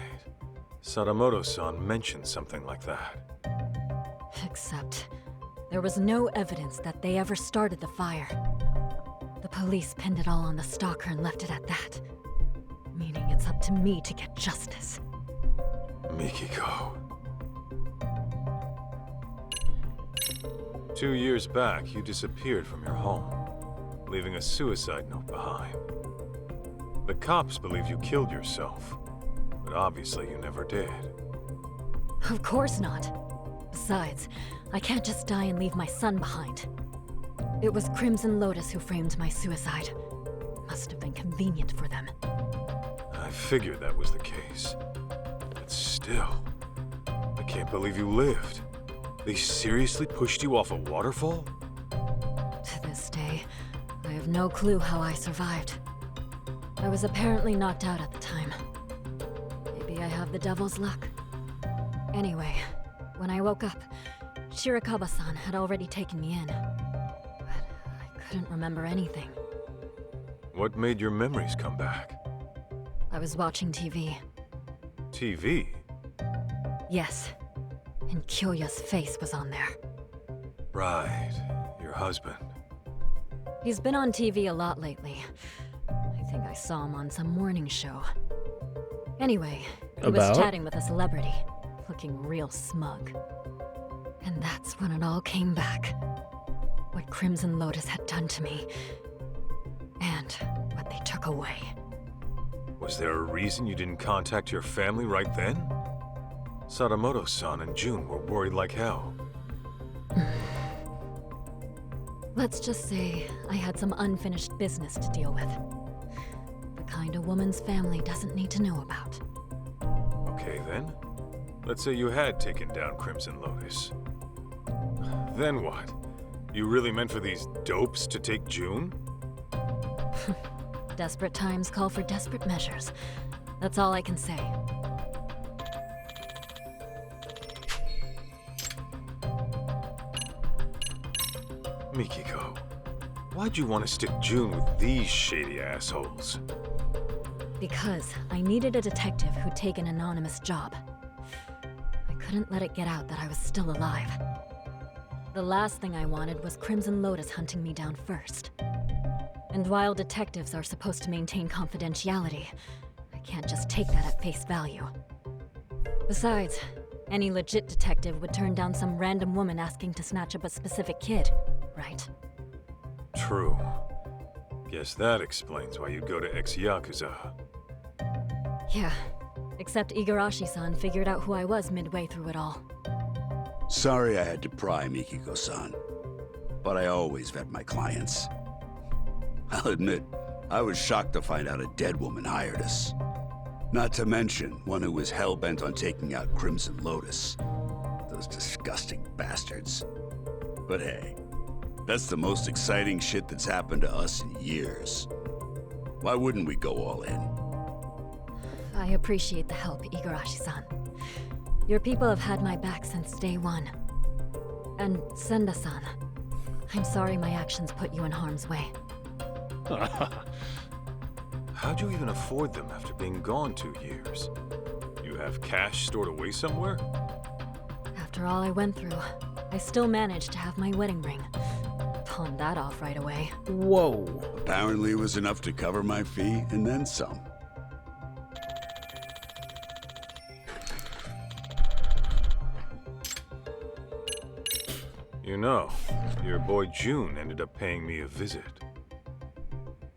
Sadamoto-san mentioned something like that. Except, there was no evidence that they ever started the fire. The police pinned it all on the stalker and left it at that. Meaning it's up to me to get justice. Mikiko. 2 years back, you disappeared from your home, leaving a suicide note behind. The cops believe you killed yourself, but obviously you never did. Of course not. Besides, I can't just die and leave my son behind. It was Crimson Lotus who framed my suicide. Must have been convenient for them. I figured that was the case. But still, I can't believe you lived. They seriously pushed you off a waterfall? To this day, I have no clue how I survived. I was apparently knocked out at the time. Maybe I have the devil's luck. Anyway, when I woke up, Shirakawa-san had already taken me in. But I couldn't remember anything. What made your memories come back? I was watching TV. TV? Yes. And Kyoya's face was on there. Right. Your husband. He's been on TV a lot lately. I think I saw him on some morning show. Anyway, he was chatting with a celebrity, looking real smug. And that's when it all came back. What Crimson Lotus had done to me, and what they took away. Was there a reason you didn't contact your family right then? Sadamoto-san and June were worried like hell. Let's just say I had some unfinished business to deal with. The kind a woman's family doesn't need to know about. Okay then. Let's say you had taken down Crimson Lotus. Then what? You really meant for these dopes to take June? Desperate times call for desperate measures. That's all I can say. Mikiko, why'd you want to stick June with these shady assholes? Because I needed a detective who'd take an anonymous job. I couldn't let it get out that I was still alive. The last thing I wanted was Crimson Lotus hunting me down first. And while detectives are supposed to maintain confidentiality, I can't just take that at face value. Besides, any legit detective would turn down some random woman asking to snatch up a specific kid, right? True. Guess that explains why you go to ex-Yakuza. Yeah, except Igarashi-san figured out who I was midway through it all. Sorry I had to pry, Mikiko-san. But I always vet my clients. I'll admit, I was shocked to find out a dead woman hired us. Not to mention, one who was hell-bent on taking out Crimson Lotus. Those disgusting bastards. But hey, that's the most exciting shit that's happened to us in years. Why wouldn't we go all in? I appreciate the help, Igarashi-san. Your people have had my back since day one. And Senda-san, I'm sorry my actions put you in harm's way. How'd you even afford them after being gone 2 years? You have cash stored away somewhere? After all I went through, I still managed to have my wedding ring. Pawned that off right away. Whoa. Apparently it was enough to cover my fee and then some. You know, your boy June ended up paying me a visit.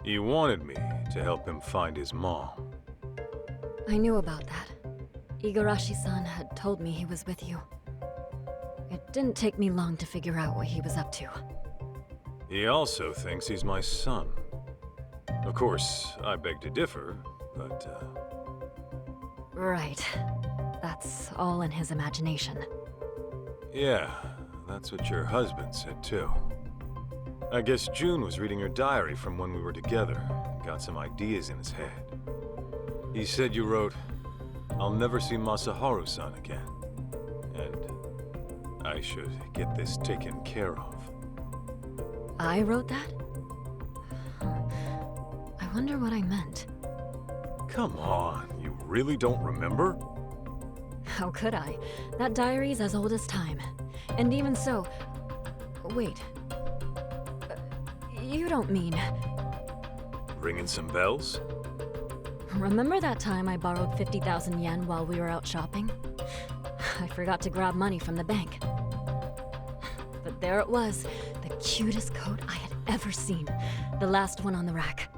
He wanted me to help him find his mom. I knew about that. Igarashi-san had told me he was with you. It didn't take me long to figure out what he was up to. He also thinks he's my son. Of course, I beg to differ, but, Right. That's all in his imagination. yeah, that's what your husband said too. I guess June was reading her diary from when we were together, and got some ideas in his head. He said you wrote, "I'll never see Masaharu-san again," and I should get this taken care of. I wrote that? I wonder what I meant. Come on, you really don't remember? How could I? That diary's as old as time. And even so... Wait. You don't mean... Ringing some bells? Remember that time I borrowed 50,000 yen while we were out shopping? I forgot to grab money from the bank. But there it was, the cutest coat I had ever seen. The last one on the rack.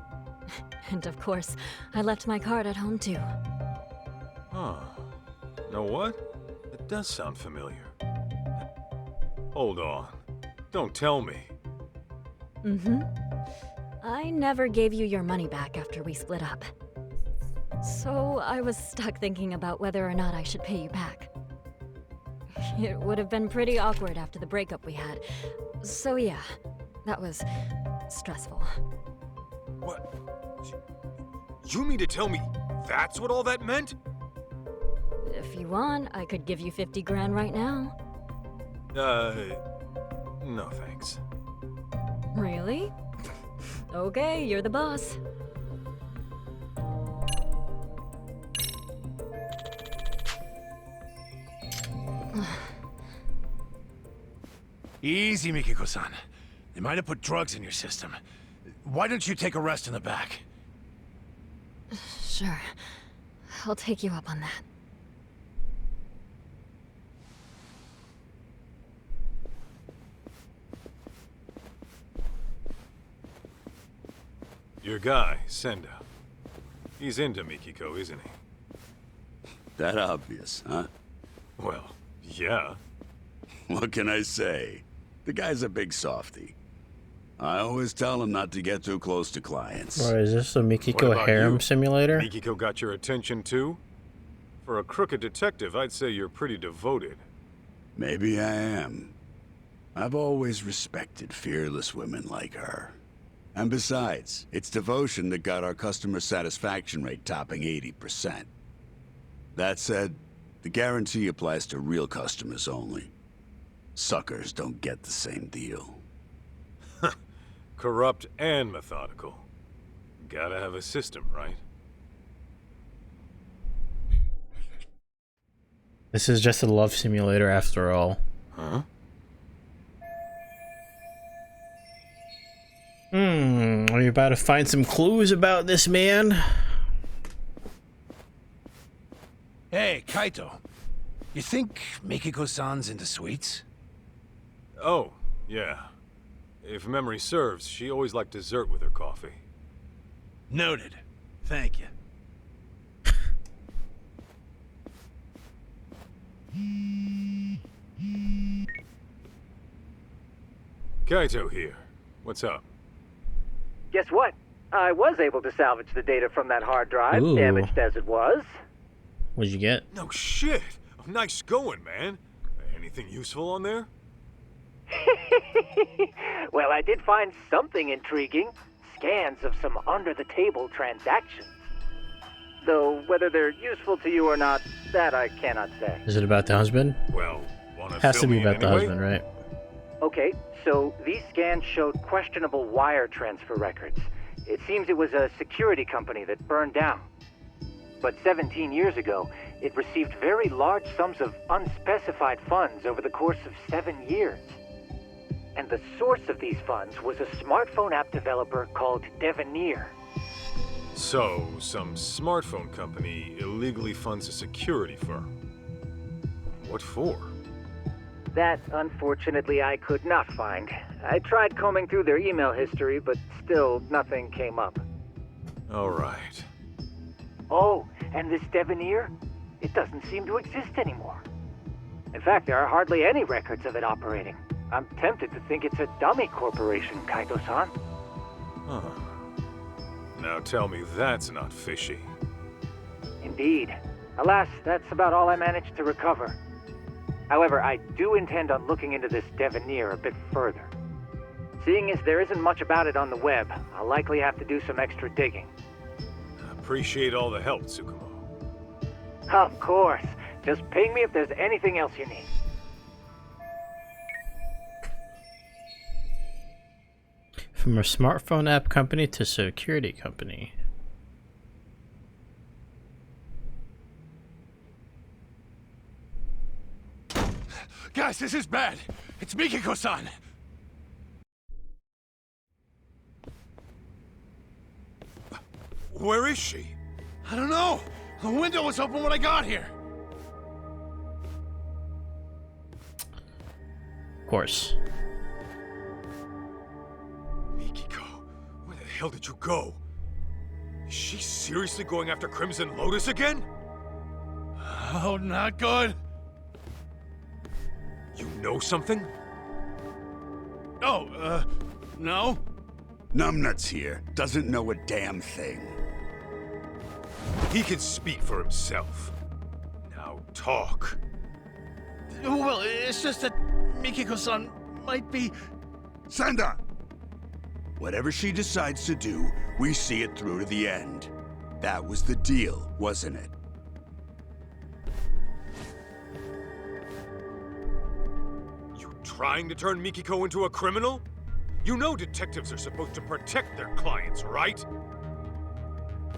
And of course, I left my card at home too. Huh. Know what? It does sound familiar. Hold on. Don't tell me. Mm-hmm. I never gave you your money back after we split up. So I was stuck thinking about whether or not I should pay you back. It would have been pretty awkward after the breakup we had. So yeah, that was stressful. What? You mean to tell me that's what all that meant? If you want, I could give you 50 grand right now. No thanks. Really? Okay, you're the boss. Easy, Mikiko-san. They might have put drugs in your system. Why don't you take a rest in the back? Sure. I'll take you up on that. Your guy, Senda. He's into Mikiko, isn't he? That obvious, huh? Well, yeah. What can I say? The guy's a big softy. I always tell him not to get too close to clients. Or is this a What Mikiko about harem you? simulator? Mikiko got your attention too? For a crooked detective, I'd say you're pretty devoted. Maybe I am. I've always respected fearless women like her. And besides, it's devotion that got our customer satisfaction rate topping 80%. That said, the guarantee applies to real customers only. Suckers don't get the same deal. Corrupt and methodical. Gotta have a system, right? This is just a love simulator after all. Huh? Are you about to find some clues about this man? Hey, Kaito. You think Mikiko-san's into sweets? Oh, yeah. If memory serves, she always liked dessert with her coffee. Noted. Thank you. Kaito here. What's up? Guess what? I was able to salvage the data from that hard drive, Ooh. damaged as it was. What'd you get? No shit! Nice going, man. Anything useful on there? Well, I did find something intriguing. Scans of some under-the-table transactions. Though whether they're useful to you or not, that I cannot say. Is it about the husband? Well, wanna Has to fill be me in about the anyway? husband, right? Okay, so these scans showed questionable wire transfer records. It seems it was a security company that burned down. But 17 years ago, it received very large sums of unspecified funds over the course of 7 years. And the source of these funds was a smartphone app developer called Devenir. So, some smartphone company illegally funds a security firm. What for? That, unfortunately, I could not find. I tried combing through their email history, but still nothing came up. All right. Oh, and this Devenir? It doesn't seem to exist anymore. In fact, there are hardly any records of it operating. I'm tempted to think it's a dummy corporation, Kaito-san. Huh. Now tell me that's not fishy. Indeed. Alas, that's about all I managed to recover. However, I do intend on looking into this Devenir a bit further. Seeing as there isn't much about it on the web, I'll likely have to do some extra digging. Appreciate all the help, Tsukumo. Of course. Just ping me if there's anything else you need. From a smartphone app company to security company. Guys, this is bad. It's Mikiko-san. Where is she? I don't know. The window was open when I got here. Of course. Mikiko, where the hell did you go? Is she seriously going after Crimson Lotus again? Oh, not good. You know something? Oh, no? Numbnuts here doesn't know a damn thing. He can speak for himself. Now talk. Well, it's just that Mikiko-san might be... Senda! Whatever she decides to do, we see it through to the end. That was the deal, wasn't it? You trying to turn Mikiko into a criminal? You know detectives are supposed to protect their clients, right?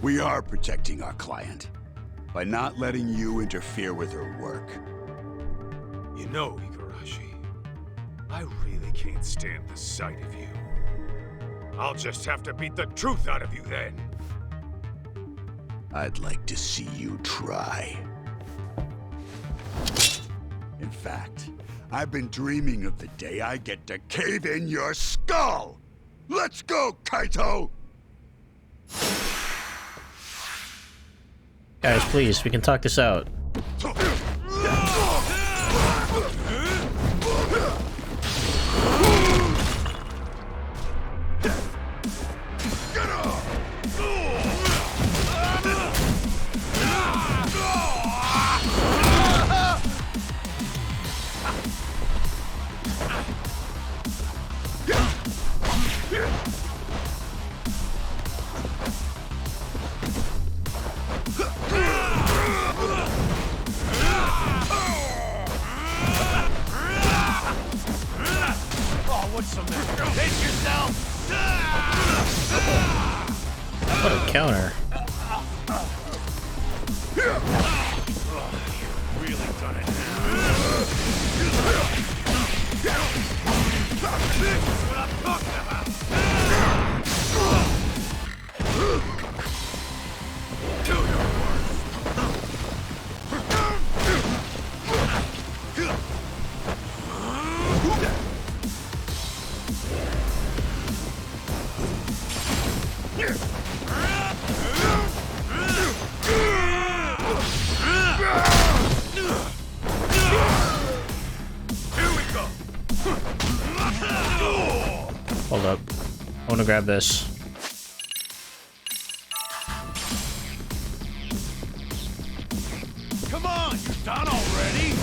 We are protecting our client by not letting you interfere with her work. You know, Igarashi, I really can't stand the sight of you. I'll just have to beat the truth out of you then. I'd like to see you try. In fact, I've been dreaming of the day I get to cave in your skull! Let's go, Kaito! Guys, please, we can talk this out. What a counter. Really done it what I'm talking about. Do your Hold up. I want to grab this. Come on, you done already?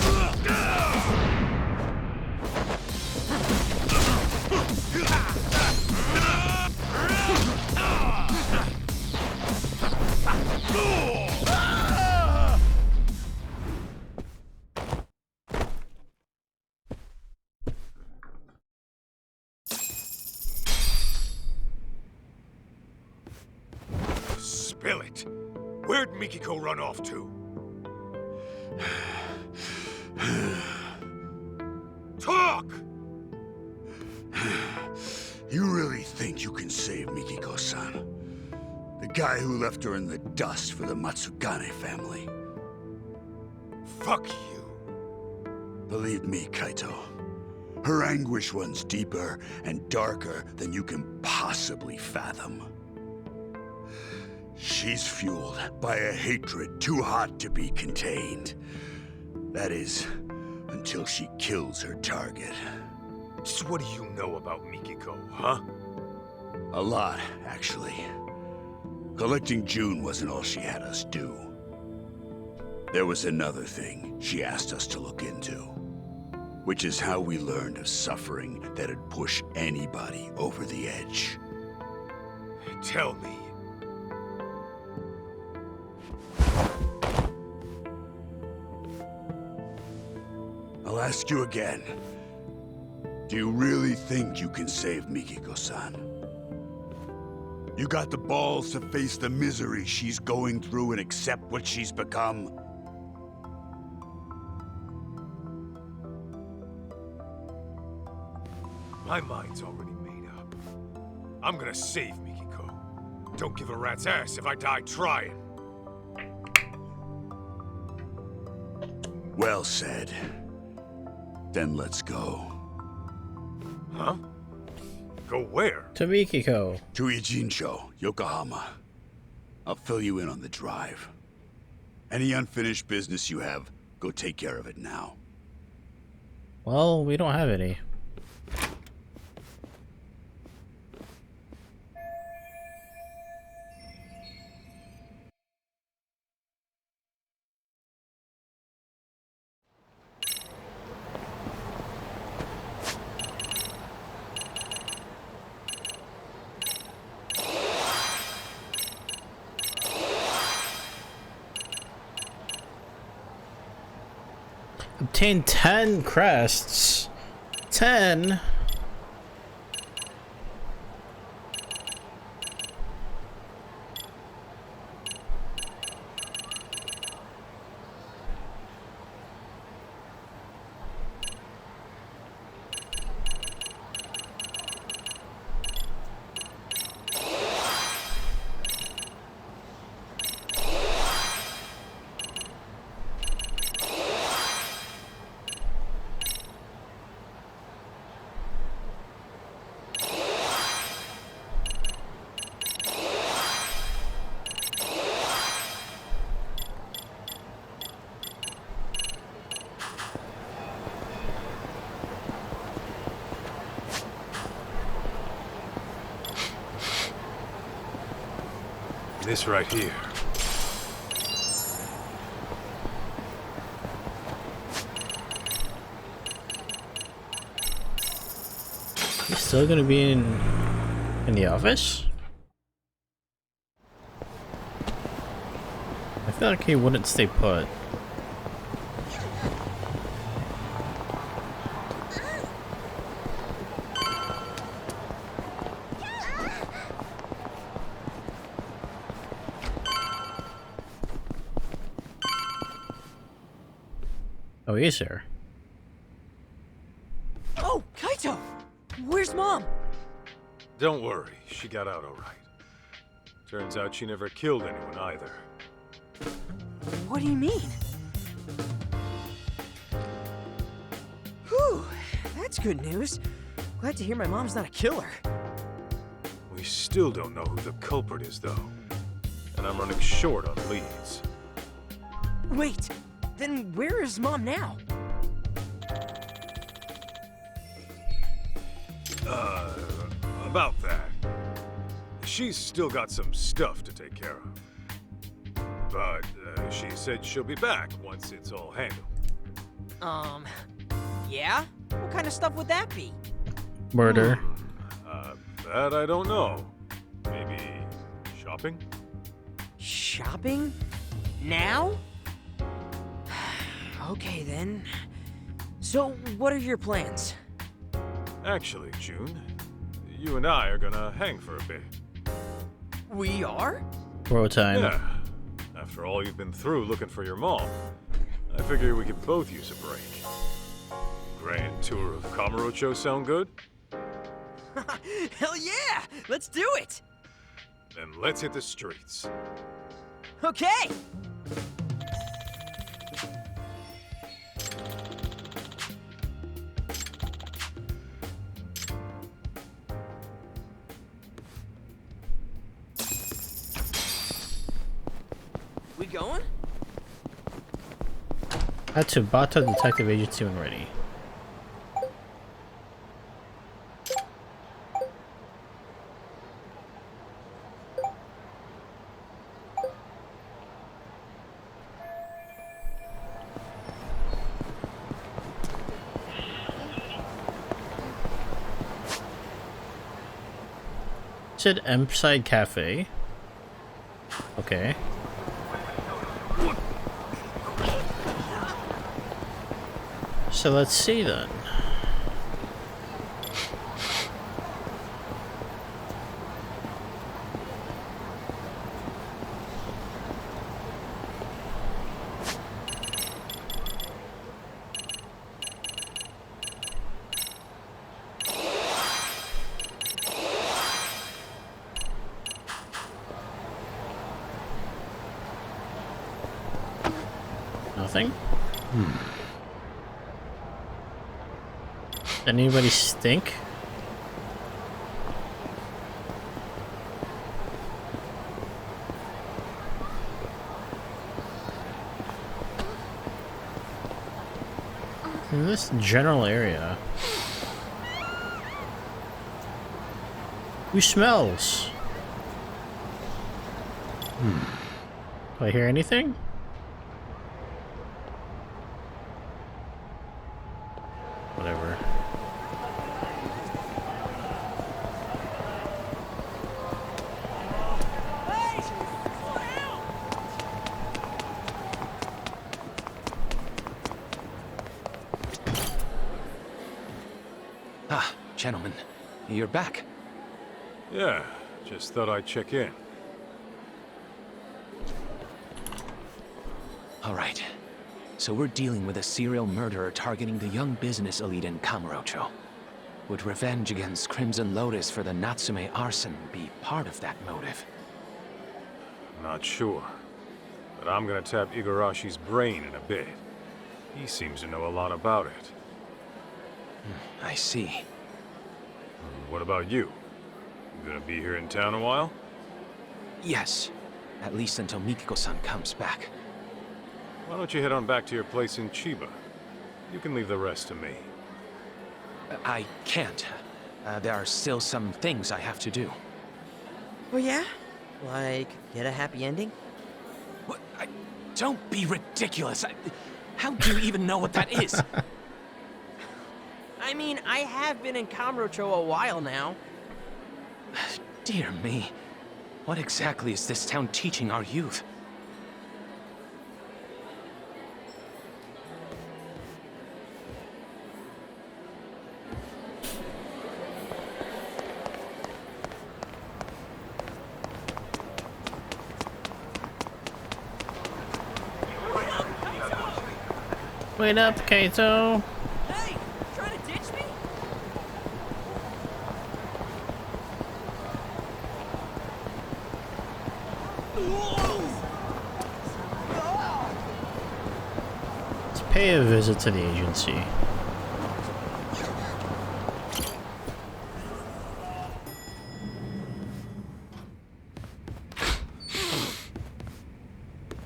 Spill it. Where'd Mikiko run off to? Talk! You really think you can save Mikiko-san? The guy who left her in the dust for the Matsugane family. Fuck you. Believe me, Kaito. Her anguish runs deeper and darker than you can possibly fathom. She's fueled by a hatred too hot to be contained. That is, until she kills her target. So what do you know about Mikiko, huh? A lot, actually. Collecting June wasn't all she had us do. There was another thing she asked us to look into, which is how we learned of suffering that'd push anybody over the edge. Tell me. I'll ask you again. Do you really think you can save Mikiko-san? You got the balls to face the misery she's going through and accept what she's become? My mind's already made up. I'm gonna save Mikiko. Don't give a rat's ass if I die trying. Well said. Then let's go. Huh? Go where? To Mikiko. To Ijincho, Yokohama. I'll fill you in on the drive. Any unfinished business you have, go take care of it now. Well, we don't have any. Obtain 10 crests. 10? This right here. He's still gonna be in the office? I feel like he wouldn't stay put. Oh, he's here. Oh, Kaito! Where's Mom? Don't worry, she got out all right. Turns out she never killed anyone either. What do you mean? Whew, that's good news. Glad to hear my mom's not a killer. We still don't know who the culprit is, though. And I'm running short on leads. Wait, then where is Mom now? About that. She's still got some stuff to take care of. But she said she'll be back once it's all handled. Yeah? What kind of stuff would that be? Murder. That I don't know. Maybe shopping? Shopping? Now? Okay then. So, what are your plans? Actually, June, you and I are gonna hang for a bit. We are? Bro time. Yeah. After all you've been through looking for your mom, I figure we could both use a break. Grand tour of Kamurocho sound good? Hell yeah! Let's do it! Then let's hit the streets. Okay! We going? Atsubata Detective Agency when ready. Said Empside Cafe. Okay. So let's see then. Nothing? Anybody stink? In this general area. Who smells? Do I hear anything? Whatever. Ah, gentlemen, you're back. Yeah, just thought I'd check in. All right. So we're dealing with a serial murderer targeting the young business elite in Kamurocho. Would revenge against Crimson Lotus for the Natsume arson be part of that motive? Not sure. But I'm gonna tap Igarashi's brain in a bit. He seems to know a lot about it. I see. What about you? You gonna be here in town a while? Yes. At least until Mikiko-san comes back. Why don't you head on back to your place in Chiba? You can leave the rest to me. I can't. There are still some things I have to do. Oh yeah? Like, get a happy ending? What? Don't be ridiculous. How do you even know what that is? I mean, I have been in Kamurocho a while now. Dear me. What exactly is this town teaching our youth? Wait up, Kaito. Hey, trying to ditch me? Let's pay a visit to the agency.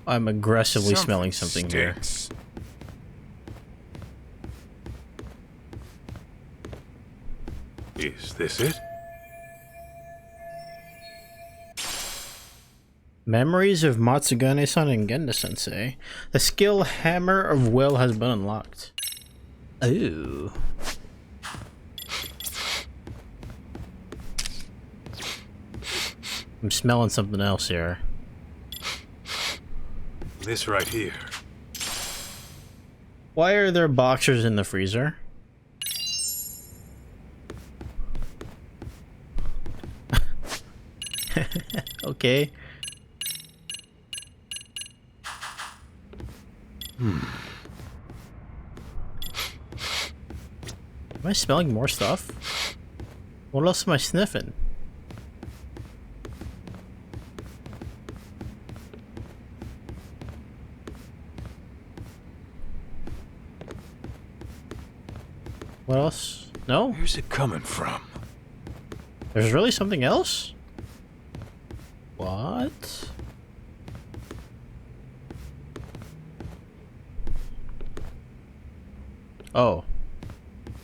I'm aggressively smelling something here. Is this it? Memories of Matsugane-san and Genda-sensei. The skill Hammer of Will has been unlocked. Ooh. I'm smelling something else here. This right here. Why are there boxers in the freezer? Okay. Am I smelling more stuff? What else am I sniffing? What else? No? Where's it coming from? There's really something else? What? Oh.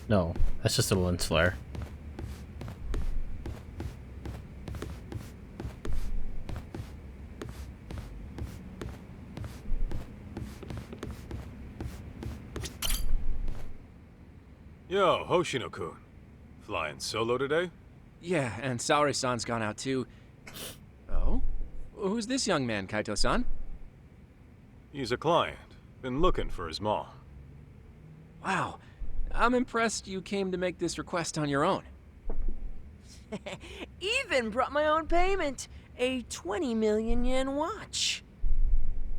No, that's just a lens flare. Yo, Hoshino-kun. Flying solo today? Yeah, and Saori-san's gone out too. Oh? Who's this young man, Kaito-san? He's a client. Been looking for his mom. Wow. I'm impressed you came to make this request on your own. Even brought my own payment. A 20 million yen watch.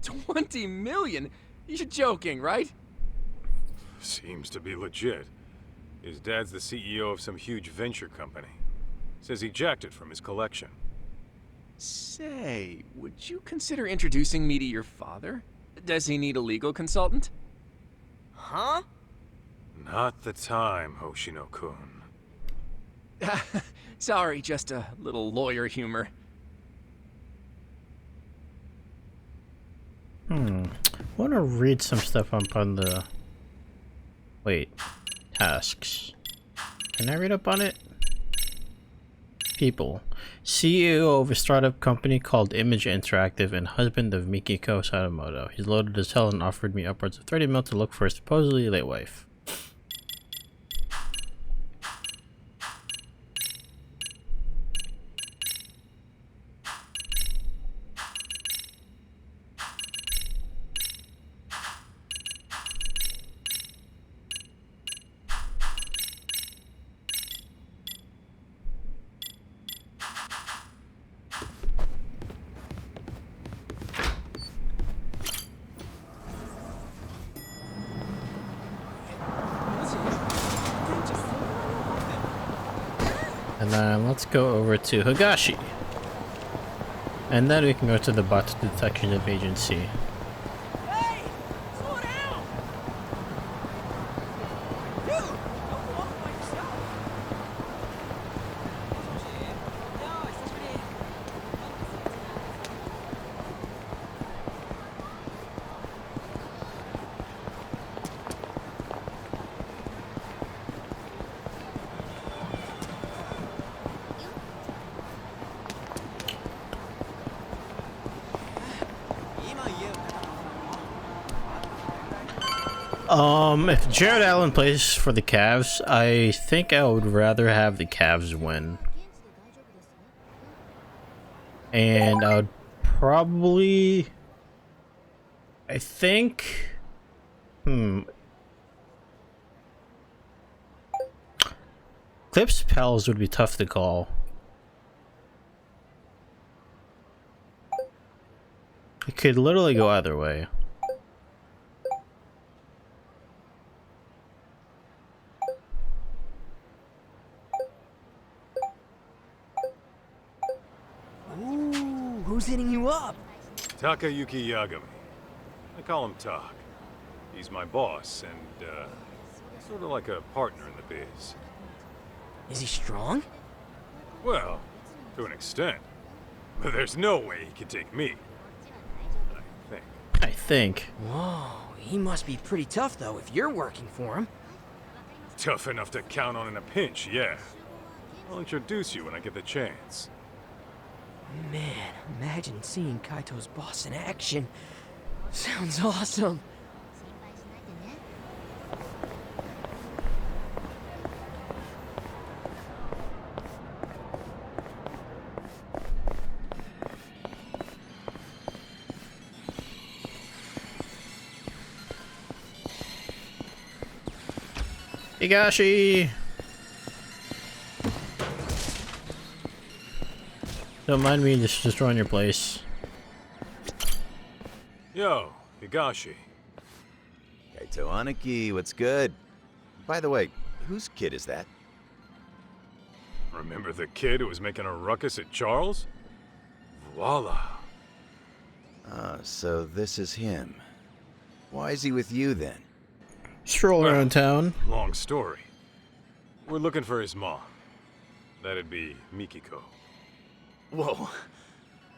20 million? You're joking, right? Seems to be legit. His dad's the CEO of some huge venture company. Says he jacked it from his collection. Say, would you consider introducing me to your father? Does he need a legal consultant? Huh? Not the time, Hoshino-kun. Sorry, just a little lawyer humor. I want to read some stuff up on the... Wait. Tasks. Can I read up on it? People. CEO of a startup company called Image Interactive and husband of Mikiko Sadamoto. He's loaded as hell and offered me upwards of 30 mil to look for a supposedly late wife. And then let's go over to Higashi. And then we can go to the Bot Detection Agency. If Jared Allen plays for the Cavs, I think I would rather have the Cavs win. And I would probably... I think... Clips Pels would be tough to call. It could literally go either way. Who's hitting you up? Takayuki Yagami. I call him Tak. He's my boss and, sort of like a partner in the biz. Is he strong? Well, to an extent. But there's no way he can take me. I think. Whoa, he must be pretty tough though if you're working for him. Tough enough to count on in a pinch, yeah. I'll introduce you when I get the chance. Man, imagine seeing Kaito's boss in action. Sounds awesome. Higashi! Don't mind me just destroying your place. Yo, Higashi. Kaito Aniki, what's good? By the way, whose kid is that? Remember the kid who was making a ruckus at Charles? Voila. Ah, so this is him. Why is he with you then? Stroll around town. Long story. We're looking for his mom. That'd be Mikiko. Whoa.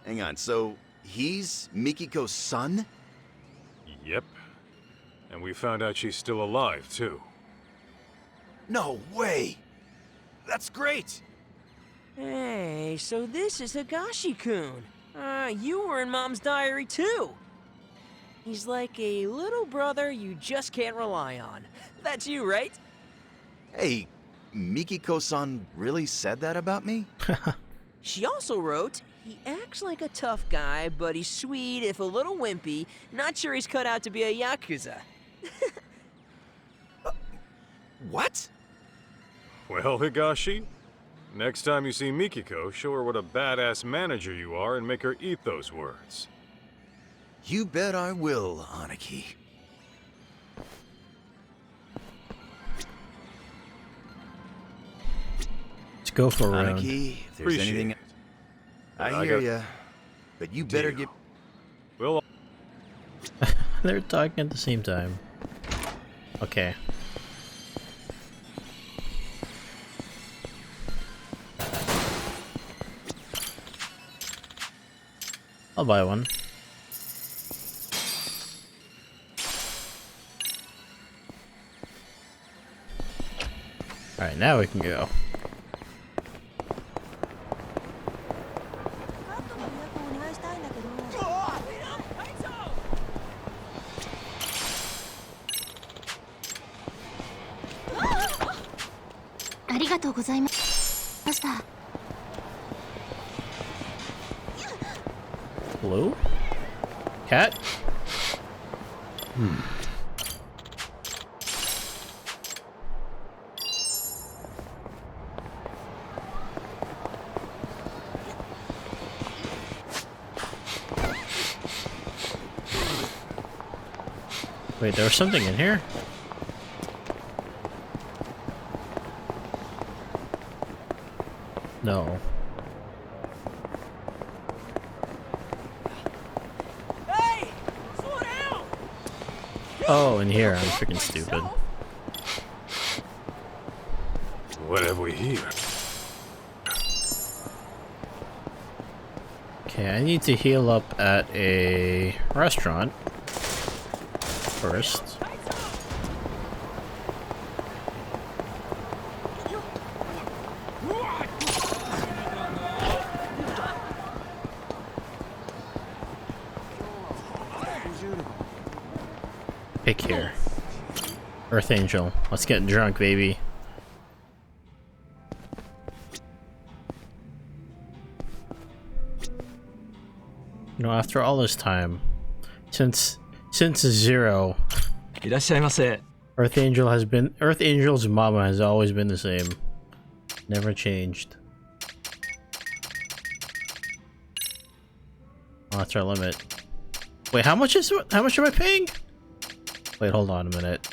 Hang on, so he's Mikiko's son? Yep. And we found out she's still alive, too. No way! That's great! Hey, so this is Higashi-kun. You were in Mom's diary too. He's like a little brother you just can't rely on. That's you, right? Hey, Mikiko-san really said that about me? She also wrote, he acts like a tough guy, but he's sweet if a little wimpy. Not sure he's cut out to be a Yakuza. What? Well, Higashi, next time you see Mikiko, show her what a badass manager you are and make her eat those words. You bet I will, Aniki. Let's go for a round. Aniki, if there's anything... I hear ya, but you better get... Well... They're talking at the same time. Okay. I'll buy one. Alright, now we can go. Blue? Cat? Wait, there was something in here? No. Hey! Slow down! Oh, in here. I'm freaking stupid. What have we here? Okay, I need to heal up at a restaurant first. Pick here. Earth Angel. Let's get drunk, baby. You know, after all this time, since Zero, Earth Angel's mama has always been the same. Never changed. Oh, that's our limit. Wait, how much am I paying? Wait, hold on a minute.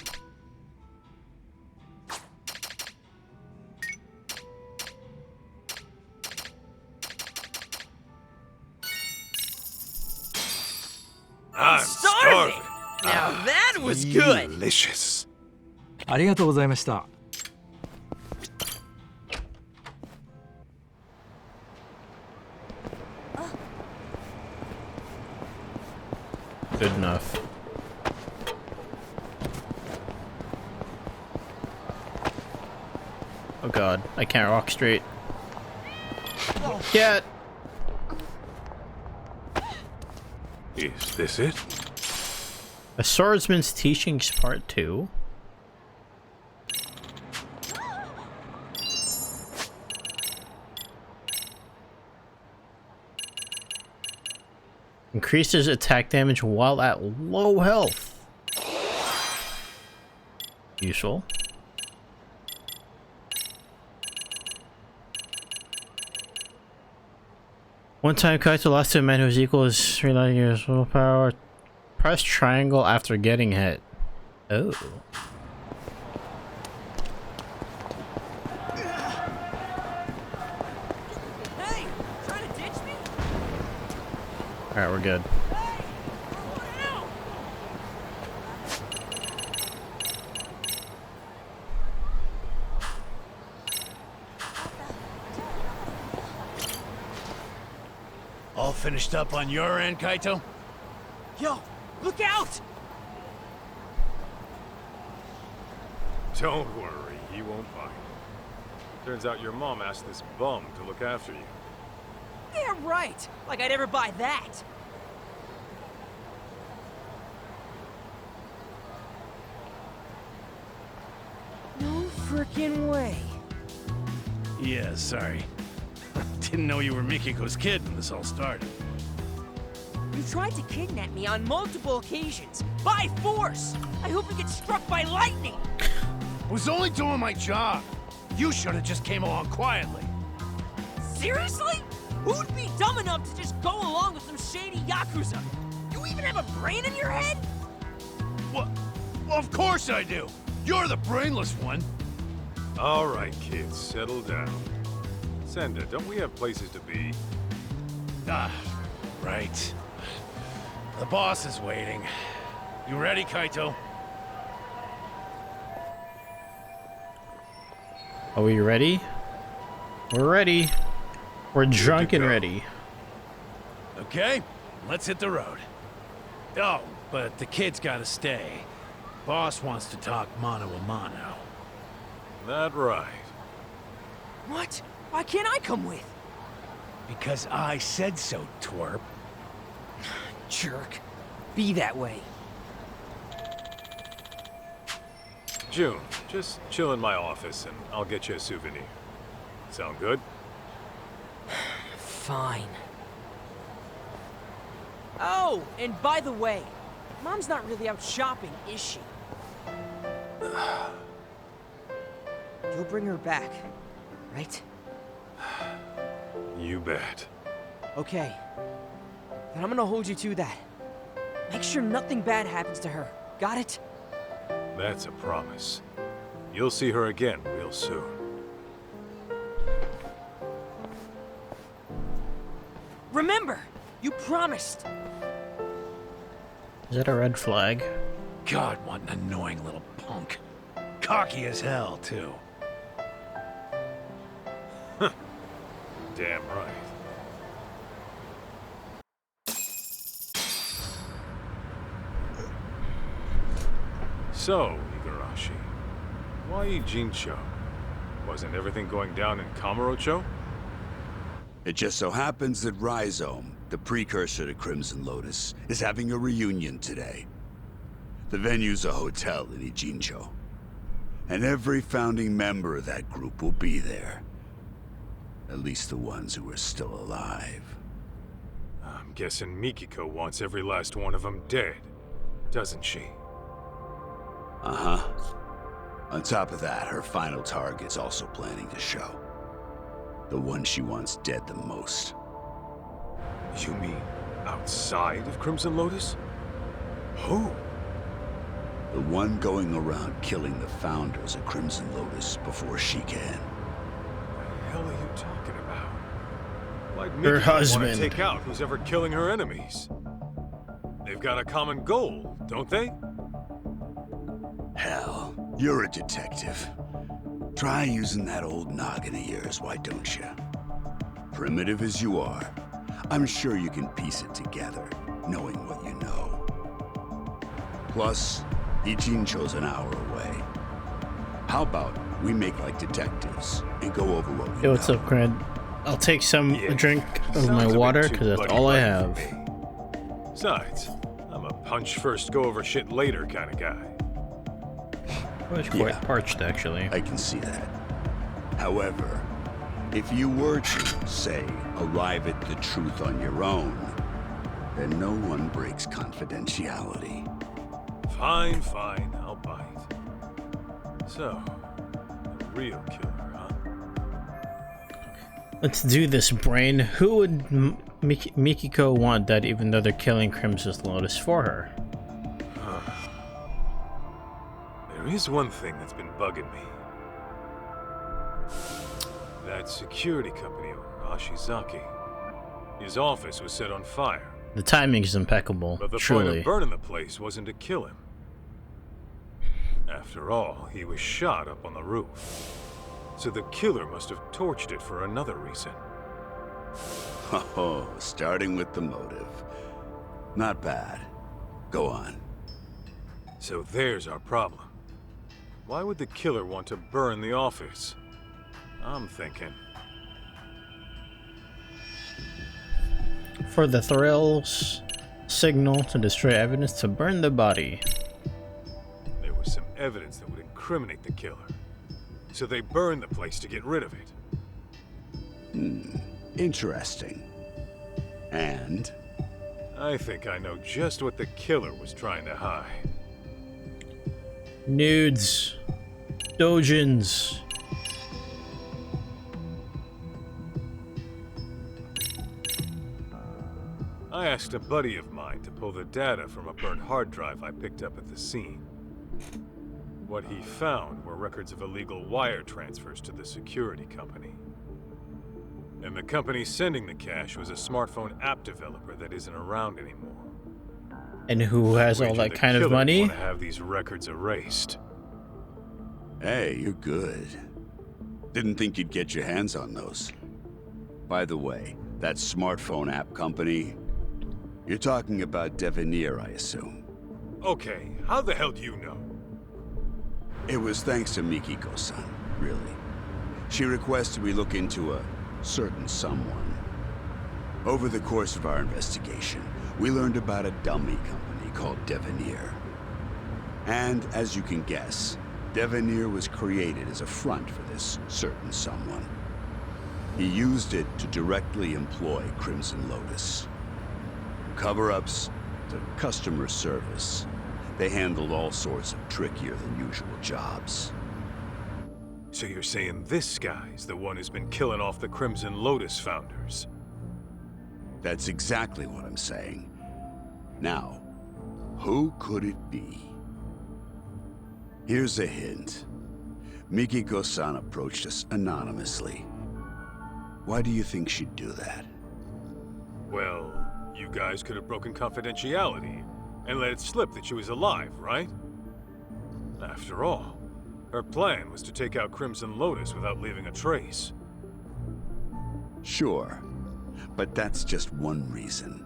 I'm starving. Now that was good. Delicious. ありがとうございました。 Good enough. Oh god, I can't walk straight. Cat! Is this it? A Swordsman's Teachings Part 2? Increases attack damage while at low health. Useful. One time Kaito lost to a man whose equal is relying on his willpower. Press triangle after getting hit. Oh. Hey, trying to ditch me? Alright, we're good. All finished up on your end, Kaito? Yo, look out! Don't worry, he won't mind. Turns out your mom asked this bum to look after you. Yeah, right. Like I'd ever buy that. No frickin' way. Yeah, sorry. Didn't know you were Mikiko's kid when this all started. You tried to kidnap me on multiple occasions. By force! I hope you get struck by lightning! Was only doing my job. You should have just came along quietly. Seriously? Who'd be dumb enough to just go along with some shady Yakuza? You even have a brain in your head? What? Well, of course I do. You're the brainless one. All right, kids, settle down. Senda, don't we have places to be? Ah, right. The boss is waiting. You ready, Kaito? Are we ready? We're ready. We're drunk and ready. Okay, let's hit the road. Oh, but the kid's gotta stay. Boss wants to talk mano a mano. That right. What? Why can't I come with? Because I said so, twerp. Jerk. Be that way. June, just chill in my office and I'll get you a souvenir. Sound good? Fine. Oh, and by the way, Mom's not really out shopping, is she? You'll bring her back, right? You bet. Okay. Then I'm gonna hold you to that. Make sure nothing bad happens to her. Got it? That's a promise. You'll see her again real soon. Remember, you promised. Is that a red flag? God, what an annoying little punk. Cocky as hell, too. Damn right. So, Igarashi, why Jincho? Wasn't everything going down in Kamurocho? It just so happens that Rhizome, the precursor to Crimson Lotus, is having a reunion today. The venue's a hotel in Ijincho, and every founding member of that group will be there. At least the ones who are still alive. I'm guessing Mikiko wants every last one of them dead, doesn't she? Uh-huh. On top of that, her final target's also planning to show. The one she wants dead the most. You mean outside of Crimson Lotus? Who? The one going around killing the founders of Crimson Lotus before she can. What the hell are you talking about? Why'd Her Mikiko want husband. to take out who's ever killing her enemies? They've got a common goal, don't they? Hell, you're a detective. Try using that old noggin of yours, why don't you? Primitive as you are, I'm sure you can piece it together, knowing what you know. Plus, Ijincho's an hour away. How about we make like detectives and go over what we Hey, what's know? up, Grant? I'll take a drink of my Sounds a water bit because too that's all I buddy-buddy have. for me. Besides, I'm a punch first, go over shit later kind of guy. Well, it's quite parched, actually. I can see that. However, if you were to, say, arrive at the truth on your own, then no one breaks confidentiality. Fine, fine, I'll bite. So, the real killer, huh? Let's do this, Brain. Who would Mikiko want dead even though they're killing Crimson Lotus for her? There is one thing that's been bugging me. That security company owner, Ashizaki. His office was set on fire. The timing is impeccable, But the point truly. of burning the place wasn't to kill him. After all, he was shot up on the roof. So the killer must have torched it for another reason. Oh, starting with the motive. Not bad. Go on. So there's our problem. why would the killer want to burn the office? I'm thinking. For the thrills, signal to destroy evidence to burn the body. There was some evidence that would incriminate the killer. So they burned the place to get rid of it. Interesting. And? I think I know just what the killer was trying to hide. Nudes. Dojins. I asked a buddy of mine to pull the data from a burnt hard drive I picked up at the scene. What he found were records of illegal wire transfers to the security company. And the company sending the cash was a smartphone app developer that isn't around anymore. And who has all that kind of money? Want to have these records erased. Hey, you're good. Didn't think you'd get your hands on those. By the way, that smartphone app company, you're talking about Devenir, I assume. Okay, how the hell do you know? It was thanks to Mikiko-san, really. She requested we look into a certain someone. Over the course of our investigation, we learned about a dummy company called Devenir. And as you can guess, Devenir was created as a front for this certain someone. He used it to directly employ Crimson Lotus. From cover-ups to customer service, they handled all sorts of trickier than usual jobs. So you're saying this guy's the one who's been killing off the Crimson Lotus founders? That's exactly what I'm saying. Now, who could it be? Here's a hint. Mikiko-san approached us anonymously. Why do you think she'd do that? Well, you guys could have broken confidentiality and let it slip that she was alive, right? After all, her plan was to take out Crimson Lotus without leaving a trace. Sure, but that's just one reason.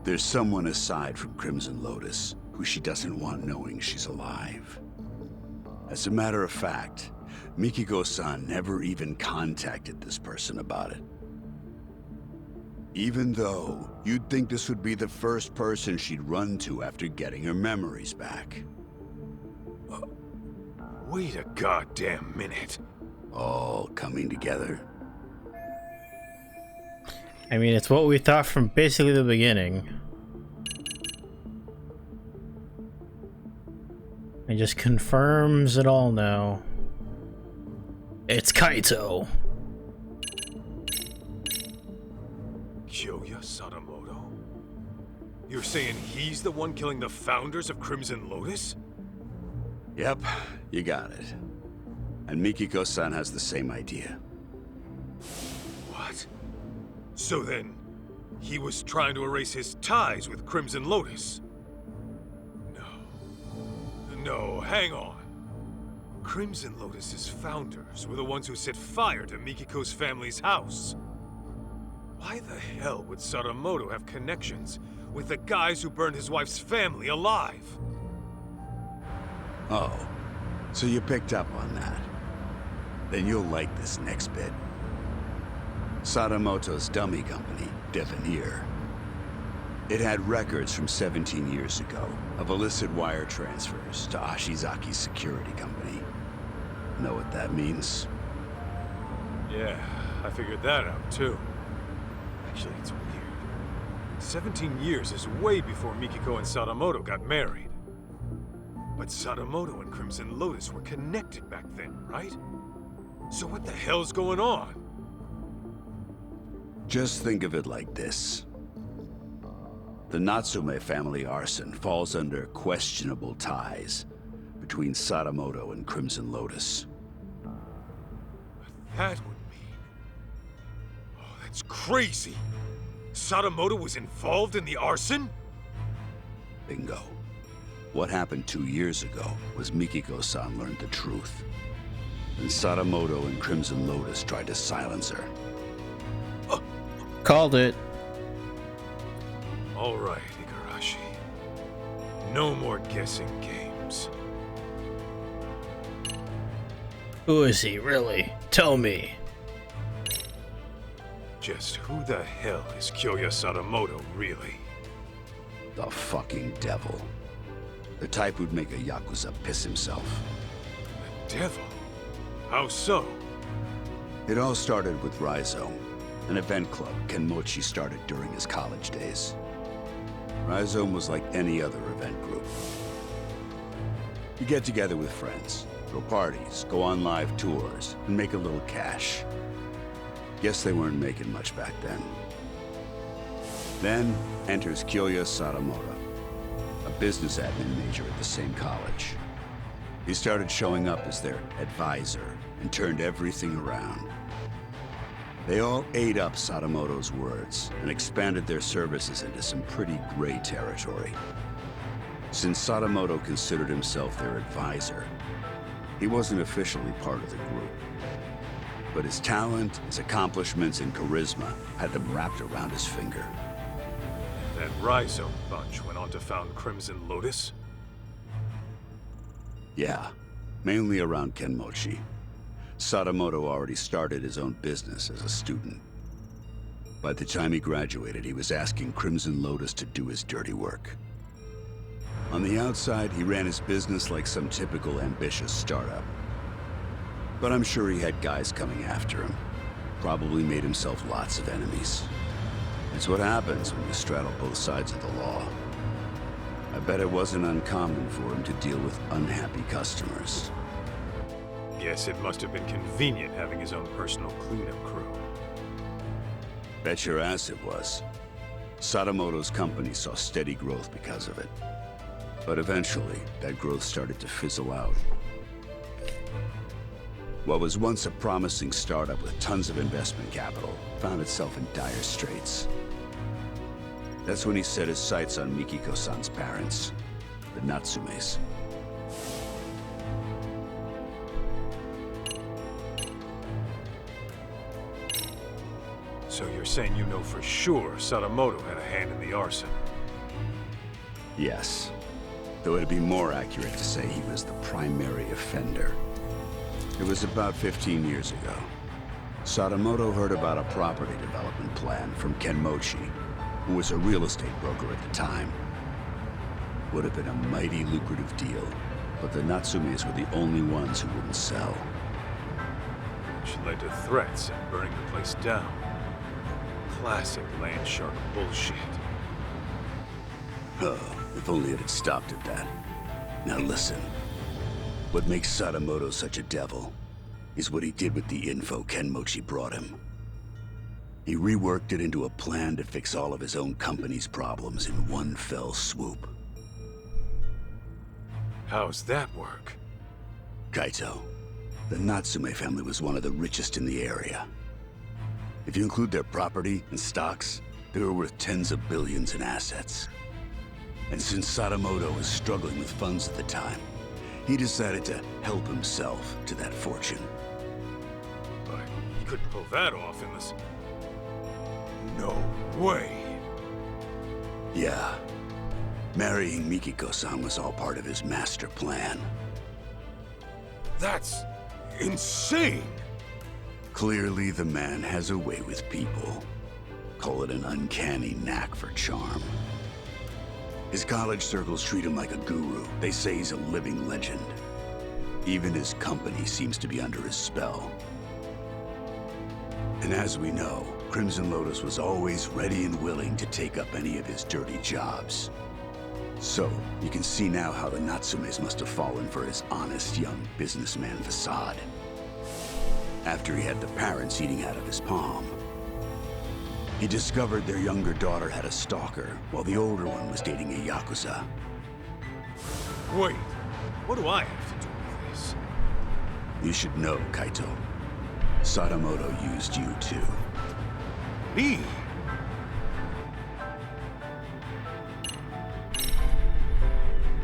There's someone aside from Crimson Lotus who she doesn't want knowing she's alive. As a matter of fact, Mikiko-san never even contacted this person about it. Even though you'd think this would be the first person she'd run to after getting her memories back. Wait a goddamn minute. All coming together. I mean, it's what we thought from basically the beginning. It just confirms it all now. It's Kaito. Kyoya Sadamoto? You're saying he's the one killing the founders of Crimson Lotus? Yep, you got it. And Mikiko-san has the same idea. What? So then, he was trying to erase his ties with Crimson Lotus? No, hang on. Crimson Lotus's founders were the ones who set fire to Mikiko's family's house. Why the hell would Sadamoto have connections with the guys who burned his wife's family alive? Oh, so you picked up on that. Then you'll like this next bit. Sadamoto's dummy company, Devenir. It had records from 17 years ago of illicit wire transfers to Ashizaki's security company. Know what that means? Yeah, I figured that out too. Actually, it's weird. 17 years is way before Mikiko and Sadamoto got married. But Sadamoto and Crimson Lotus were connected back then, right? So what the hell's going on? Just think of it like this. The Natsume family arson falls under questionable ties between Sadamoto and Crimson Lotus. That would mean... Oh, that's crazy! Sadamoto was involved in the arson? Bingo. What happened 2 years ago was Mikiko-san learned the truth. And Sadamoto and Crimson Lotus tried to silence her. Called it. All right, Igarashi. No more guessing games. Who is he, really? Tell me. Just who the hell is Kyoya Sadamoto, really? The fucking devil. The type who'd make a Yakuza piss himself. The devil? How so? It all started with Rhizome, an event club Kenmochi started during his college days. Rhizome was like any other event group. You get together with friends, throw parties, go on live tours, and make a little cash. Guess they weren't making much back then. Then enters Kyoya Sadamoto, a business admin major at the same college. He started showing up as their advisor and turned everything around. They all ate up Sadamoto's words and expanded their services into some pretty gray territory. Since Sadamoto considered himself their advisor, he wasn't officially part of the group. But his talent, his accomplishments, and charisma had them wrapped around his finger. That Rhizome bunch went on to found Crimson Lotus? Yeah, mainly around Kenmochi. Sadamoto already started his own business as a student. By the time he graduated, he was asking Crimson Lotus to do his dirty work. On the outside, he ran his business like some typical ambitious startup. But I'm sure he had guys coming after him. Probably made himself lots of enemies. It's what happens when you straddle both sides of the law. I bet it wasn't uncommon for him to deal with unhappy customers. Guess it must have been convenient having his own personal cleanup crew. Bet your ass it was. Sadamoto's company saw steady growth because of it. But eventually, that growth started to fizzle out. What was once a promising startup with tons of investment capital found itself in dire straits. That's when he set his sights on Mikiko-san's parents, the Natsumes. So you're saying you know for sure Sadamoto had a hand in the arson? Yes. Though it'd be more accurate to say he was the primary offender. It was about 15 years ago. Sadamoto heard about a property development plan from Kenmochi, who was a real estate broker at the time. Would have been a mighty lucrative deal, but the Natsumes were the only ones who wouldn't sell. Which led to threats and burning the place down. Classic land shark bullshit. Oh, if only it had stopped at that. Now listen. What makes Sadamoto such a devil is what he did with the info Kenmochi brought him. He reworked it into a plan to fix all of his own company's problems in one fell swoop. How's that work? Kaito, the Natsume family was one of the richest in the area. If you include their property and stocks, they were worth tens of billions in assets. And since Sadamoto was struggling with funds at the time, he decided to help himself to that fortune. But he couldn't pull that off in this... No way! Yeah. Marrying Mikiko-san was all part of his master plan. That's... insane! Clearly, the man has a way with people. Call it an uncanny knack for charm. His college circles treat him like a guru. They say he's a living legend. Even his company seems to be under his spell. And as we know, Crimson Lotus was always ready and willing to take up any of his dirty jobs. So, you can see now how the Natsumes must have fallen for his honest young businessman facade. After he had the parents eating out of his palm, he discovered their younger daughter had a stalker, while the older one was dating a Yakuza. Wait, what do I have to do with this? You should know, Kaito. Sadamoto used you too. Me?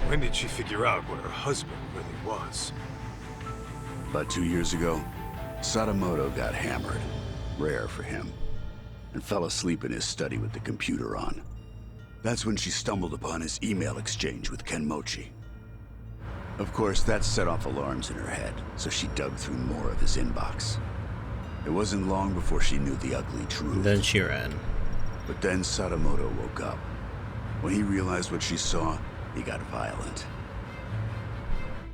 When did she figure out what her husband really was? About 2 years ago, Sadamoto got hammered, rare for him, and fell asleep in his study with the computer on. That's when she stumbled upon his email exchange with Kenmochi. Of course, that set off alarms in her head, so she dug through more of his inbox. It wasn't long before she knew the ugly truth. Then she ran. But then Sadamoto woke up. When he realized what she saw, he got violent.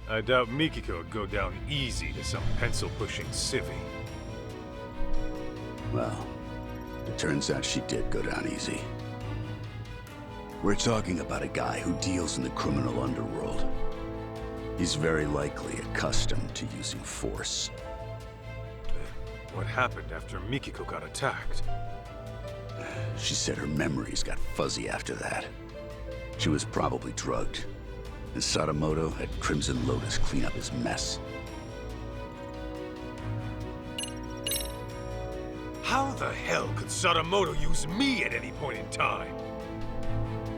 I doubt Mikiko would go down easy to some pencil-pushing civvy. Well, it turns out she did go down easy. We're talking about a guy who deals in the criminal underworld. He's very likely accustomed to using force. What happened after Mikiko got attacked? She said her memories got fuzzy after that. She was probably drugged, and Sadamoto had Crimson Lotus clean up his mess. How the hell could Sadamoto use me at any point in time?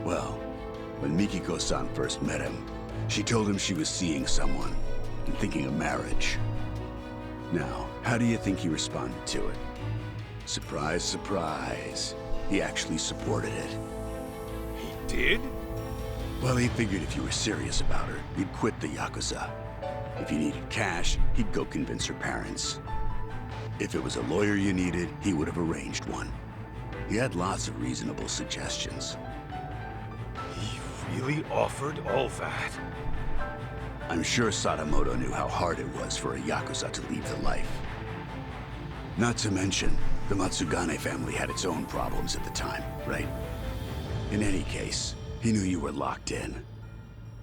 Well, when Mikiko-san first met him, she told him she was seeing someone and thinking of marriage. Now, how do you think he responded to it? Surprise, surprise. He actually supported it. He did? Well, he figured if you were serious about her, you'd quit the Yakuza. If you needed cash, he'd go convince her parents. If it was a lawyer you needed, he would have arranged one. He had lots of reasonable suggestions. He really offered all that? I'm sure Sadamoto knew how hard it was for a Yakuza to leave the life. Not to mention, the Matsugane family had its own problems at the time, right? In any case, he knew you were locked in,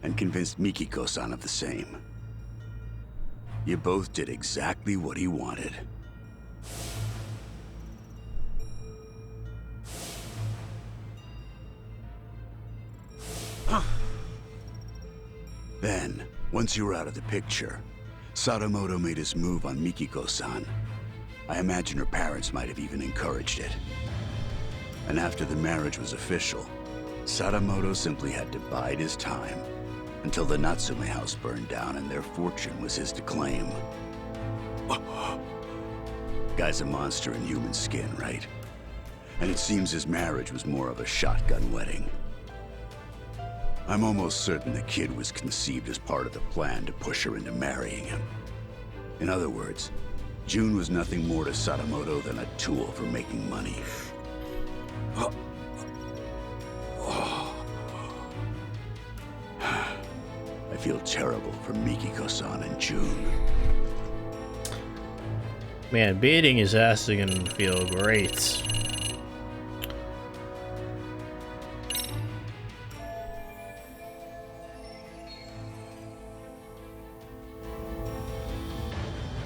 and convinced Mikiko-san of the same. You both did exactly what he wanted. Then, once you were out of the picture, Sadamoto made his move on Mikiko-san. I imagine her parents might have even encouraged it. And after the marriage was official, Sadamoto simply had to bide his time until the Natsume house burned down and their fortune was his to claim. Guy's a monster in human skin, right? And it seems his marriage was more of a shotgun wedding. I'm almost certain the kid was conceived as part of the plan to push her into marrying him. In other words, June was nothing more to Sadamoto than a tool for making money. I feel terrible for Mikiko-san and June. Man, beating his ass is gonna feel great.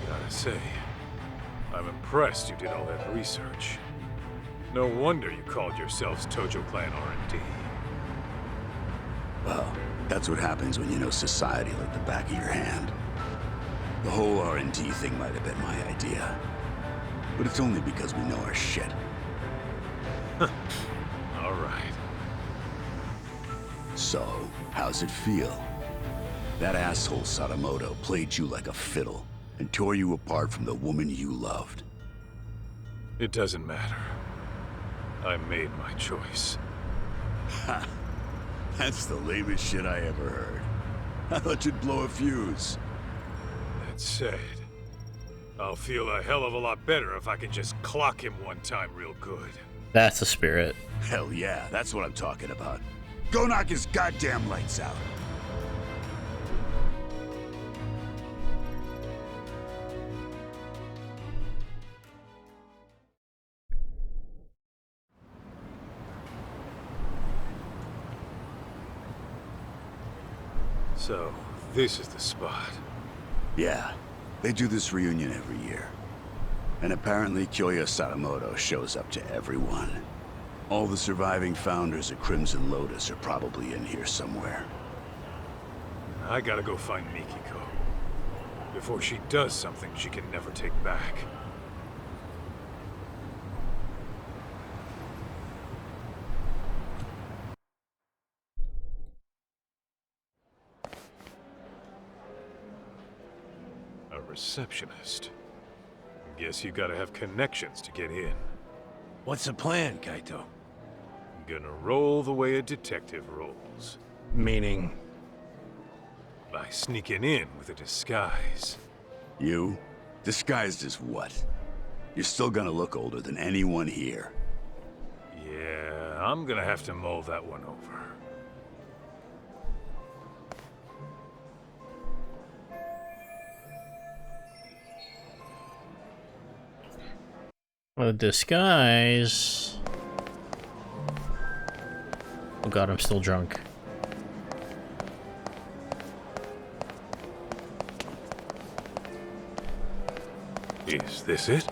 Gotta say, I'm impressed you did all that research. No wonder you called yourselves Tojo Clan R&D. Well, that's what happens when you know society like the back of your hand. The whole R&D thing might have been my idea. But it's only because we know our shit. All right. So, how's it feel? That asshole Sadamoto played you like a fiddle and tore you apart from the woman you loved. It doesn't matter. I made my choice. Ha! That's the lamest shit I ever heard. I thought you'd blow a fuse. That said, I'll feel a hell of a lot better if I can just clock him one time real good. That's the spirit. Hell yeah, that's what I'm talking about. Go knock his goddamn lights out. So, this is the spot. Yeah, they do this reunion every year. And apparently Kyoya Sadamoto shows up to everyone. All the surviving founders of Crimson Lotus are probably in here somewhere. I gotta go find Mikiko. Before she does something she can never take back. A receptionist. Guess you gotta have connections to get in. What's the plan, Kaito? Gonna roll the way a detective rolls. Meaning? by sneaking in with a disguise. You? Disguised as what? You're still gonna look older than anyone here. Yeah, I'm gonna have to mull that one over. A disguise. Oh god, I'm still drunk. Is this it?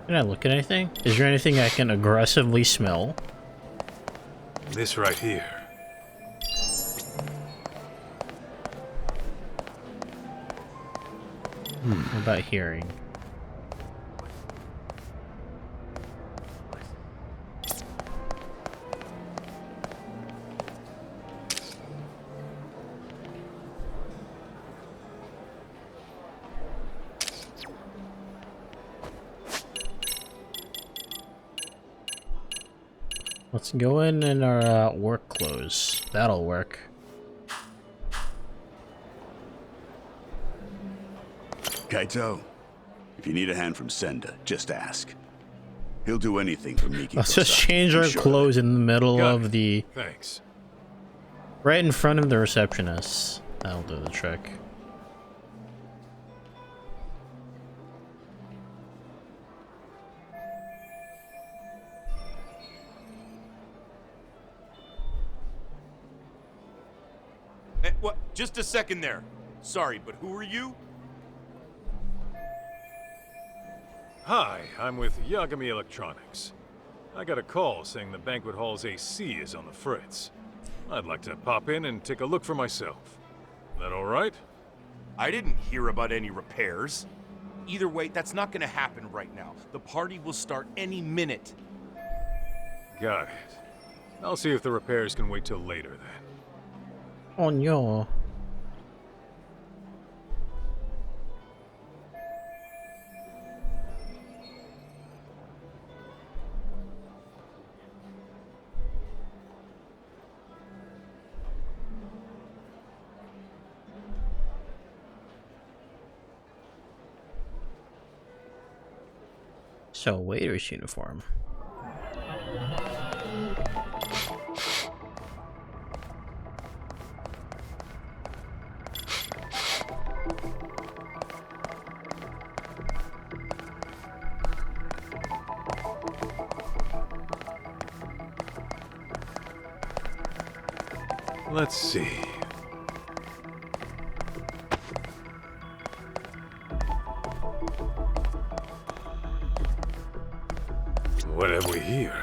Can I look at anything? Is there anything I can aggressively smell? This right here. What about hearing? Let's go in our work clothes. That'll work. Kaito, if you need a hand from Senda, just ask. He'll do anything for Miki. Let's just change our clothes in the middle of the... Thanks. Right in front of the receptionist. That'll do the trick. What? Just a second there. Sorry, but who are you? Hi, I'm with Yagami Electronics. I got a call saying the banquet hall's AC is on the fritz. I'd like to pop in and take a look for myself. That all right? I didn't hear about any repairs. Either way, that's not gonna happen right now. The party will start any minute. Got it. I'll see if the repairs can wait till later then. Oh no. So, waiter's uniform. Let's see. What have we here?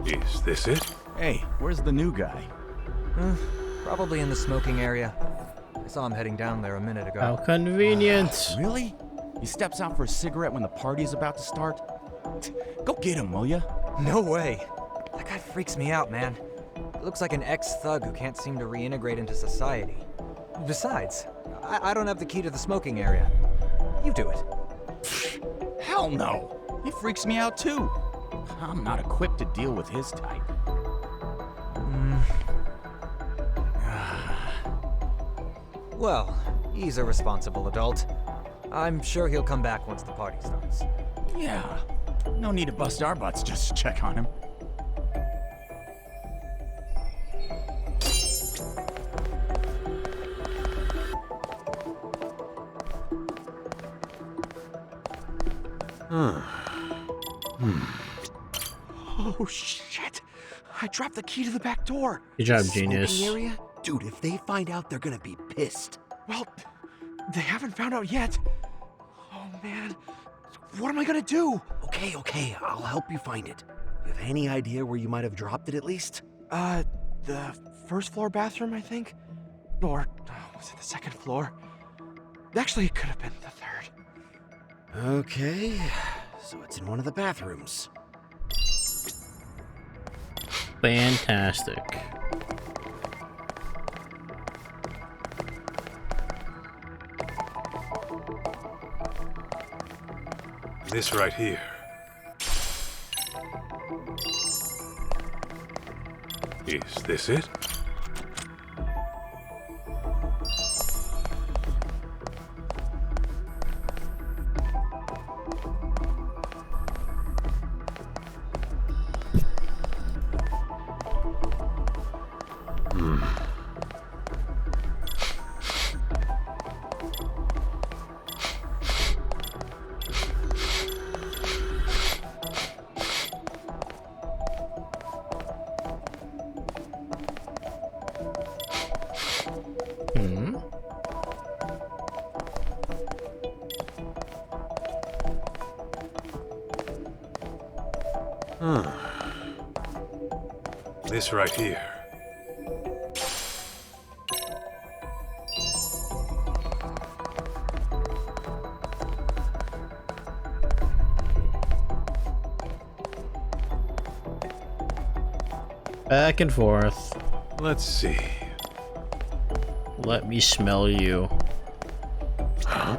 Is this it? Hey, where's the new guy? Probably in the smoking area. I saw him heading down there a minute ago. How convenient. Really? He steps out for a cigarette when the party's about to start? Go get him, will ya? No way. That guy freaks me out, man. He looks like an ex-thug who can't seem to reintegrate into society. Besides, I don't have the key to the smoking area. You do it. Hell no. He freaks me out too. I'm not equipped to deal with his type. Well, he's a responsible adult. I'm sure he'll come back once the party starts. Yeah. No need to bust our butts just to check on him. Oh shit! I dropped the key to the back door. Good job, Smoking genius. area? Dude, if they find out, they're gonna be pissed. Well, they haven't found out yet. Oh man, what am I gonna do? Okay, I'll help you find it. You have any idea where you might have dropped it at least? The first floor bathroom, I think? Or was it the second floor? Actually, it could have been the third. Okay, So it's in one of the bathrooms. Fantastic. This right here. Is this it? This right here. Back and forth. Let's see. Let me smell you. Huh?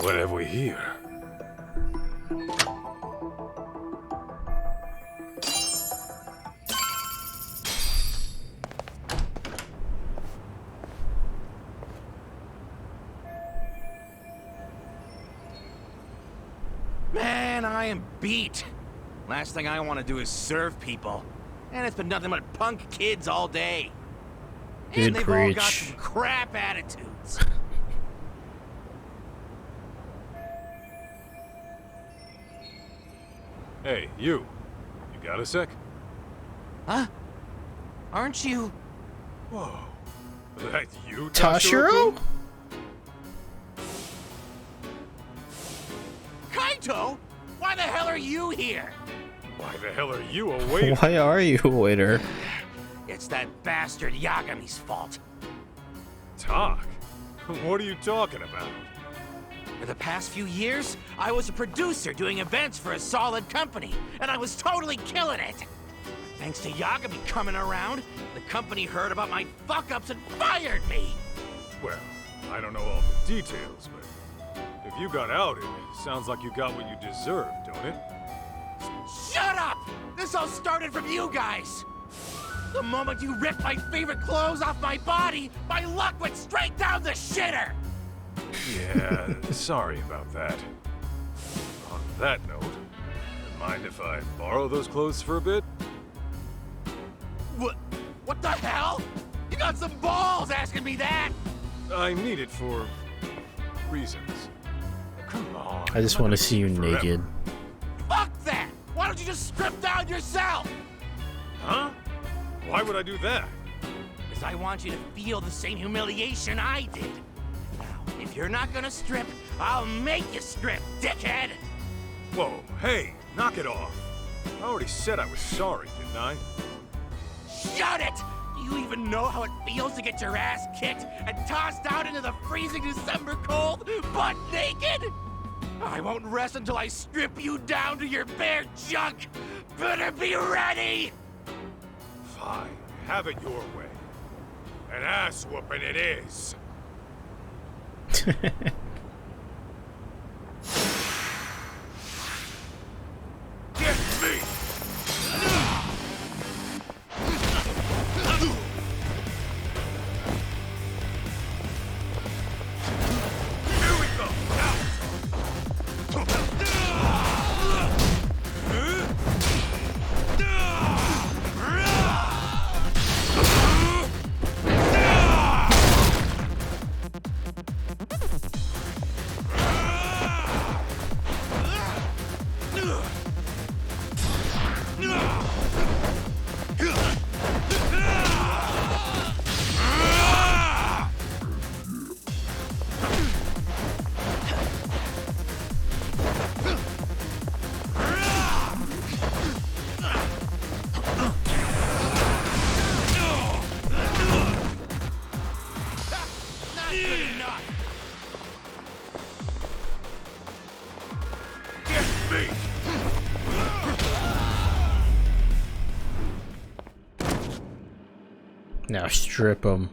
What have we here? Man, I am beat. Last thing I want to do is serve people. And it's been nothing but punk kids all day. Dude, And they've all got preach. some crap attitudes. Hey, you. You got a sec? Huh? Aren't you? Whoa. That you, Tashiro? Kaito? Why the hell are you here? Why the hell are you a waiter? Why are you a waiter? It's that bastard Yagami's fault. Talk? What are you talking about? For the past few years, I was a producer doing events for a solid company, and I was totally killing it. Thanks to Yagami coming around, the company heard about my fuck-ups and fired me. Well, I don't know all the details, but if you got outed, sounds like you got what you deserved, don't it? Shut up! This all started from you guys! The moment you ripped my favorite clothes off my body, my luck went straight down the shitter! Yeah, sorry about that. On that note, mind if I borrow those clothes for a bit? What the hell? You got some balls asking me that! I need it for reasons. Come on. I just want to see you naked. Fuck that! Why don't you just strip down yourself? Huh? Why would I do that? Because I want you to feel the same humiliation I did. Now, if you're not gonna strip, I'll make you strip, dickhead! Whoa, hey, knock it off. I already said I was sorry, didn't I? Shut it! Do you even know how it feels to get your ass kicked and tossed out into the freezing December cold, butt naked? I won't rest until I strip you down to your bare junk! Better be ready! Fine, have it your way. An ass whooping it is. Get me! Here we go! Now strip him.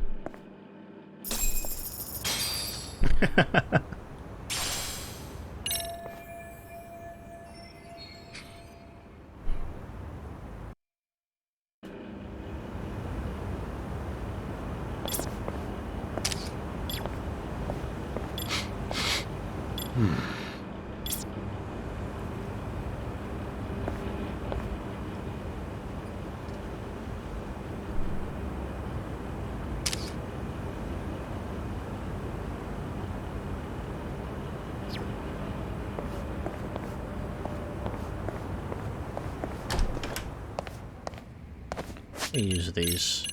Use these.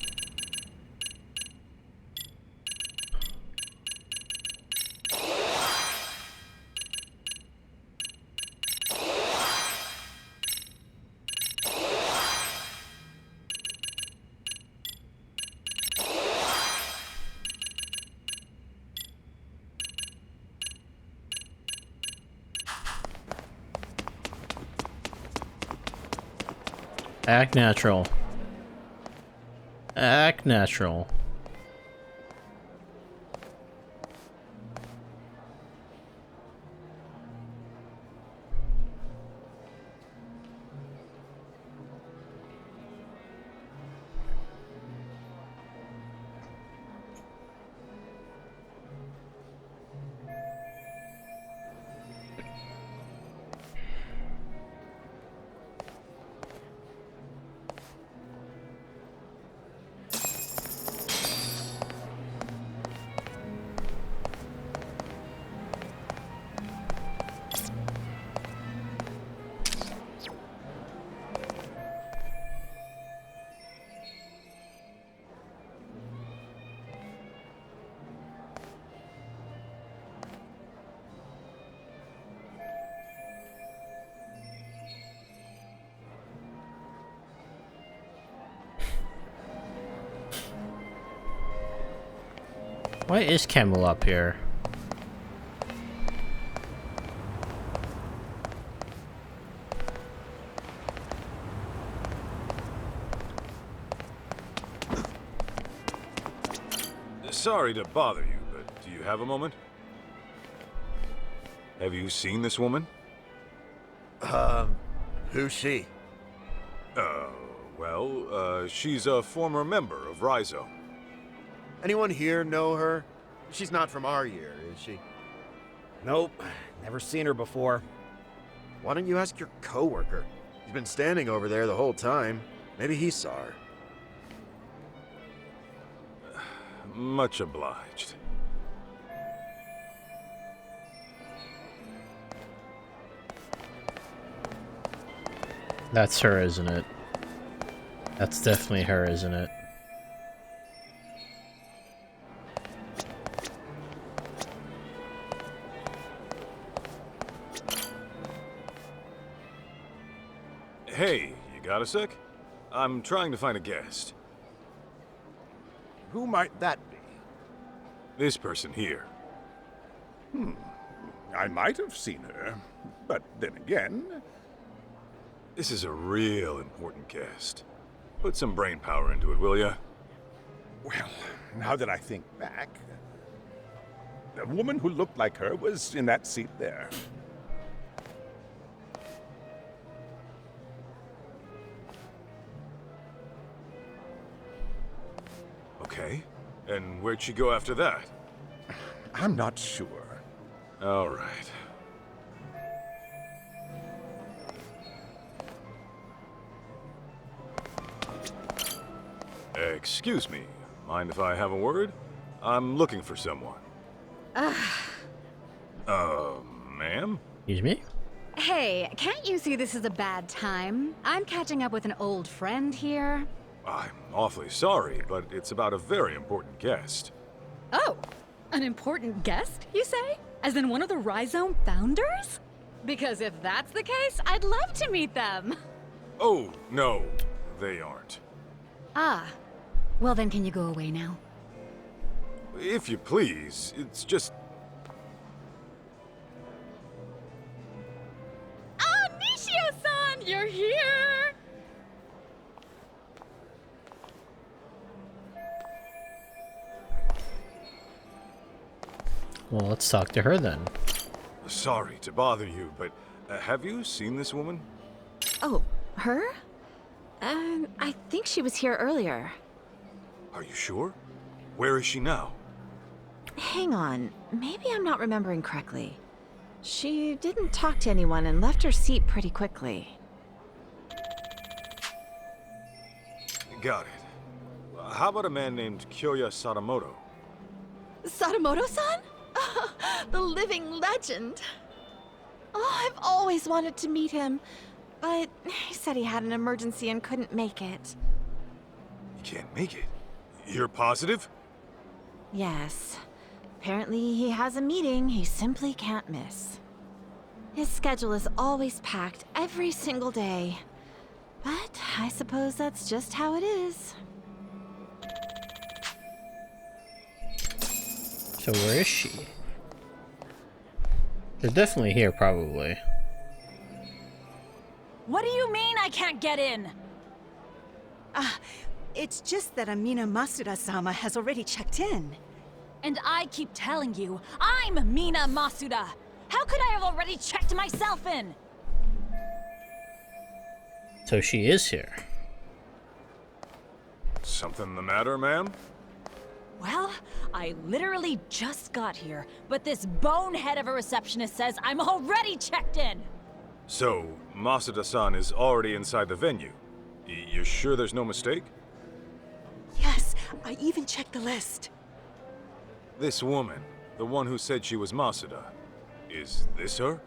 Act natural. Act natural. Why is Camel up here? Sorry to bother you, but do you have a moment? Have you seen this woman? Who's she? Well, she's a former member of Rhizome. Anyone here know her? She's not from our year, is she? Nope. Never seen her before. Why don't you ask your coworker? He's been standing over there the whole time. Maybe he saw her. Much obliged. That's her, isn't it? That's definitely her, isn't it? Hey, you got a sec? I'm trying to find a guest. Who might that be? This person here. I might have seen her, but then again... This is a real important guest. Put some brain power into it, will ya? Well, now that I think back... The woman who looked like her was in that seat there. Okay. And where'd she go after that? I'm not sure. All right. Excuse me. Mind if I have a word? I'm looking for someone. Ma'am? Excuse me? Hey, can't you see this is a bad time? I'm catching up with an old friend here. I'm awfully sorry, but it's about a very important guest. Oh, an important guest, you say? As in one of the Rhizome founders? Because if that's the case, I'd love to meet them. Oh, no, they aren't. Ah, well then can you go away now? If you please, it's just... Oh, Nishio-san, you're here! Well, let's talk to her then. Sorry to bother you, but have you seen this woman? Oh, her? I think she was here earlier. Are you sure? Where is she now? Hang on, maybe I'm not remembering correctly. She didn't talk to anyone and left her seat pretty quickly. Got it. How about a man named Kyoya Sadamoto? Sadamoto-san? The living legend. Oh, I've always wanted to meet him, but he said he had an emergency and couldn't make it. You can't make it. You're positive? Yes. Apparently he has a meeting he simply can't miss. His schedule is always packed every single day. But I suppose that's just how it is. So where is she? They're definitely here, probably. What do you mean I can't get in? It's just that Amina Masuda-sama has already checked in. And I keep telling you, I'm Mina Masuda! How could I have already checked myself in? So she is here. Something the matter, ma'am? Well, I literally just got here, but this bonehead of a receptionist says I'm already checked in! So, Masuda-san is already inside the venue. You sure there's no mistake? Yes, I even checked the list. This woman, the one who said she was Masuda, is this her?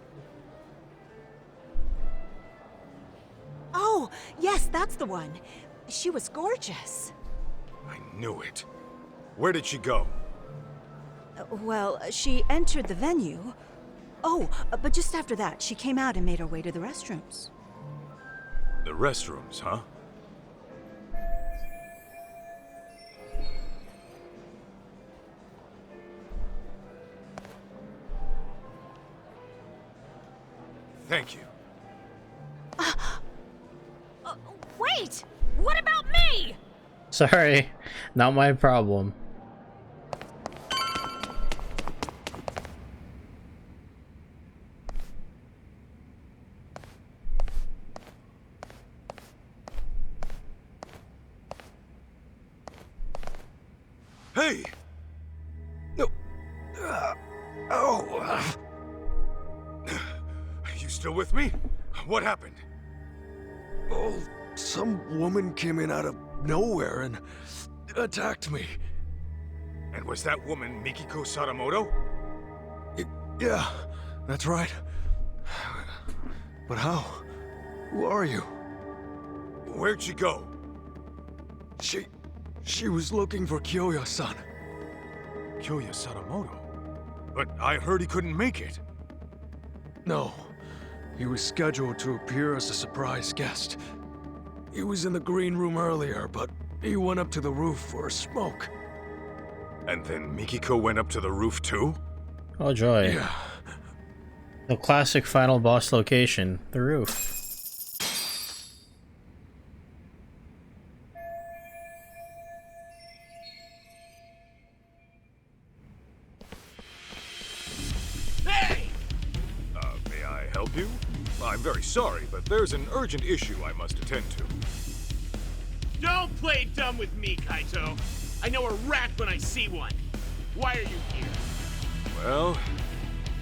Oh, yes, that's the one. She was gorgeous. I knew it. Where did she go? Well, she entered the venue. Oh, but just after that, she came out and made her way to the restrooms. The restrooms, huh? Thank you. Wait! What about me? Sorry, not my problem. Hey! No. Oh. You still with me? What happened? Oh, some woman came in out of nowhere and attacked me. And was that woman Mikiko Sadamoto? Yeah, that's right. But how? Who are you? Where'd she go? She was looking for Kyoya-san. Kyoya Sadamoto? But I heard he couldn't make it. No. He was scheduled to appear as a surprise guest. He was in the green room earlier, but he went up to the roof for a smoke. And then Mikiko went up to the roof too? Oh joy. Yeah. The classic final boss location, the roof. Hey! May I help you? I'm very sorry, but there's an urgent issue I must attend to. Don't play dumb with me, Kaito. I know a rat when I see one. Why are you here? Well,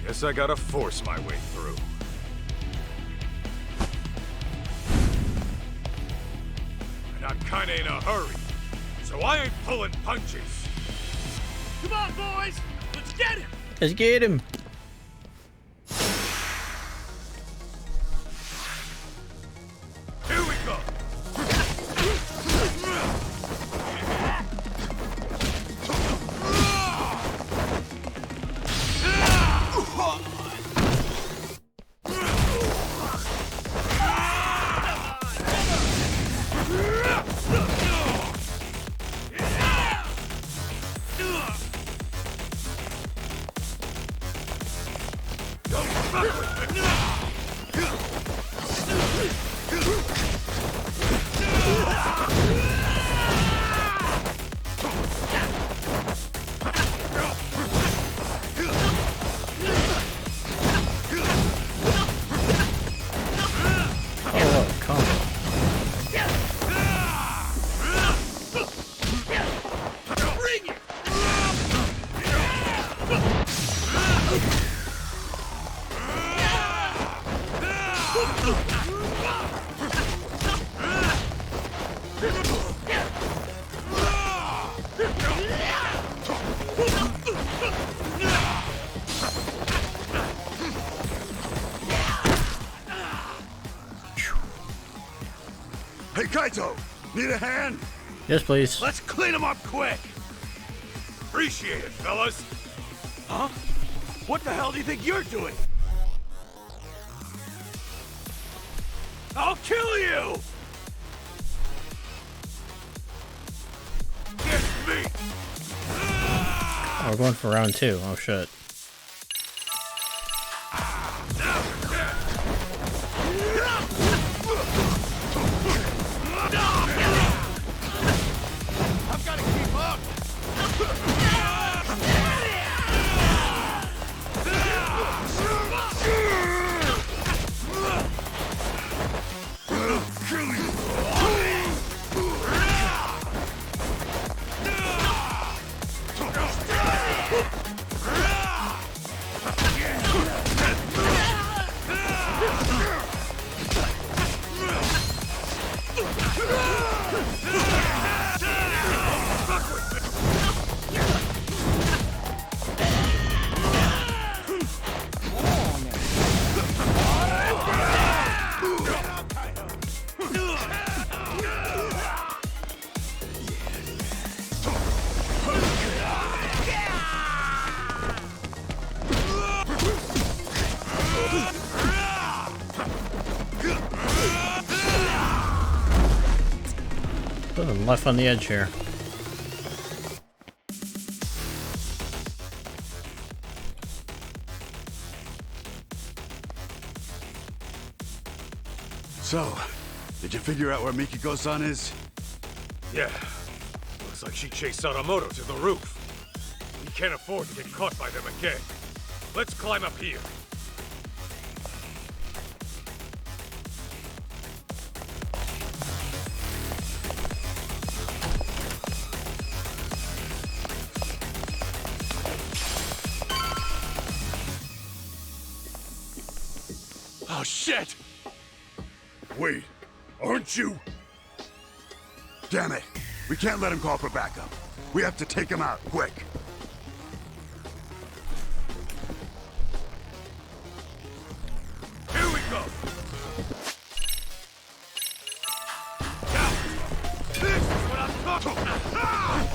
guess I gotta force my way through. And I'm kinda in a hurry, so I ain't pulling punches. Come on, boys! Let's get him! Let's get him! Here we go! Hey, Kaito! Need a hand? Yes, please. Let's clean them up quick! Appreciate it, fellas! Huh? What the hell do you think you're doing? I'll kill you! Get me! Oh, we're going for round 2. Oh, shit. I've got to keep up! I'm left on the edge here. So, did you figure out where Mikiko-san is? Yeah. Looks like she chased Sadamoto to the roof. We can't afford to get caught by them again. Let's climb up here. Oh, shit! Wait, aren't you? Damn it! We can't let him call for backup. We have to take him out, quick. Here we go! Now, this is what I'm talking about!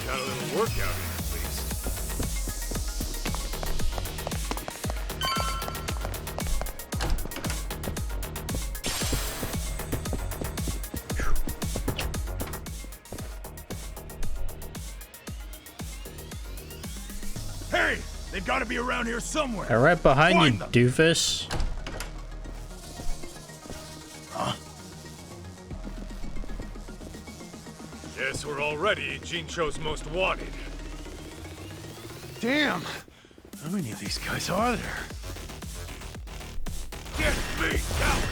Got a little workout in at least. Hey! They've got to be around here somewhere! They're right behind Find you, them. doofus. Guess we're already Jincho's most wanted. Damn! How many of these guys are there? Get me down!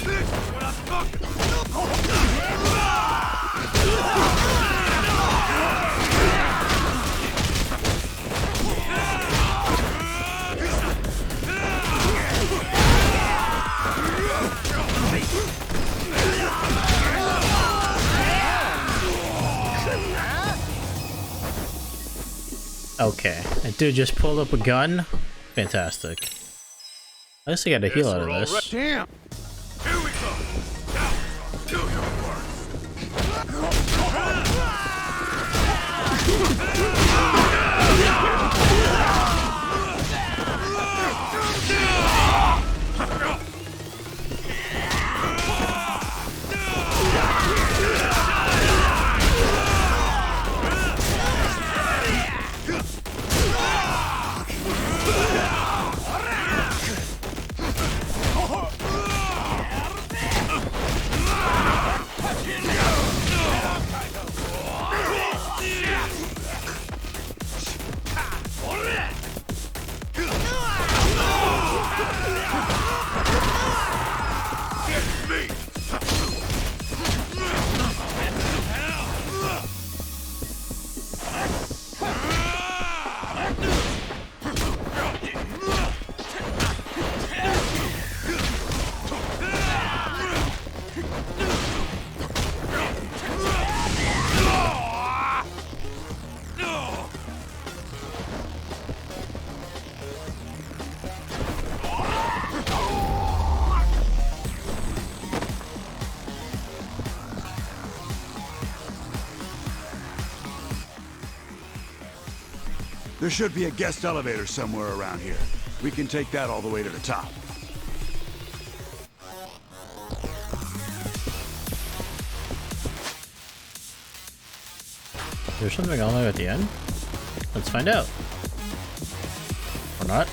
This is what I'm talking about! Okay, and dude just pulled up a gun. Fantastic. I guess I got a heal out of this. Damn! Here we go! Now, do your There should be a guest elevator somewhere around here. We can take that all the way to the top. There's something all the way at the end? Let's find out. Or not.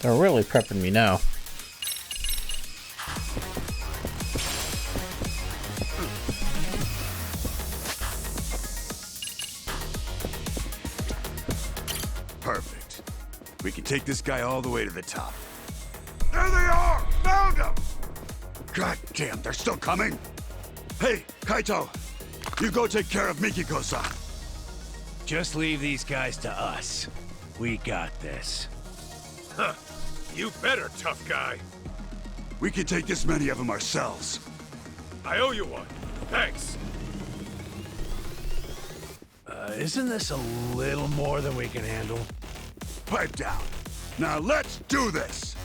They're really prepping me now. Perfect. We can take this guy all the way to the top. There they are! Found them! God damn, they're still coming? Hey, Kaito! You go take care of Mikiko-san. Just leave these guys to us. We got this. Huh. You better, tough guy. We can take this many of them ourselves. I owe you one. Thanks. Isn't this a little more than we can handle? Pipe down. Now let's do this!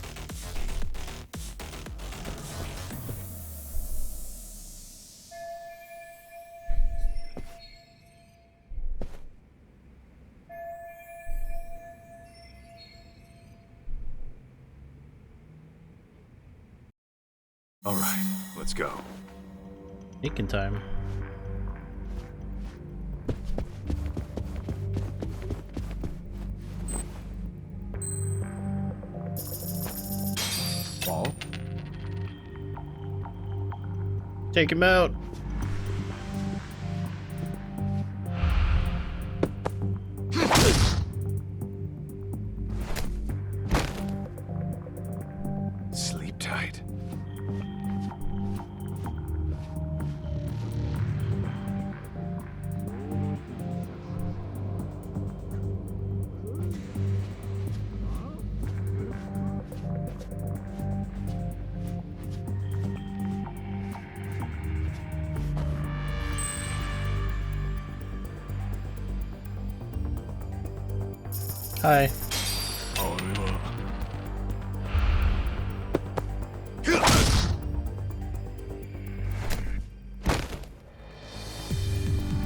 All right, let's go. Taking time. Ball? Take him out. Sleep tight. Hi.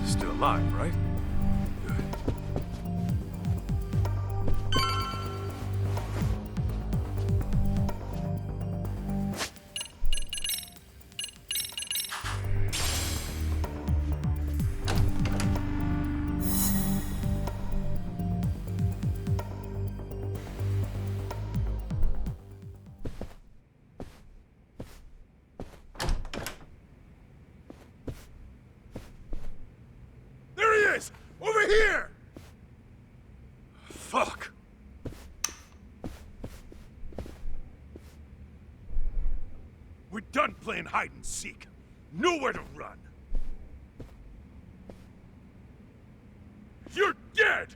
Still alive, right? Good. Over here! Fuck. We're done playing hide and seek. Nowhere to run. You're dead!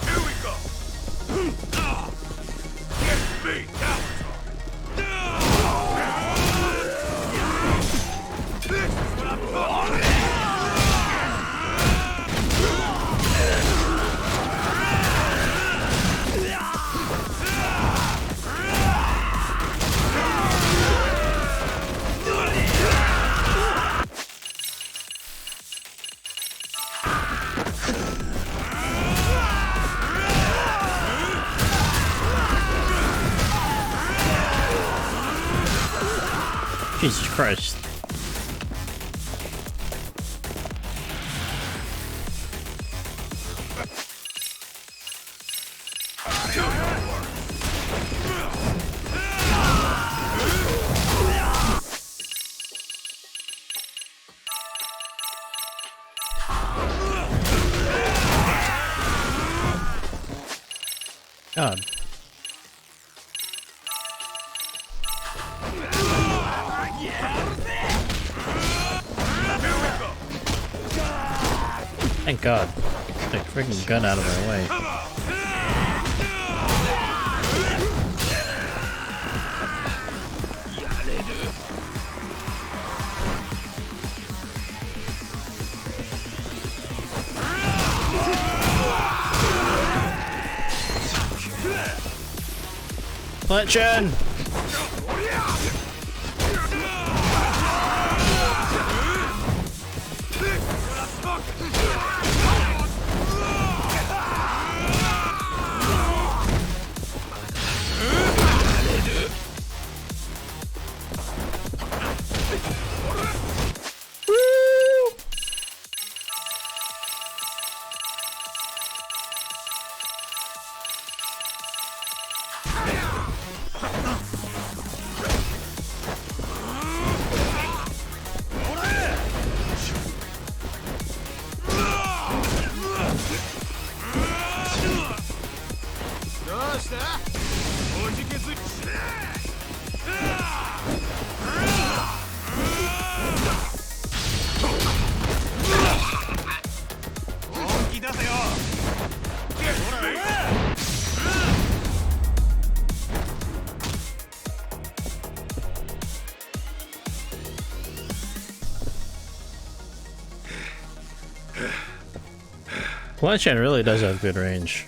Here we go! Get me, Avatar! This is what I'm talking about! Jesus Christ. God. Thank God. Take a freaking gun out of my way. Fletchen! Fletchen really does have good range.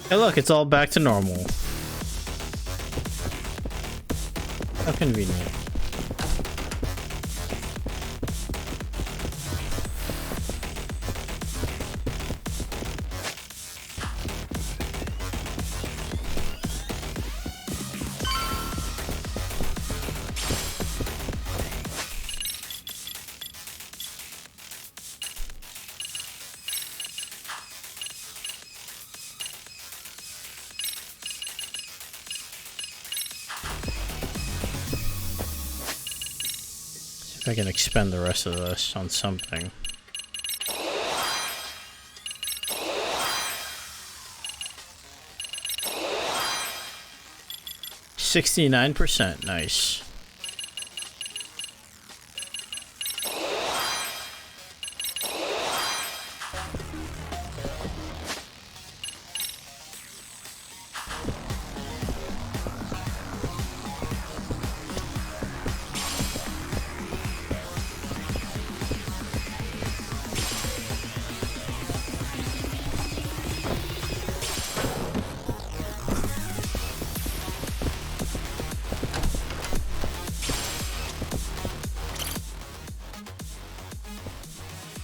Hey look, it's all back to normal. How convenient. I can expend the rest of this on something. 69%, nice.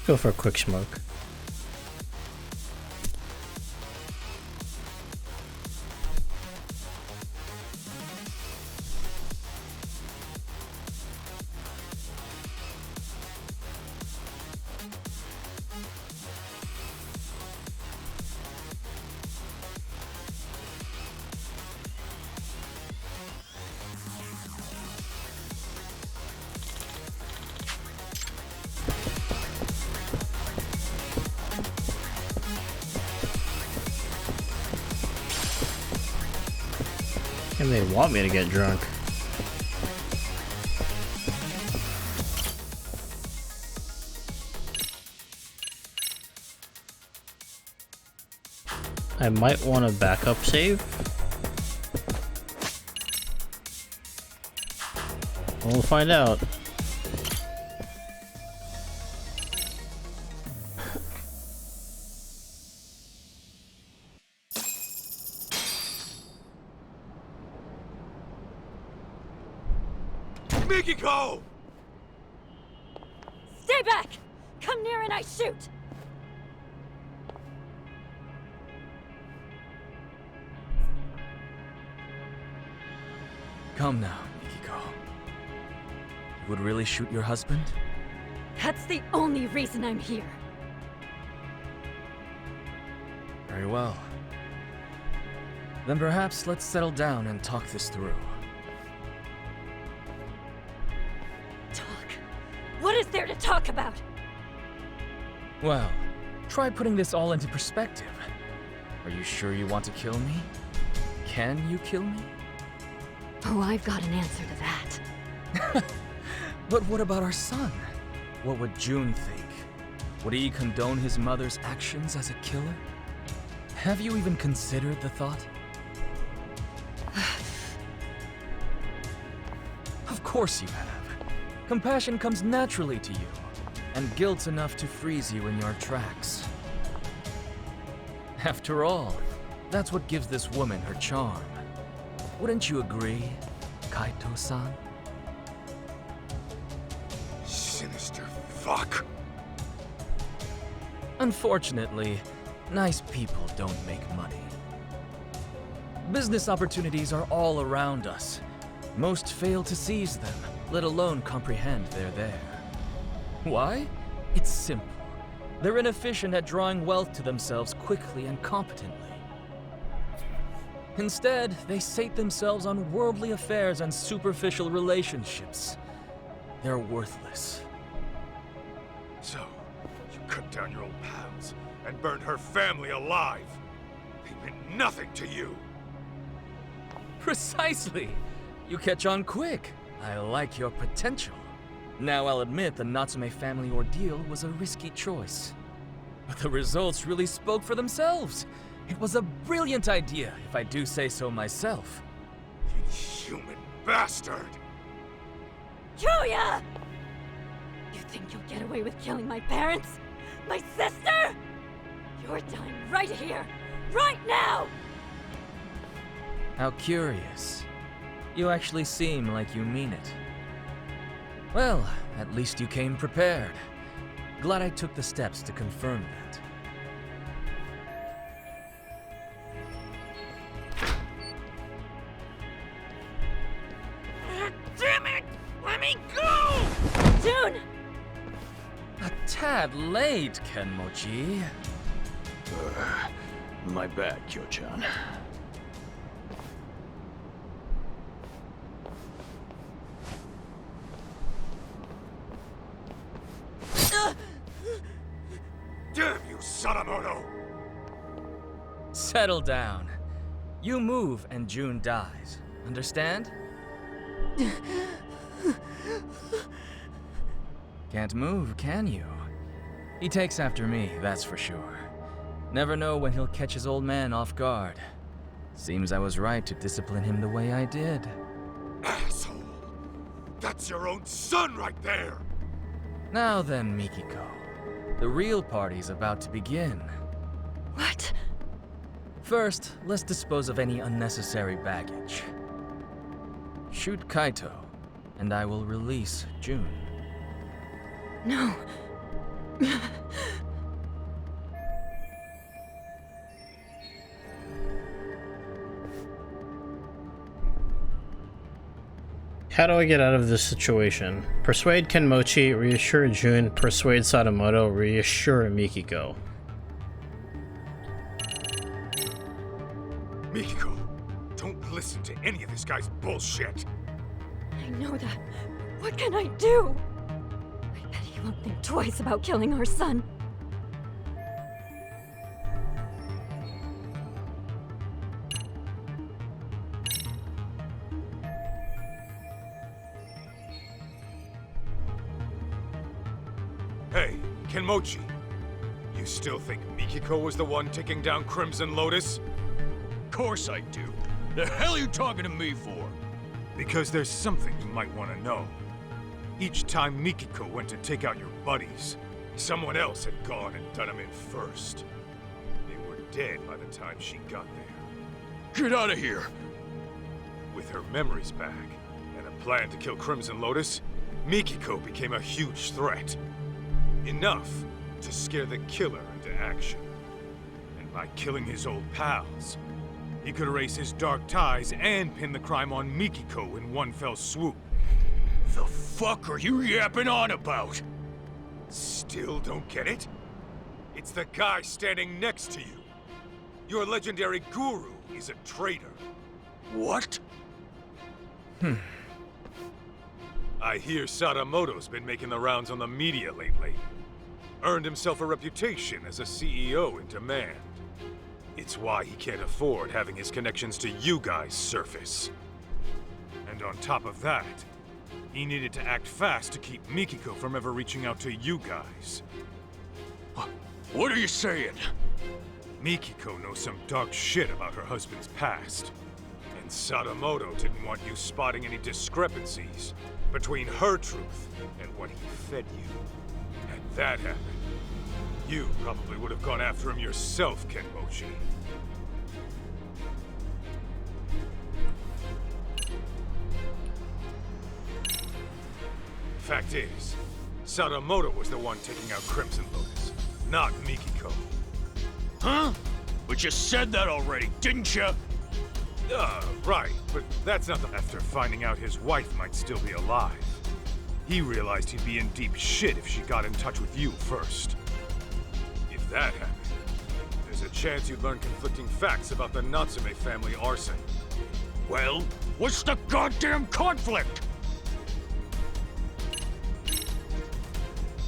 Go for a quick smoke. And they want me to get drunk. I might want a backup save. We'll find out. Mikiko! Stay back! Come near and I shoot! Come now, Mikiko. You would really shoot your husband? That's the only reason I'm here. Very well. Then perhaps let's settle down and talk this through. Talk? What is there to talk about? Well, try putting this all into perspective. Are you sure you want to kill me? Can you kill me? Oh, I've got an answer to that. But what about our son? What would June think? Would he condone his mother's actions as a killer? Have you even considered the thought? Of course you have. Compassion comes naturally to you, and guilt's enough to freeze you in your tracks. After all, that's what gives this woman her charm. Wouldn't you agree, Kaito-san? Sinister fuck. Unfortunately, nice people don't make money. Business opportunities are all around us. Most fail to seize them, let alone comprehend they're there. Why? It's simple. They're inefficient at drawing wealth to themselves quickly and competently. Instead, they sate themselves on worldly affairs and superficial relationships. They're worthless. So, you cut down your old pals and burned her family alive. They meant nothing to you. Precisely! You catch on quick. I like your potential. Now I'll admit the Natsume family ordeal was a risky choice. But the results really spoke for themselves. It was a brilliant idea, if I do say so myself. Inhuman bastard! Julia! You think you'll get away with killing my parents? My sister? You're dying right here, right now! How curious. You actually seem like you mean it. Well, at least you came prepared. Glad I took the steps to confirm that. Damn it! Let me go! June! A tad late, Kenmochi. My bad, Kyo-chan. Damn you, Sadamoto! Settle down. You move and June dies. Understand? Can't move, can you? He takes after me, that's for sure. Never know when he'll catch his old man off guard. Seems I was right to discipline him the way I did. Asshole! That's your own son right there! Now then, Mikiko. The real party's about to begin. What? First, let's dispose of any unnecessary baggage. Shoot Kaito, and I will release June. No. How do I get out of this situation? Persuade Kenmochi, reassure June, persuade Sadamoto, reassure Mikiko. Mikiko, don't listen to any of this guy's bullshit. I know that. What can I do? I bet he won't think twice about killing our son. Hey, Kenmochi. You still think Mikiko was the one taking down Crimson Lotus? Course I do. The hell are you talking to me for? Because there's something you might want to know. Each time Mikiko went to take out your buddies, someone else had gone and done him in first. They were dead by the time she got there. Get out of here! With her memories back, and a plan to kill Crimson Lotus, Mikiko became a huge threat. Enough to scare the killer into action. And by killing his old pals, he could erase his dark ties and pin the crime on Mikiko in one fell swoop. The fuck are you yapping on about? Still don't get it? It's the guy standing next to you. Your legendary guru is a traitor. What? I hear Sadamoto's been making the rounds on the media lately. Earned himself a reputation as a CEO in demand. It's why he can't afford having his connections to you guys surface. And on top of that, he needed to act fast to keep Mikiko from ever reaching out to you guys. What are you saying? Mikiko knows some dark shit about her husband's past. And Sadamoto didn't want you spotting any discrepancies between her truth and what he fed you. Had that happened, you probably would have gone after him yourself, Kenmochi. Fact is, Sadamoto was the one taking out Crimson Lotus, not Mikiko. Huh? But you said that already, didn't you? Right, but that's not after finding out his wife might still be alive. He realized he'd be in deep shit if she got in touch with you first. If that happened, there's a chance you'd learn conflicting facts about the Natsume family arson. Well, what's the goddamn conflict?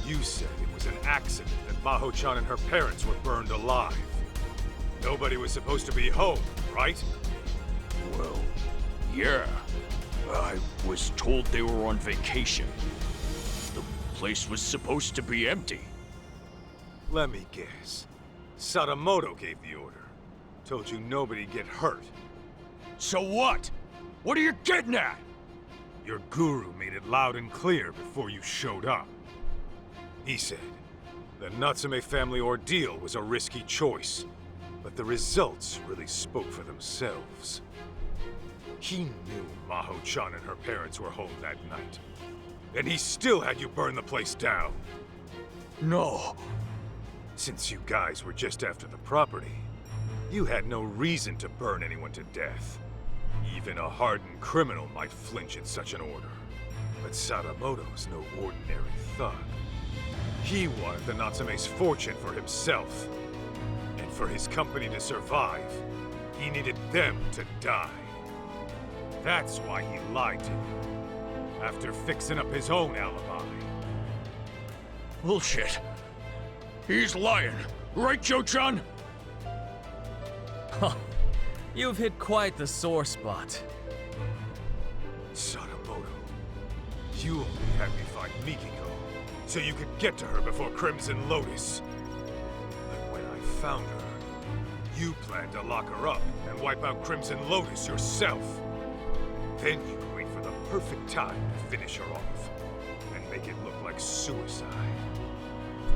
You said it was an accident that Maho-chan and her parents were burned alive. Nobody was supposed to be home, right? Well, yeah. I was told they were on vacation. The place was supposed to be empty. Let me guess. Sadamoto gave the order. Told you nobody'd get hurt. So what? What are you getting at? Your guru made it loud and clear before you showed up. He said, the Natsume family ordeal was a risky choice, but the results really spoke for themselves. He knew Maho-chan and her parents were home that night, and he still had you burn the place down. No. Since you guys were just after the property, you had no reason to burn anyone to death. Even a hardened criminal might flinch at such an order. But Sadamoto's no ordinary thug. He wanted the Natsume's fortune for himself. And for his company to survive, he needed them to die. That's why he lied to you, after fixing up his own alibi. Bullshit. He's lying. Right, Joe-chan? Huh. You've hit quite the sore spot. Sadamoto, you only had me find Mikiko, so you could get to her before Crimson Lotus. But when I found her, you planned to lock her up and wipe out Crimson Lotus yourself. Then you would wait for the perfect time to finish her off, and make it look like suicide.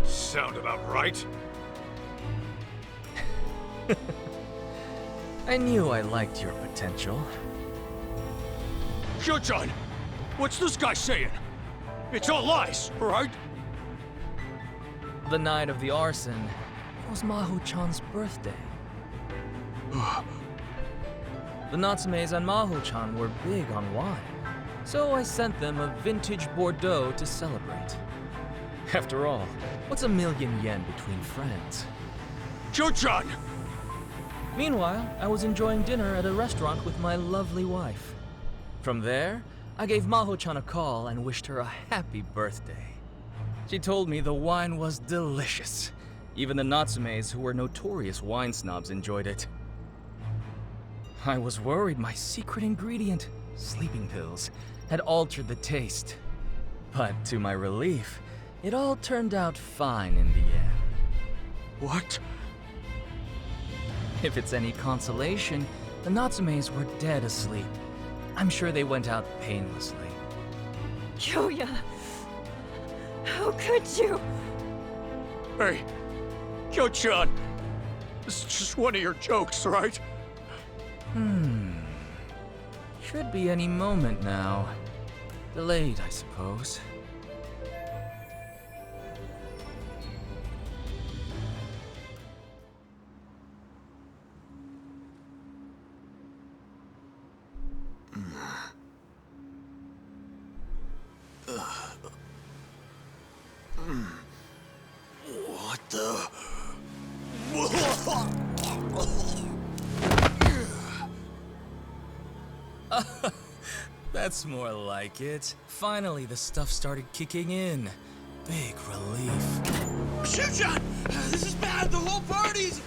Sound about right? I knew I liked your potential. Joe-chan, what's this guy saying? It's all lies, right? The night of the arson was Maho-chan's birthday. The Natsumes and Maho-chan were big on wine, so I sent them a vintage Bordeaux to celebrate. After all, what's $1,000,000 yen between friends? Joe-chan! Meanwhile, I was enjoying dinner at a restaurant with my lovely wife. From there, I gave Maho-chan a call and wished her a happy birthday. She told me the wine was delicious. Even the Natsumes, who were notorious wine snobs, enjoyed it. I was worried my secret ingredient, sleeping pills, had altered the taste. But to my relief, it all turned out fine in the end. What? If it's any consolation, the Natsumes were dead asleep. I'm sure they went out painlessly. Kyoya, how could you? Hey, Kyo-chan. This is just one of your jokes, right? Should be any moment now. Delayed, I suppose. What the? That's more like it. Finally, the stuff started kicking in. Big relief. Shoot-shot! This is bad! The whole party's...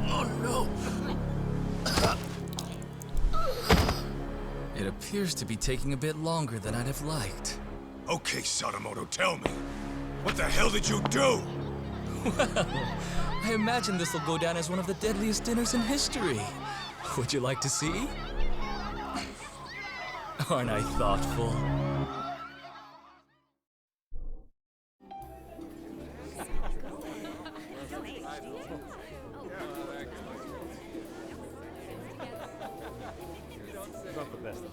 Oh no! It appears to be taking a bit longer than I'd have liked. Okay, Sadamoto, tell me. What the hell did you do? Well, I imagine this will go down as one of the deadliest dinners in history. Would you like to see? Aren't I thoughtful? Not the best.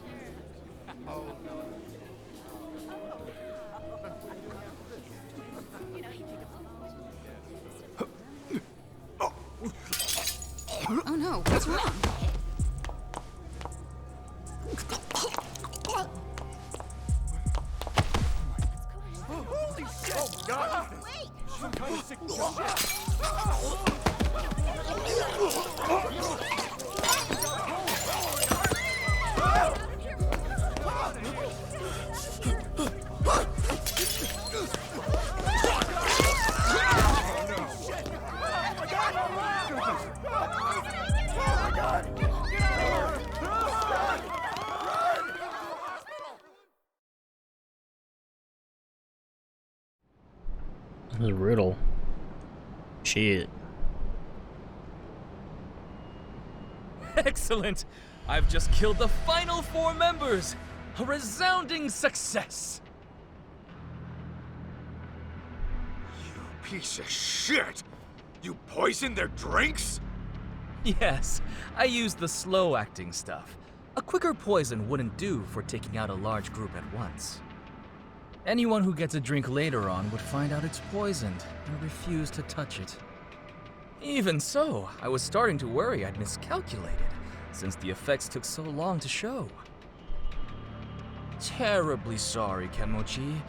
Oh no, what's wrong? Holy shit! Oh God! Wait! Some kind of sick This is brutal. Shit. Excellent! I've just killed the final 4 members! A resounding success! Piece of shit! You poisoned their drinks? Yes, I used the slow-acting stuff. A quicker poison wouldn't do for taking out a large group at once. Anyone who gets a drink later on would find out it's poisoned and refuse to touch it. Even so, I was starting to worry I'd miscalculated, since the effects took so long to show. Terribly sorry, Kenmochi.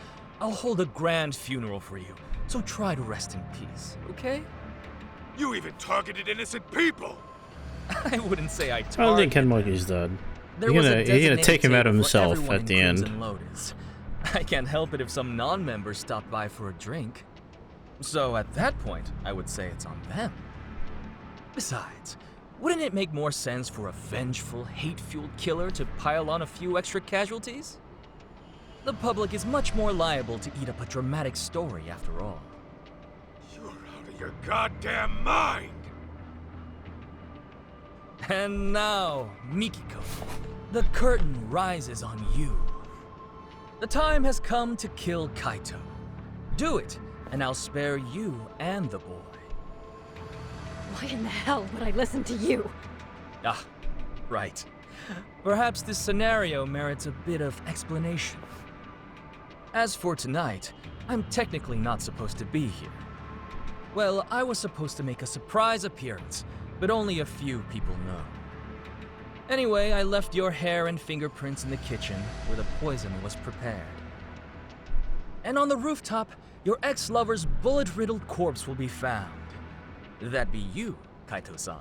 I'll hold a grand funeral for you, so try to rest in peace, okay? You even targeted innocent people! I wouldn't say I targeted. I don't think Kenmochi's dead. There You're was a gonna designated take him out table for himself everyone at in the end. Crimson Lotus. I can't help it if some non-members stop by for a drink. So at that point, I would say it's on them. Besides, wouldn't it make more sense for a vengeful, hate-fueled killer to pile on a few extra casualties? The public is much more liable to eat up a dramatic story after all. You're out of your goddamn mind! And now, Mikiko, the curtain rises on you. The time has come to kill Kaito. Do it, and I'll spare you and the boy. Why in the hell would I listen to you? Ah, right. Perhaps this scenario merits a bit of explanation. As for tonight, I'm technically not supposed to be here. Well, I was supposed to make a surprise appearance, but only a few people know. Anyway, I left your hair and fingerprints in the kitchen where the poison was prepared. And on the rooftop, your ex-lover's bullet-riddled corpse will be found. That'd be you, Kaito-san.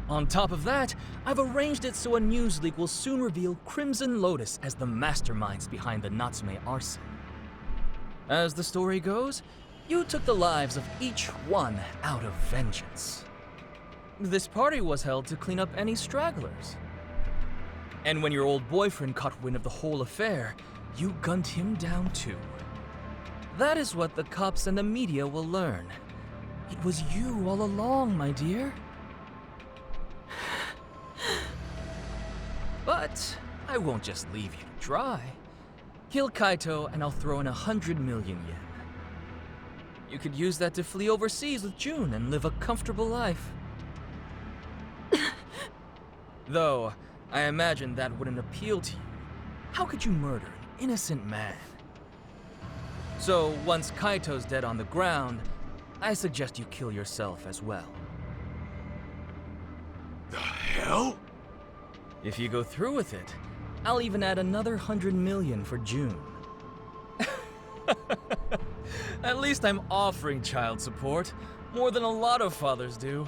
On top of that, I've arranged it so a news leak will soon reveal Crimson Lotus as the masterminds behind the Natsume arson. As the story goes, you took the lives of each one out of vengeance. This party was held to clean up any stragglers. And when your old boyfriend caught wind of the whole affair, you gunned him down too. That is what the cops and the media will learn. It was you all along, my dear. But I won't just leave you to dry. Kill Kaito and I'll throw in 100 million yen. You could use that to flee overseas with June and live a comfortable life. Though, I imagine that wouldn't appeal to you. How could you murder an innocent man? So, once Kaito's dead on the ground, I suggest you kill yourself as well. The hell? If you go through with it, I'll even add another 100 million for June. At least I'm offering child support, more than a lot of fathers do.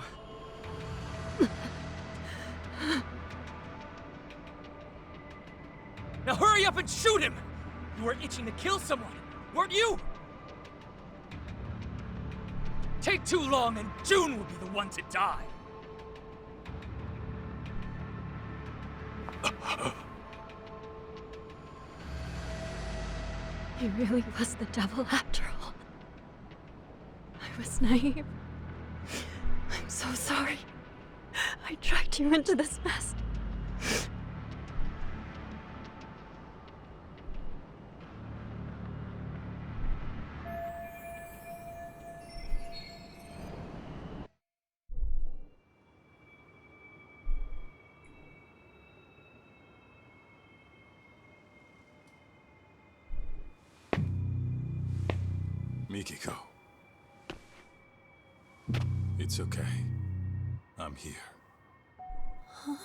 Now hurry up and shoot him! You were itching to kill someone, weren't you? Take too long and June will be the one to die. He really was the devil after all. I was naive. I'm so sorry. I dragged you into this mess. Mikiko. It's okay. I'm here. Huh?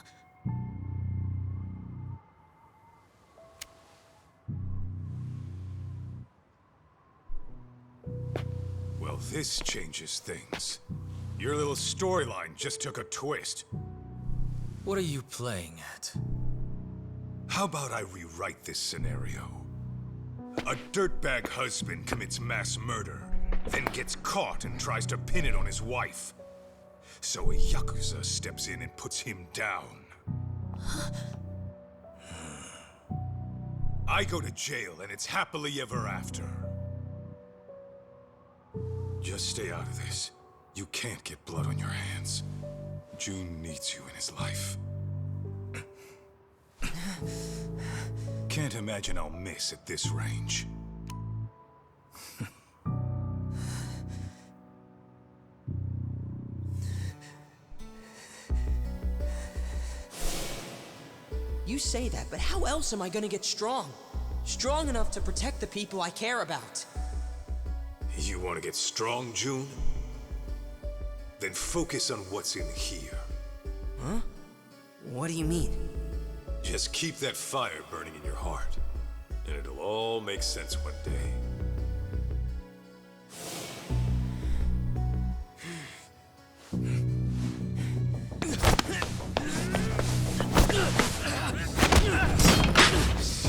Well, this changes things. Your little storyline just took a twist. What are you playing at? How about I rewrite this scenario? A dirtbag husband commits mass murder, then gets caught and tries to pin it on his wife. So a Yakuza steps in and puts him down. I go to jail and it's happily ever after. Just stay out of this. You can't get blood on your hands. June needs you in his life. Can't imagine I'll miss at this range. You say that, but how else am I gonna get strong? Strong enough to protect the people I care about. You want to get strong, June? Then focus on what's in here. Huh? What do you mean? Just keep that fire burning in your heart, and it'll all make sense one day.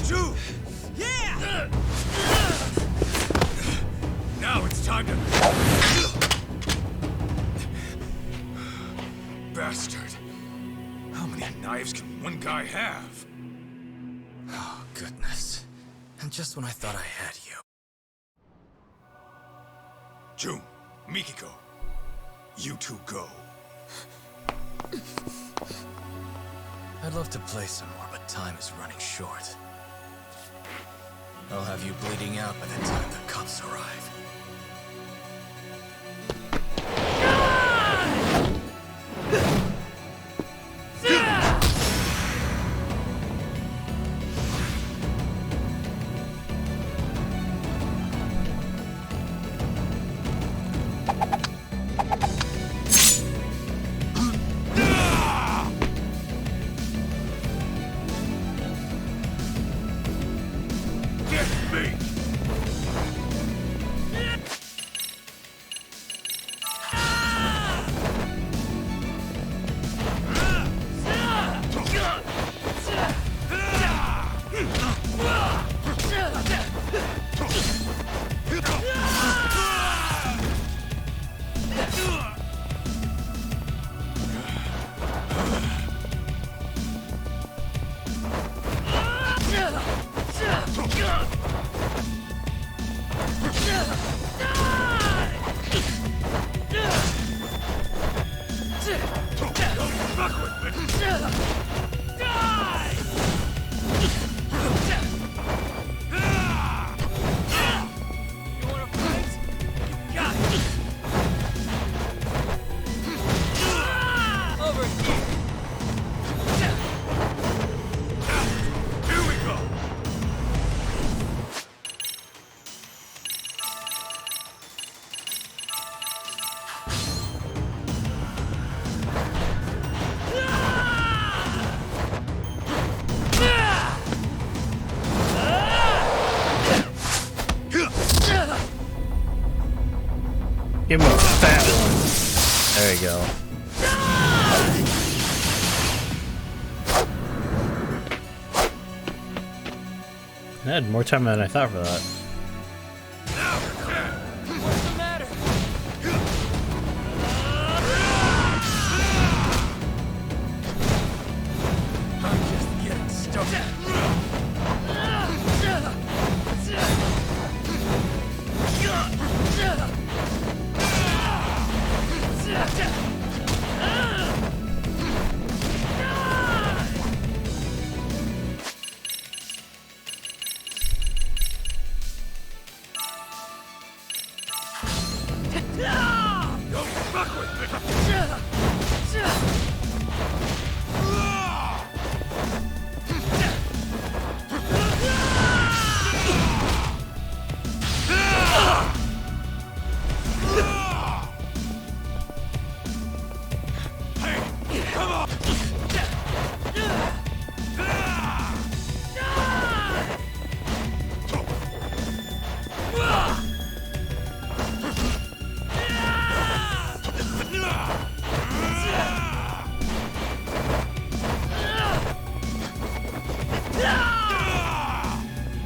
June! Yeah! Now it's time to... Bastard. How many knives can one guy have? Oh, goodness. And just when I thought I had you. June, Mikiko, you two go. I'd love to play some more, but time is running short. I'll have you bleeding out by the time the cops arrive. Give him a fat one. There you go. I had more time than I thought for that. What's the matter? I'm just getting started.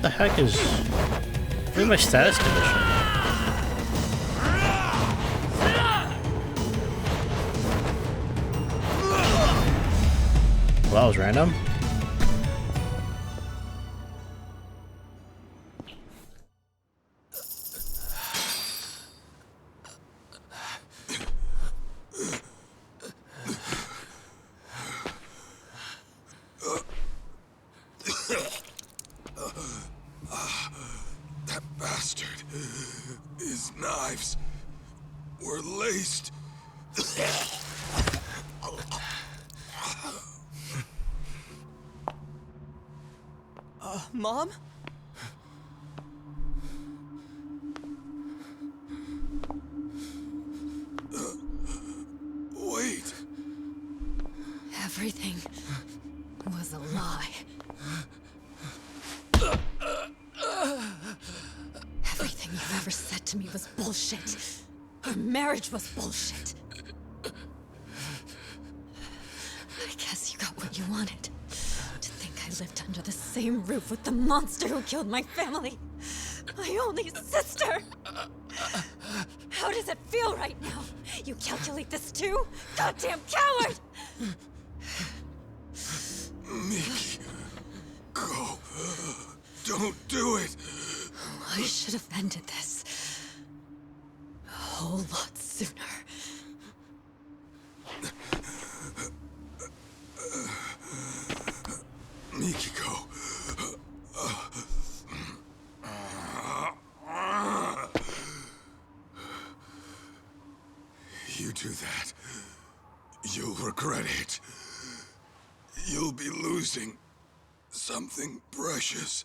What the heck is... What is my status condition? Well, that was random. That bastard. His knives were laced. Mom? Wait. Everything was a lie. Everything you've ever said to me was bullshit. Our marriage was bullshit. I guess you got what you wanted. To think I lived under the same roof with the monster who killed my family. My only sister! How does it feel right now? You calculate this too? Goddamn coward! Miki, go. Don't do it. I should have ended this a whole lot sooner. Mikiko. You do that, you'll regret it. You'll be losing something precious.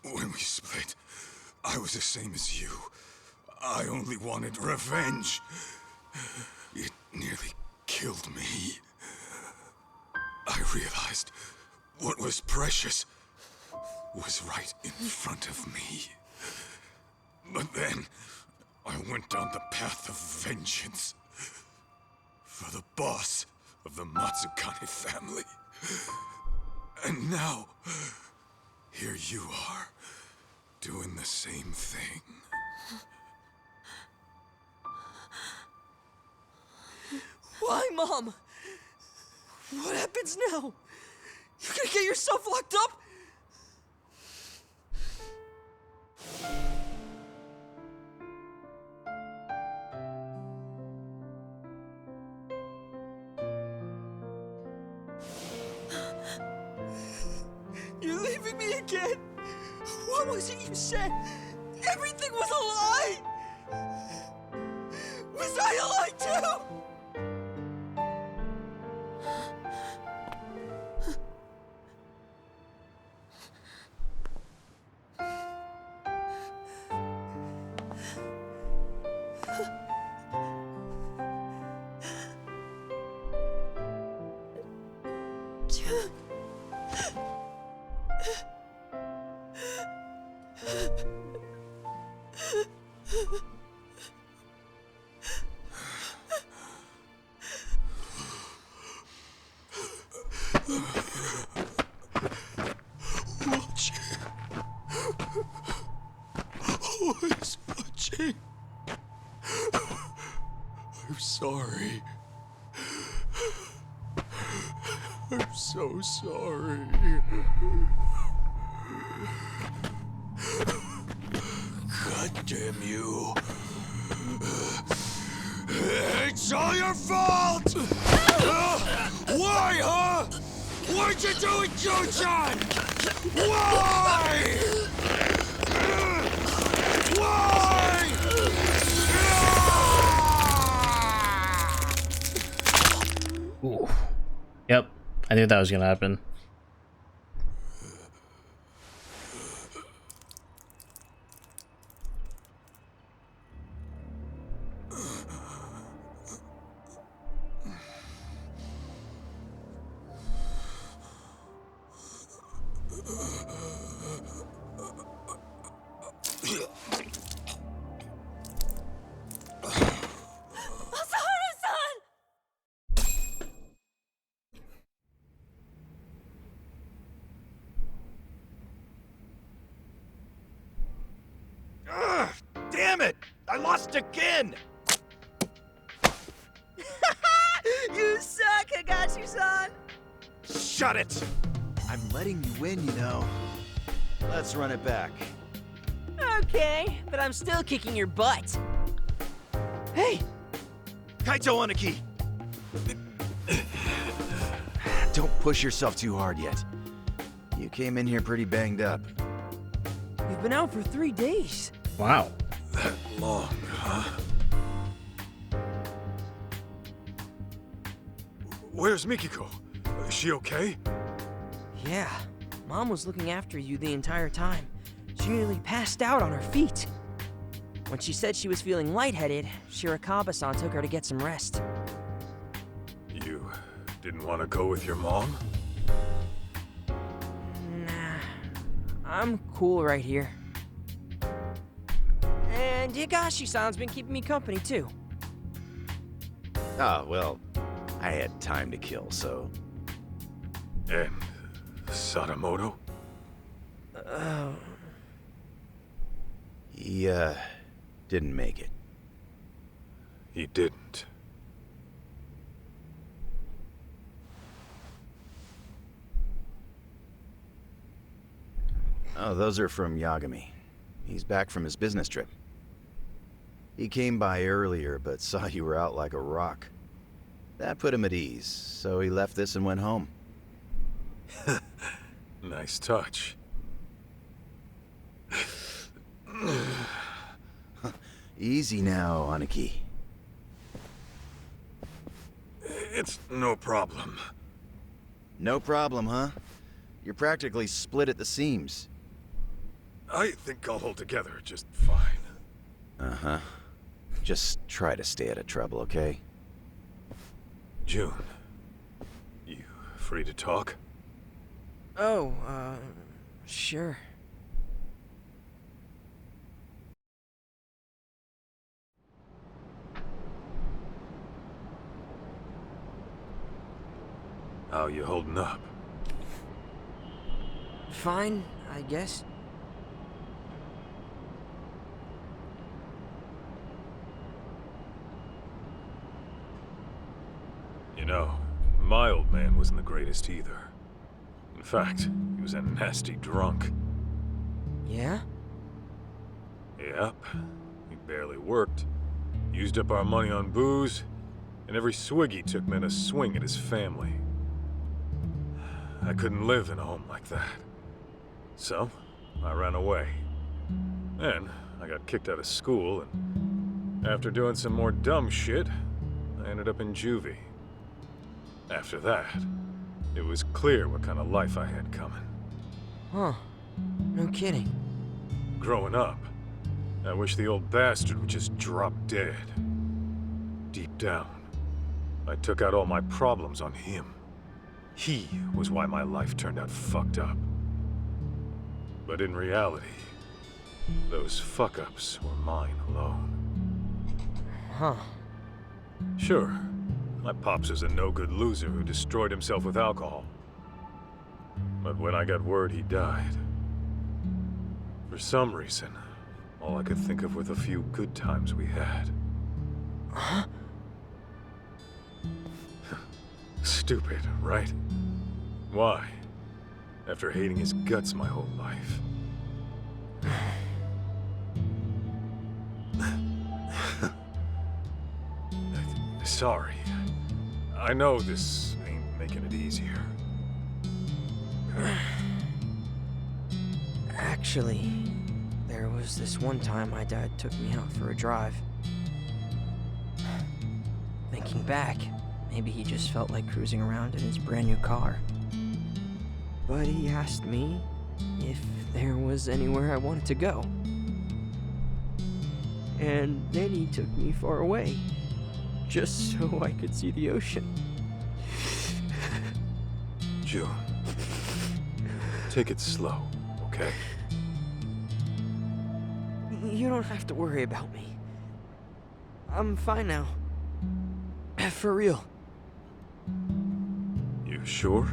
When we split, I was the same as you. I only wanted revenge. It nearly killed me. I realized what was precious was right in front of me. But then, I went down the path of vengeance. For the boss of the Matsukane family. And now, here you are, doing the same thing. Why, Mom? What happens now? You're gonna get yourself locked up? again? What was it you said? Everything was a lie! Was I a lie too? Always watching. I'm sorry. I'm so sorry. God damn you. It's all your fault! Why, huh? Why'd you do it, Joe-chan? Why? Why? Ooh. Yep, I knew that was gonna happen. Damn it! I lost again! You suck, Higashi-san! Shut it! I'm letting you win, you know. Let's run it back. Okay, but I'm still kicking your butt. Hey! Kaito Aniki! Don't push yourself too hard yet. You came in here pretty banged up. You've been out for 3 days. Wow. That long, huh? Where's Mikiko? Is she okay? Yeah, Mom was looking after you the entire time. She nearly passed out on her feet. When she said she was feeling lightheaded, Shirakawa-san took her to get some rest. You didn't want to go with your mom? Nah, I'm cool right here. And Higashi-san's been keeping me company, too. Oh, well, I had time to kill, so... And Sadamoto? He, didn't make it. He didn't. Oh, those are from Yagami. He's back from his business trip. He came by earlier, but saw you were out like a rock. That put him at ease, so he left this and went home. Nice touch. Easy now, Aniki. It's no problem. No problem, huh? You're practically split at the seams. I think I'll hold together just fine. Uh-huh. Just try to stay out of trouble, okay? June, you free to talk? Oh, sure. How you holding up? Fine, I guess. You know, my old man wasn't the greatest either. In fact, he was a nasty drunk. Yeah? Yep. He barely worked. Used up our money on booze, and every swig he took meant a swing at his family. I couldn't live in a home like that. So, I ran away. Then, I got kicked out of school, and after doing some more dumb shit, I ended up in juvie. After that, it was clear what kind of life I had coming. Huh. No kidding. Growing up, I wish the old bastard would just drop dead. Deep down, I took out all my problems on him. He was why my life turned out fucked up. But in reality, those fuck-ups were mine alone. Huh. Sure, my pops was a no-good loser who destroyed himself with alcohol. But when I got word he died, for some reason, all I could think of were the few good times we had. Huh? Stupid, right? Why? After hating his guts my whole life. Sorry. I know this ain't making it easier. Actually, there was this one time my dad took me out for a drive. Thinking back, maybe he just felt like cruising around in his brand new car. But he asked me if there was anywhere I wanted to go. And then he took me far away, just so I could see the ocean. June, take it slow, okay? You don't have to worry about me. I'm fine now. For real. You sure?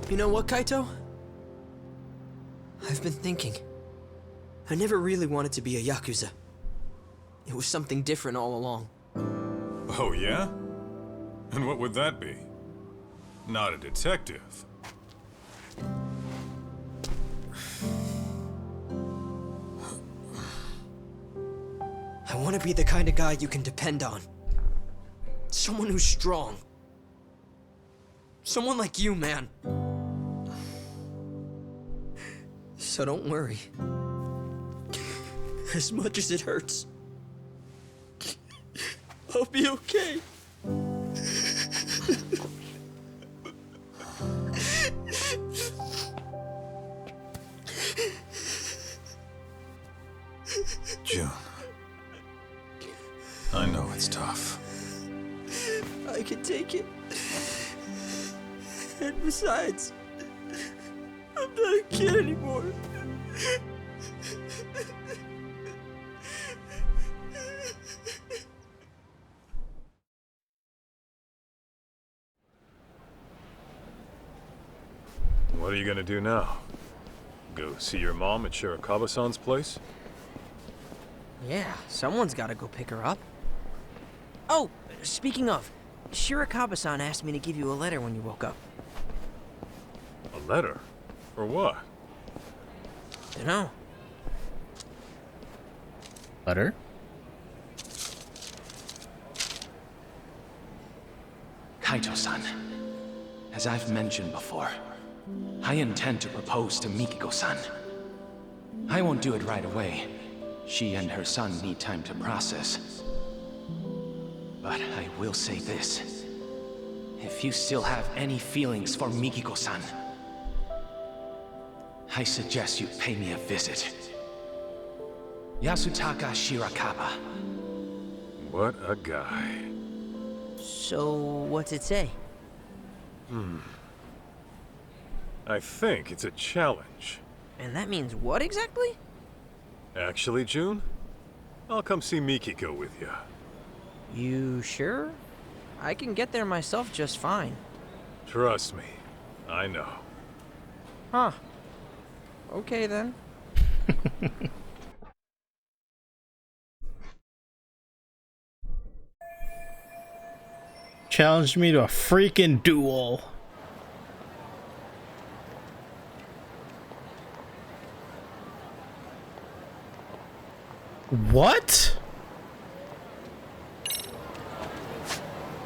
You know what, Kaito? I've been thinking. I never really wanted to be a Yakuza. It was something different all along. Oh, yeah? And what would that be? Not a detective. I want to be the kind of guy you can depend on. Someone who's strong. Someone like you, man. So don't worry. As much as it hurts, I'll be okay. June. I know it's tough. I can take it. And besides, I'm not a kid anymore. What are you gonna do now? Go see your mom at Shirakawa-san's place? Yeah, someone's gotta go pick her up. Oh, speaking of, Shirakawa-san asked me to give you a letter when you woke up. A letter? For what? Dunno. Letter? Kaito-san, as I've mentioned before, I intend to propose to Mikiko-san. I won't do it right away. She and her son need time to process. But I will say this. If you still have any feelings for Mikiko-san, I suggest you pay me a visit. Yasutaka Shirakawa. What a guy. So, what's it say? I think it's a challenge. And that means what exactly? Actually, June, I'll come see Mikiko with you. You sure? I can get there myself just fine. Trust me, I know. Huh. Okay then. Challenged me to a freaking duel. What?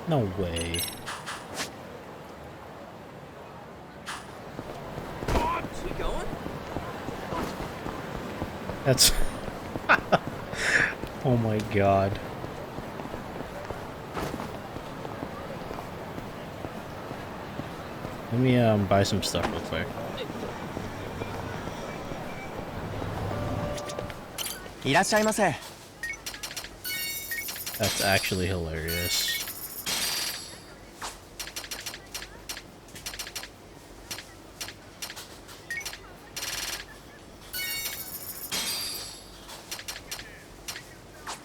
No way. We going? That's... Oh my god. Let me buy some stuff real quick. That's actually hilarious.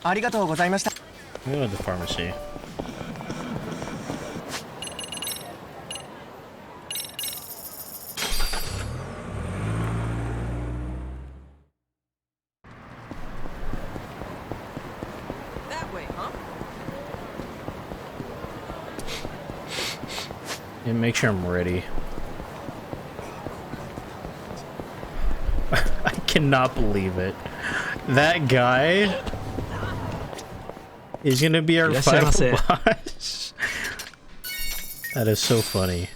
Let me go to the pharmacy. That way, huh? And make sure I'm ready. I cannot believe it. That guy is gonna be our final boss. That is so funny.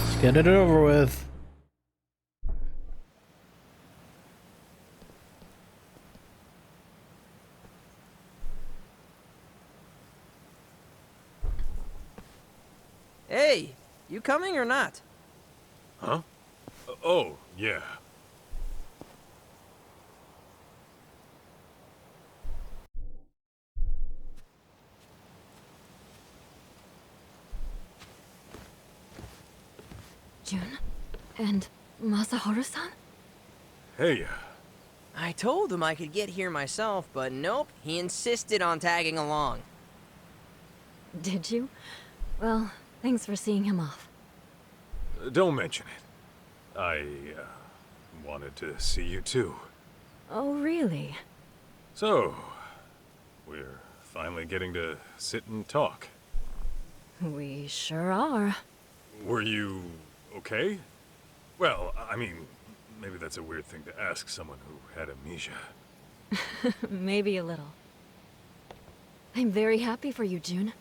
Let's get it over with. Hey, you coming or not? Huh? Oh, yeah. June? And Masaharu-san? Hey, I told him I could get here myself, but nope, he insisted on tagging along. Did you? Well, thanks for seeing him off. don't mention it. I, wanted to see you too. Oh, really? So, we're finally getting to sit and talk. We sure are. Were you okay? Well, I mean, maybe that's a weird thing to ask someone who had amnesia. Maybe a little. I'm very happy for you, June.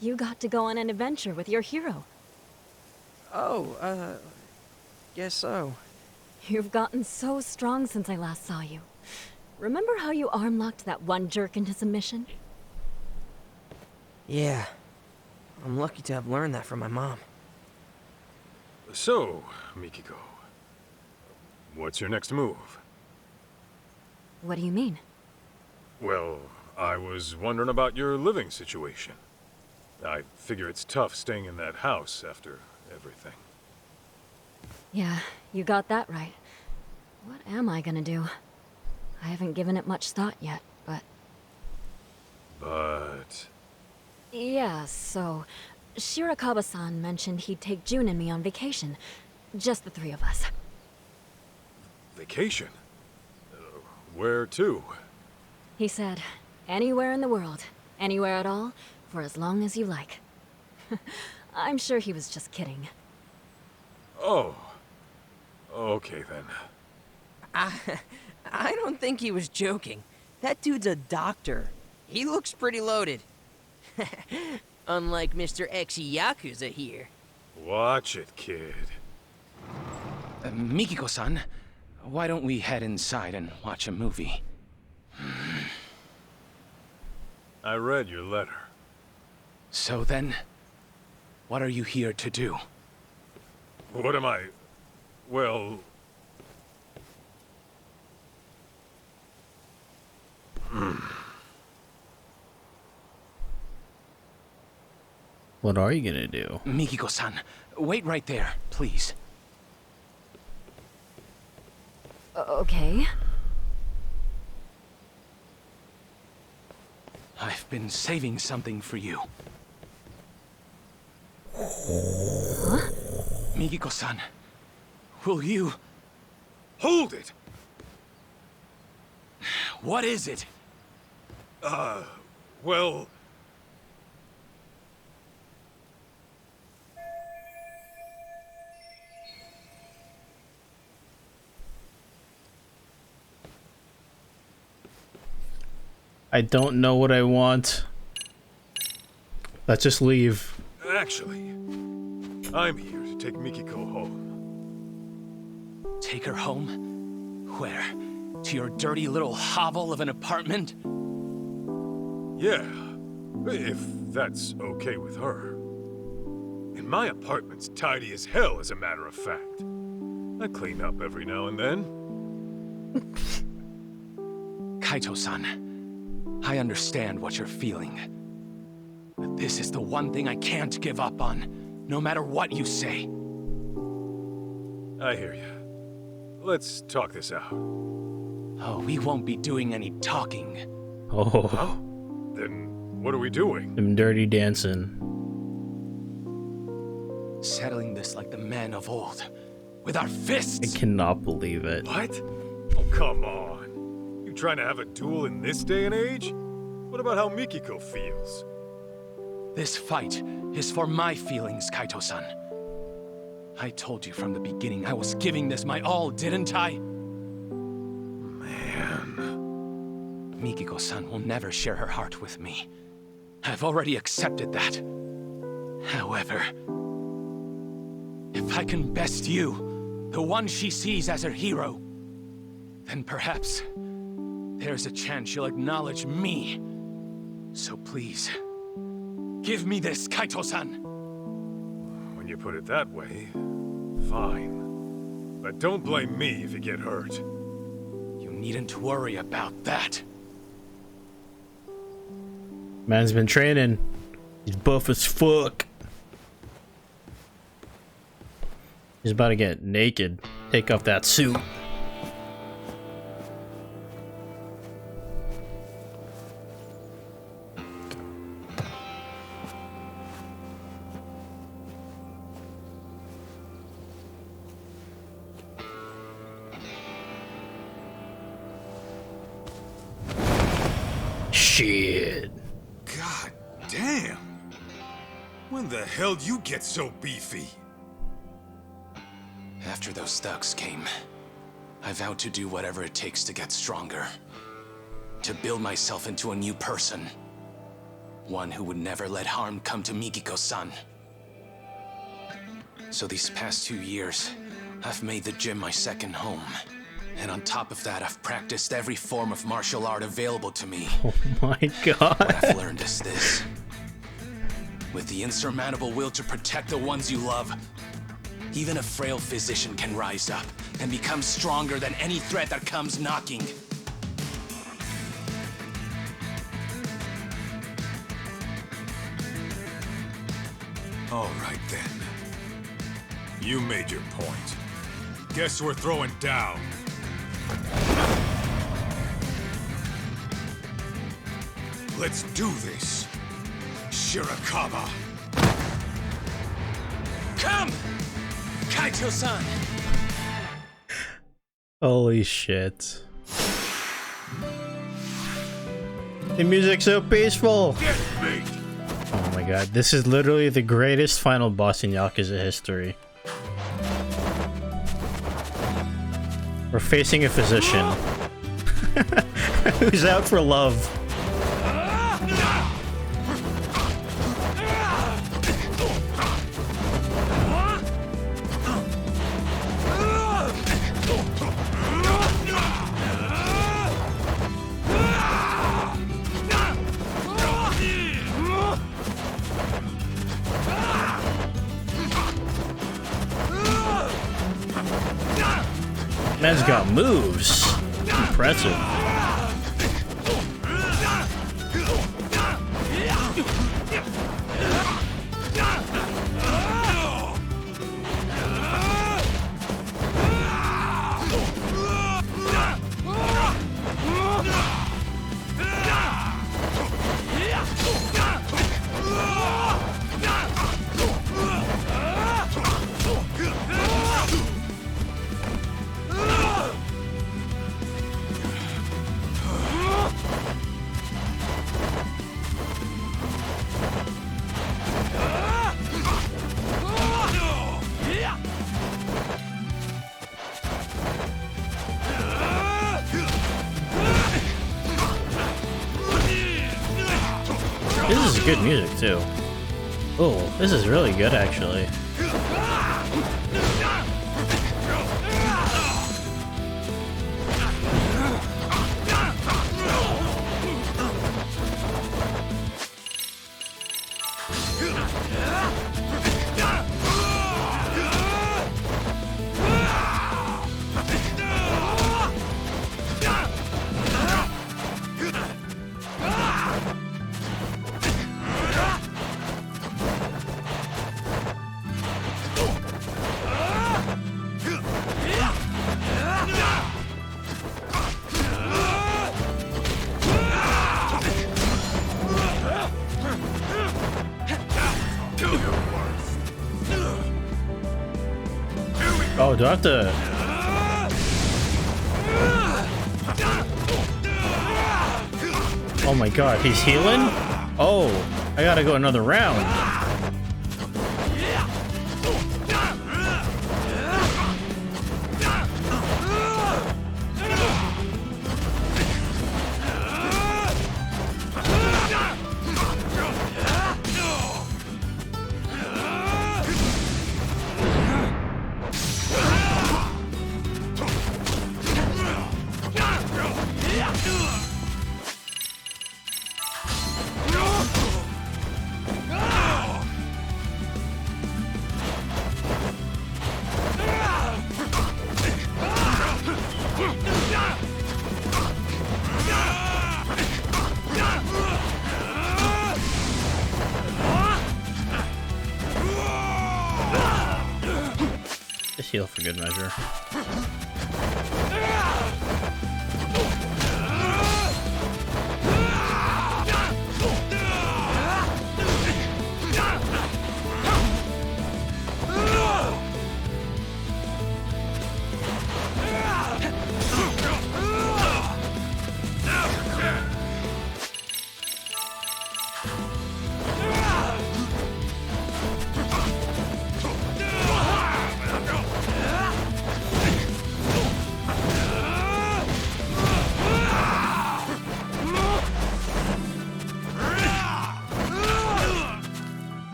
You got to go on an adventure with your hero. Oh, guess so. You've gotten so strong since I last saw you. Remember how you arm-locked that one jerk into submission? Yeah. I'm lucky to have learned that from my mom. So, Mikiko, what's your next move? What do you mean? Well, I was wondering about your living situation. I figure it's tough staying in that house after everything. Yeah, you got that right. What am I gonna do? I haven't given it much thought yet, but... But... Yeah, so... Shirakawa-san mentioned he'd take June and me on vacation. Just the three of us. Vacation? Where to? He said, anywhere in the world, anywhere at all, for as long as you like. I'm sure he was just kidding. Oh. Okay then. I don't think he was joking. That dude's a doctor. He looks pretty loaded. Unlike Mr. Ex-Yakuza here. Watch it, kid. Mikiko-san, why don't we head inside and watch a movie? I read your letter. So then, what are you here to do? What am I... Well... What are you gonna do? Mikiko-san, wait right there, please. Okay. I've been saving something for you. Huh? Mikiko-san, will you... Hold it! What is it? Well... I don't know what I want. Let's just leave. Actually, I'm here to take Mikiko home. Take her home? Where? To your dirty little hovel of an apartment? Yeah, if that's okay with her. And my apartment's tidy as hell, as a matter of fact. I clean up every now and then. Kaito-san, I understand what you're feeling. But this is the one thing I can't give up on, no matter what you say. I hear you. Let's talk this out. Oh, we won't be doing any talking. Oh. Huh? Then what are we doing? Some dirty dancing. Settling this like the men of old. With our fists! I cannot believe it. What? Oh, come on. You trying to have a duel in this day and age? What about how Mikiko feels? This fight is for my feelings, Kaito-san. I told you from the beginning I was giving this my all, didn't I? Man... Mikiko-san will never share her heart with me. I've already accepted that. However, if I can best you, the one she sees as her hero, then perhaps there's a chance she'll acknowledge me. So please, give me this, Kaito-san! When you put it that way, fine. But don't blame me if you get hurt. You needn't worry about that. Man's been training. He's buff as fuck. He's about to get naked. Take off that suit. Shit. God damn. When the hell did you get so beefy? After those thugs came, I vowed to do whatever it takes to get stronger. To build myself into a new person. One who would never let harm come to Mikiko-san. So these past 2 years, I've made the gym my second home. And on top of that, I've practiced every form of martial art available to me. Oh my god. What I've learned is this. With the insurmountable will to protect the ones you love, even a frail physician can rise up and become stronger than any threat that comes knocking. All right then. You made your point. Guess we're throwing down. Let's do this, Shirakawa. Come! Kaito-san! Holy shit. The music's so peaceful! Oh my god, this is literally the greatest final boss in Yakuza history. We're facing a physician who's out for love. Man's got moves. Impressive. This is good music too. Oh, this is really good actually. Oh, do I have to... Oh my god, he's healing? Oh, I gotta go another round. Just heal for good measure.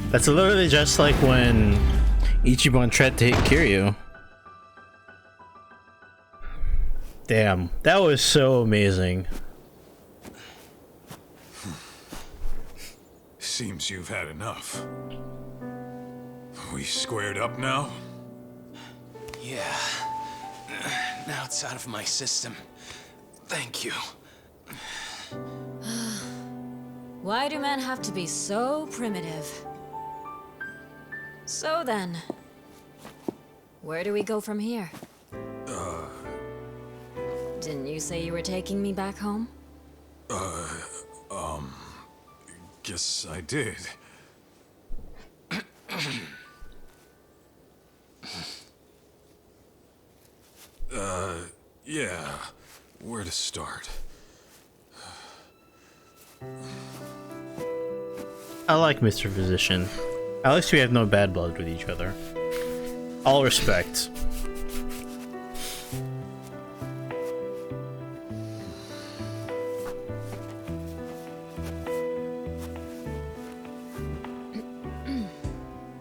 That's literally just like when Ichiban tried to hit Kiryu. Damn, that was so amazing. Seems you've had enough. We squared up now? Yeah. Now it's out of my system. Thank you. Why do men have to be so primitive? So then, where do we go from here? Didn't you say you were taking me back home? Guess I did. Yeah. Where to start? I like Mr. Physician. At least we have no bad blood with each other. All respect.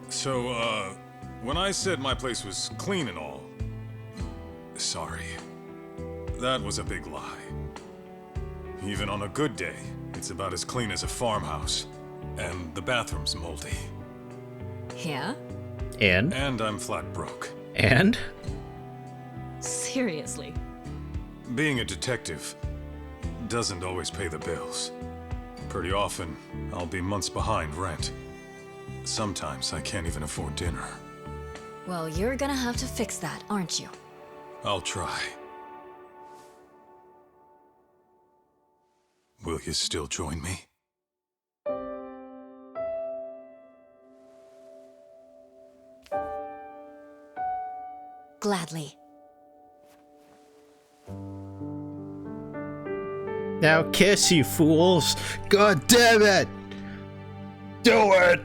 So, when I said my place was clean and all, sorry. That was a big lie. Even on a good day, it's about as clean as a farmhouse. And the bathroom's moldy. Yeah? And? And I'm flat broke. And? Seriously? Being a detective doesn't always pay the bills. Pretty often, I'll be months behind rent. Sometimes I can't even afford dinner. Well, you're gonna have to fix that, aren't you? I'll try. Will you still join me? Gladly. Now kiss, you fools! God damn it! Do it!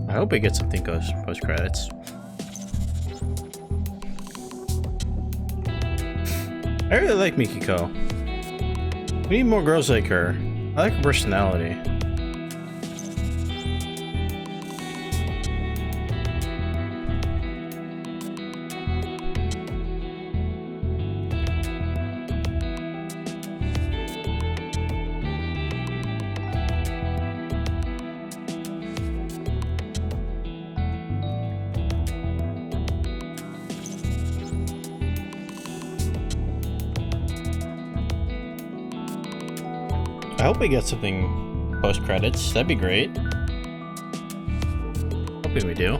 I hope it gets something post credits. I really like Mikiko. We need more girls like her. I like her personality. I hope we get something post-credits. That'd be great. Hoping we do.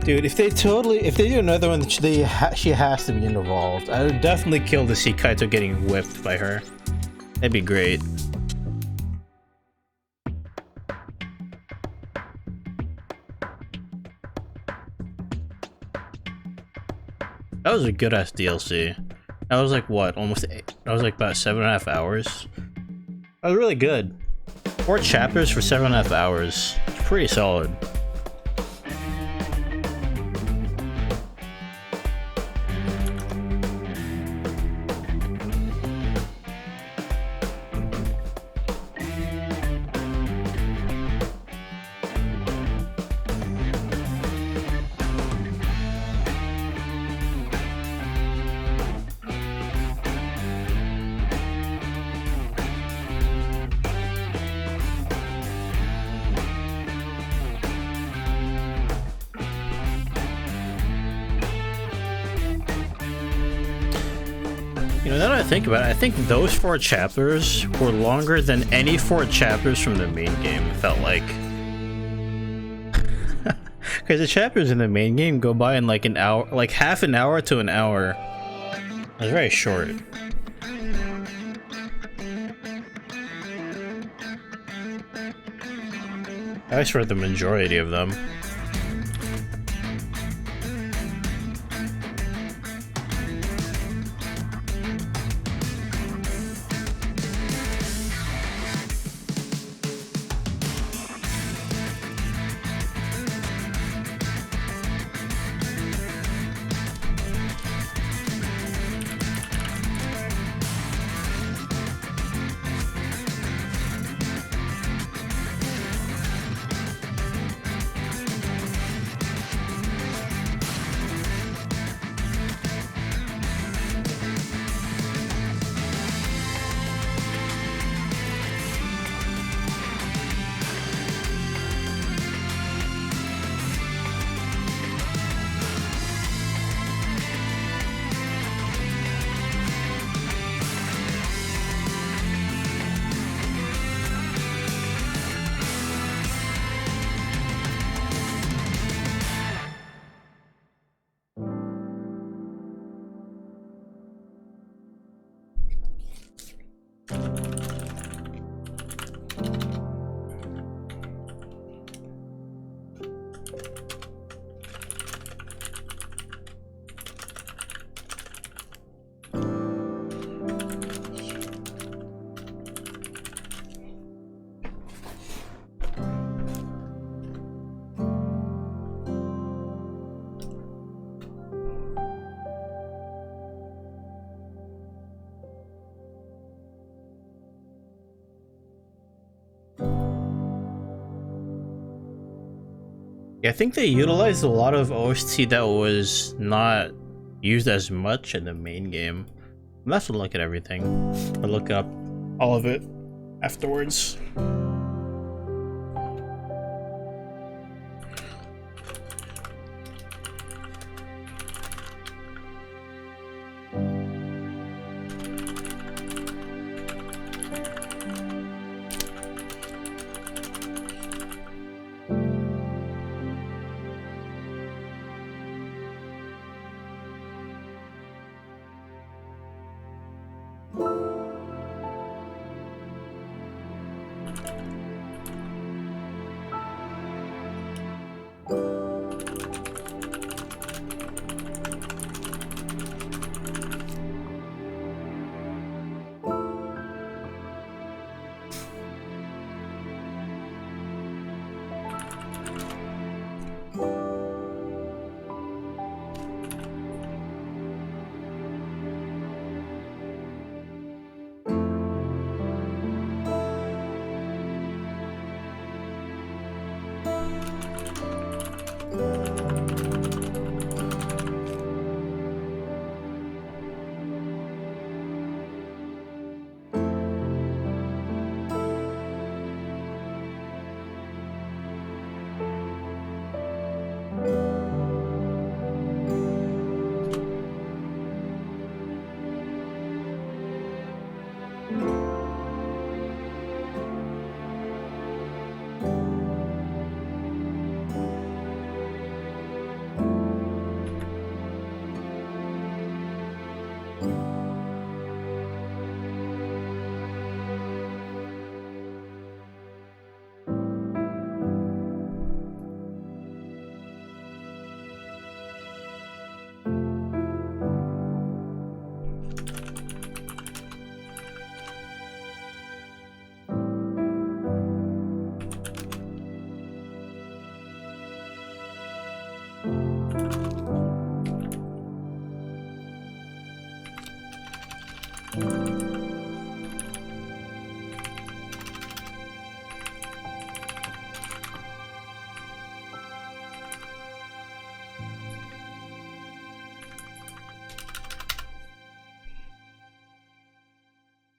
Dude, if they do another one, she has to be involved. I would definitely kill to see Kaito getting whipped by her. That'd be great. That was a good ass DLC. That was like what, almost 8? That was like about 7.5 hours. That was really good. 4 chapters for 7.5 hours. It's pretty solid. You know, now that I think about it, I think those 4 chapters were longer than any 4 chapters from the main game, it felt like. Because the chapters in the main game go by in like an hour, like half an hour to an hour. It's very short. At least for the majority of them. Yeah, I think they utilized a lot of OST that was not used as much in the main game. I'm gonna have to look at everything. I'll look up all of it afterwards.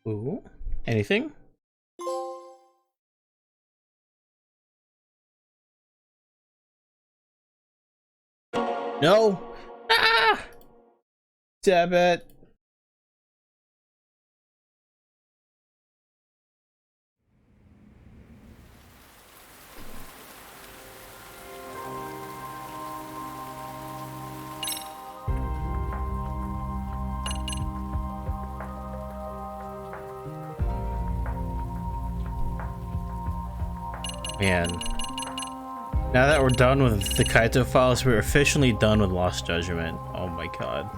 Ooh, anything? No! Ah! Damn it. Man. Now that we're done with the Kaito files, we're officially done with Lost Judgment. Oh my god.